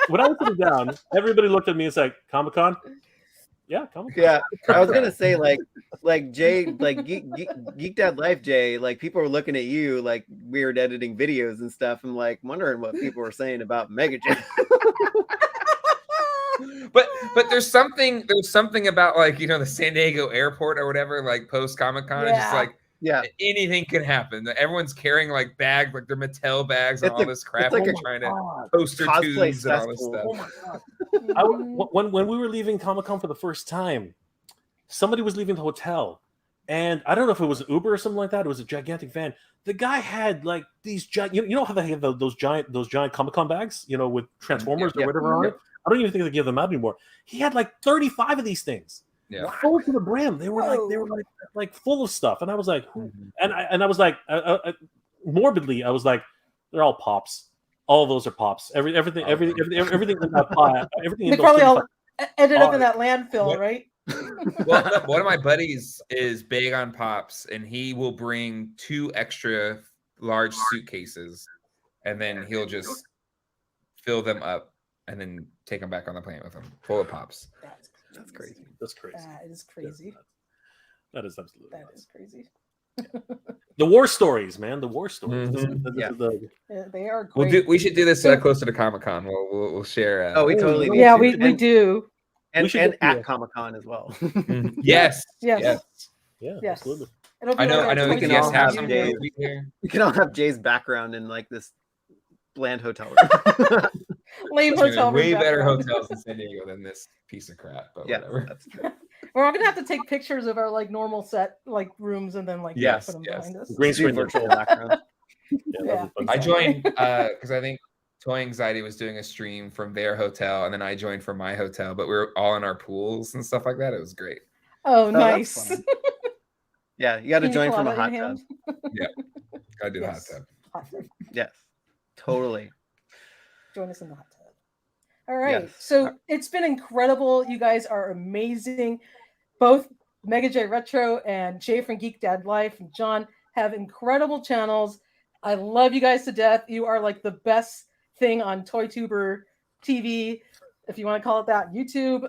When I was sitting down, everybody looked at me and said, "Comic-Con." Yeah, come on. Yeah, I was gonna say like Jay, like Geek Dad Life, Jay. Like people were looking at you like weird editing videos and stuff. I'm like wondering what people were saying about Mega Jay. But there's something about like the San Diego airport or whatever, like post Comic-Con, it's just like anything can happen. Everyone's carrying like bags, like their Mattel bags and all this crap. It's like trying to poster tubes and all this stuff. Oh my God. When we were leaving Comic-Con for the first time, somebody was leaving the hotel, and I don't know if it was an Uber or something like that. It was a gigantic van. The guy had like these giant, you know how they have those giant Comic-Con bags, with Transformers or whatever on it. I don't even think they give them out anymore. He had like 35 of these things, full to the brim. They were like full of stuff, and I was like, and I was like, morbidly, I was like, they're all Pops. All of those are Pops. Everything in that pie. Everything. They probably all ended up in that landfill, right? Well, one of my buddies is big on Pops, and he will bring 2 extra large suitcases, and then he'll just fill them up and then take them back on the plane with him, full of Pops. That's crazy. That's crazy. That is crazy. That is absolutely. That is crazy. The war stories, man. The war stories. They are great. We should do this closer to Comic-Con. We'll share. We totally. Yeah, we do. And at Comic-Con as well. Yes. Yeah, absolutely. I know. We We can all have Jay's. We can all have Jay's background in like this bland hotel room. Lame hotel room. Way better hotels in San Diego than this piece of crap. But whatever. That's true. We're all gonna have to take pictures of our like normal set like rooms and then like put them behind us. Green screen virtual background. I joined because I think Toy Anxiety was doing a stream from their hotel, and then I joined from my hotel. But we were all in our pools and stuff like that. It was great. Oh, nice. Yeah, you got to join from a hot tub. Yeah, gotta do the hot tub. Yes, totally. Join us in the hot tub. All right. Yes. So it's been incredible. You guys are amazing. Both Mega J Retro and Jay from Geek Dad Life and John have incredible channels. I love you guys to death. You are like the best thing on ToyTuber TV, if you want to call it that, YouTube.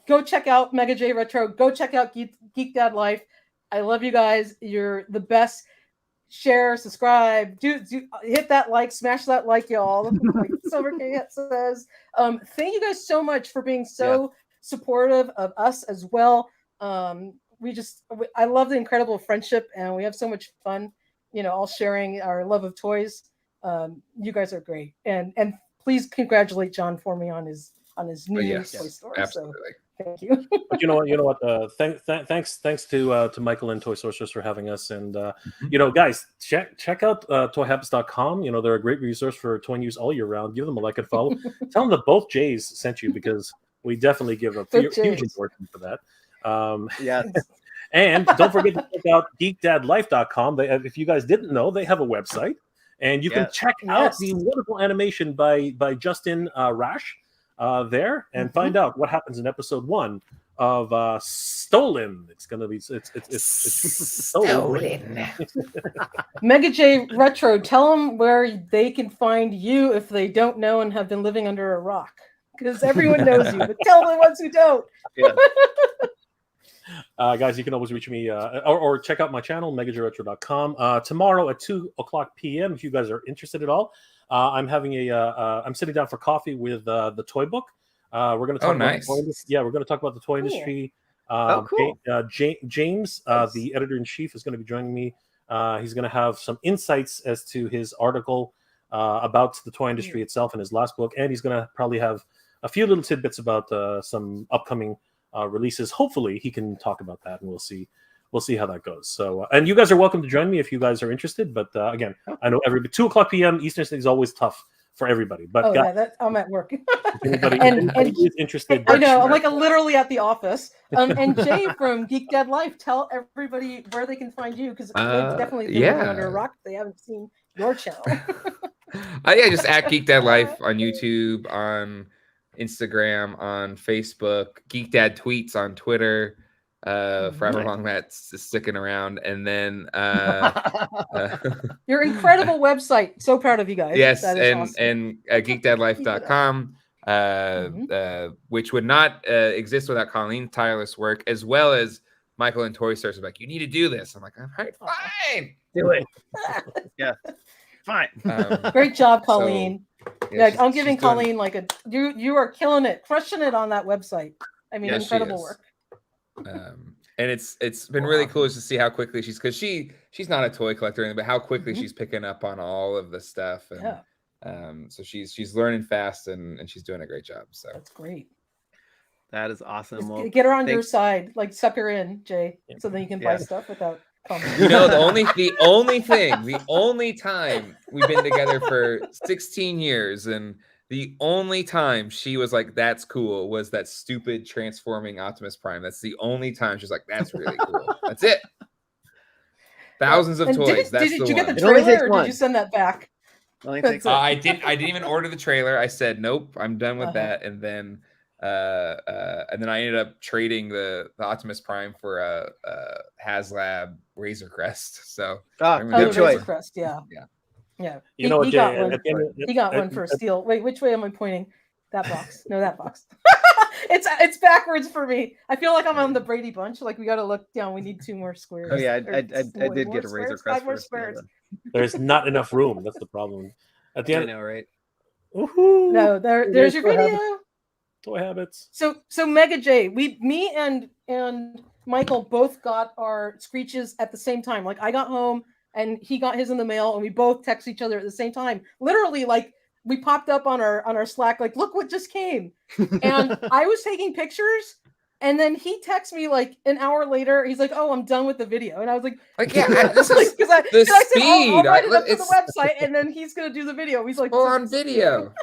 Go check out Mega J Retro. Go check out Geek Dad Life. I love you guys. You're the best. Share, subscribe, do hit that like, smash that like, y'all. Like Silver K says. Thank you guys so much for being so supportive of us as well. I love the incredible friendship, and we have so much fun, all sharing our love of toys. You guys are great, and please congratulate John for me on his new toy store. Absolutely. So, thank you. But you know what? Thanks to Michael and Toy Sorceress for having us. And guys, check out toyhabits.com. They're a great resource for toy news all year round. Give them a like and follow. Tell them that both Jays sent you, because we definitely give a huge endorsement for that. Yes. And don't forget to check out geekdadlife.com. If you guys didn't know, they have a website, and you can check out the wonderful animation by Justin Rash there, and find out what happens in episode 1 of Stolen. It's Stolen. Mega J Retro, tell them where they can find you if they don't know and have been living under a rock, because everyone knows you, but tell the ones who don't. Guys, you can always reach me or check out my channel, megajretro.com. Tomorrow at 2:00 p.m. if you guys are interested at all. I'm having I'm sitting down for coffee with the Toy Book. We're going to talk about the toy industry. We're going to talk about the toy industry. Cool. James, the editor-in-chief, is going to be joining me. He's going to have some insights as to his article about the toy industry itself in his last book, and he's going to probably have a few little tidbits about some upcoming releases. Hopefully, he can talk about that, and we'll see how that goes. So, and you guys are welcome to join me if you guys are interested. But again, I know 2:00 p.m. Eastern is always tough for everybody. But I'm at work. Anybody is interested? I know. I'm like literally at the office. And Jay from Geek Dad Life, tell everybody where they can find you, because they've definitely been living under a rock. They haven't seen your channel. Just at Geek Dad Life on YouTube, on Instagram, on Facebook, Geek Dad Tweets on Twitter. For however long that's sticking around, and then your incredible website. So proud of you guys. Yes, that is awesome. and geekdadlife.com. which would not exist without Colleen's tireless work, as well as Michael and Toy Stars are like, you need to do this. I'm like, all right, fine, do it. Yeah, fine. Great job, Colleen. So, yeah, I'm giving Colleen like a you are killing it, crushing it on that website. I mean, incredible work. And it's been really cool to see how quickly she's not a toy collector, but how quickly she's picking up on all of the stuff. And so she's learning fast and she's doing a great job. So that's great. That is awesome. Well, get her on your side, like suck her in, Jay, so then you can buy stuff without commenting. You know, the only time we've been together for 16 years, and the only time she was like, that's cool, was that stupid transforming Optimus Prime. That's the only time she's like, that's really cool. That's it. Thousands of toys. Did you get the trailer, or did you send that back? I didn't even order the trailer. I said, nope, I'm done with that. And then I ended up trading the Optimus Prime for a HasLab Razor Crest. So good choice. Razor Crest, yeah. You know what, Jay? He got one for steel. Wait, which way am I pointing? That box. No, that box. It's backwards for me. I feel like I'm on the Brady Bunch. Like, we got to look down. We need 2 more squares. Oh yeah, I did get a Razor Crest. 5 more squares. There's not enough room. That's the problem. At the end, I know, right? Woohoo! No, there's your video. Toy habits. So Mega J, me and Michael both got our Screeches at the same time. Like, I got home and he got his in the mail, and we both text each other at the same time. Literally, like, we popped up on our Slack, like, look what just came. And I was taking pictures, and then he texts me like an hour later. He's like, "Oh, I'm done with the video," and I was like, "Yeah, this is because I said, I'll write it up to the website, and then he's gonna do the video." He's like, on video."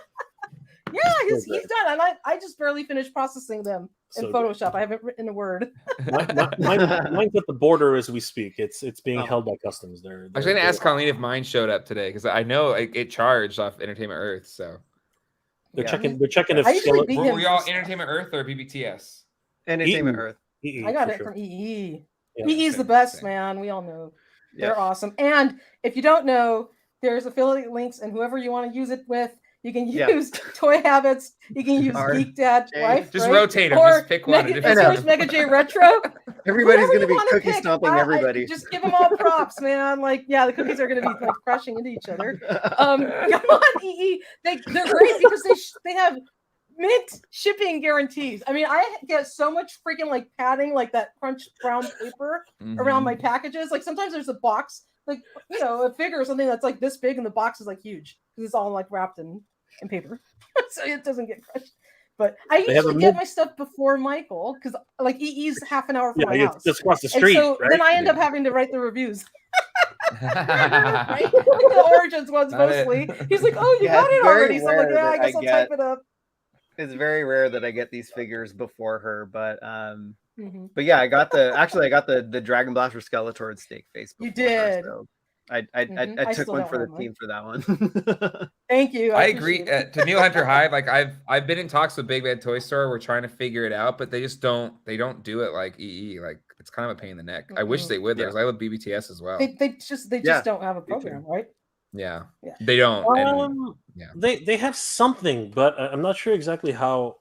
Yeah, he's done, and I just barely finished processing them in Photoshop. I haven't written a word. Mine's at the border as we speak. It's being held by customs. I was going to ask Colleen if mine showed up today, because I know it charged off Entertainment Earth. So they're checking if were we all Entertainment Earth or BBTS? Entertainment Earth. I got it from EE. EE's the best, man. We all know they're awesome. And if you don't know, there's affiliate links, and whoever you want to use it with. You can use Toy Habits. You can use Geek Dad Life. Just rotate them. Just pick one. Mega J Retro. Everybody's going to be cookie stomping everybody. Just give them all props, man. Like, yeah, the cookies are going to be like crashing into each other. Come on, EE. They're great because they have mint shipping guarantees. I mean, I get so much freaking like padding, like that crunch brown paper around my packages. Like, sometimes there's a box, like, you know, a figure or something that's like this big, and the box is like huge because it's all like wrapped in paper, so it doesn't get crushed. But I usually get my stuff before Michael, because like EE's half an hour from my house. Just across the street. And so then I end up having to write the reviews. Right? The Origins ones mostly. He's like, "Oh, you got it already." So I'm like, "Yeah, I guess I'll type it up." It's very rare that I get these figures before her, but yeah, I got the Dragon Blaster Skeletor steak face. You did. Her, so I took one for the team for that one. Thank you. I agree. To Neil Hunter Hive, like I've been in talks with Big Bad Toy Store. We're trying to figure it out, but they just don't do it like EE. Like, it's kind of a pain in the neck. I wish they would. Because I love BBTS as well. They just don't have a program, right? Yeah, they don't. They have something, but I'm not sure exactly how.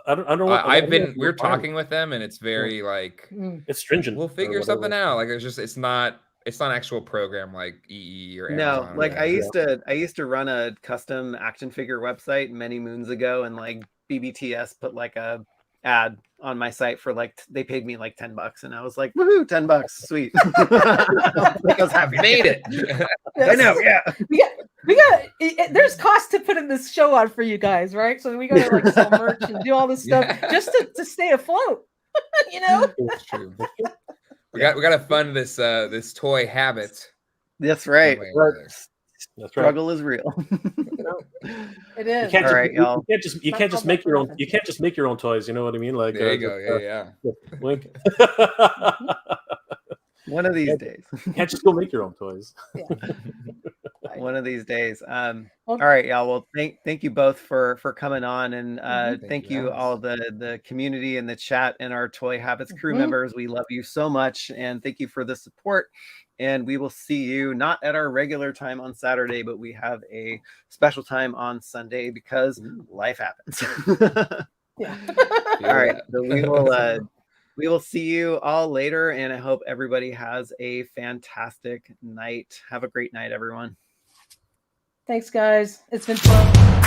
I don't know. We're talking with them, and it's very like it's stringent. We'll figure something out. Like, it's not an actual program like EE or Amazon. No, like I used to run a custom action figure website many moons ago, and like BBTS put like a ad on my site for like they paid me like $10, and I was like, woohoo, $10, sweet. I was happy. Made it. I know, yeah. We got there's cost to put in this show on for you guys, right? So we gotta like sell merch and do all this stuff just to stay afloat. You know? It's true. We got to fund this toy habit. That's right. That's struggle is real. It is. All right, y'all. You can't just make your own. You can't just make your own toys. You know what I mean? Like, there you go. Yeah. Wink. One of these days. You can't just go make your own toys. Yeah. one of these days. All right, y'all. Well, thank you both for coming on, and thank you all the community and the chat and our Toy Habits crew members. We love you so much, and thank you for the support. And we will see you not at our regular time on Saturday, but we have a special time on Sunday because life happens. Yeah. All right, so we will see you all later, and I hope everybody has a fantastic night. Have a great night, everyone. Thanks, guys. It's been fun.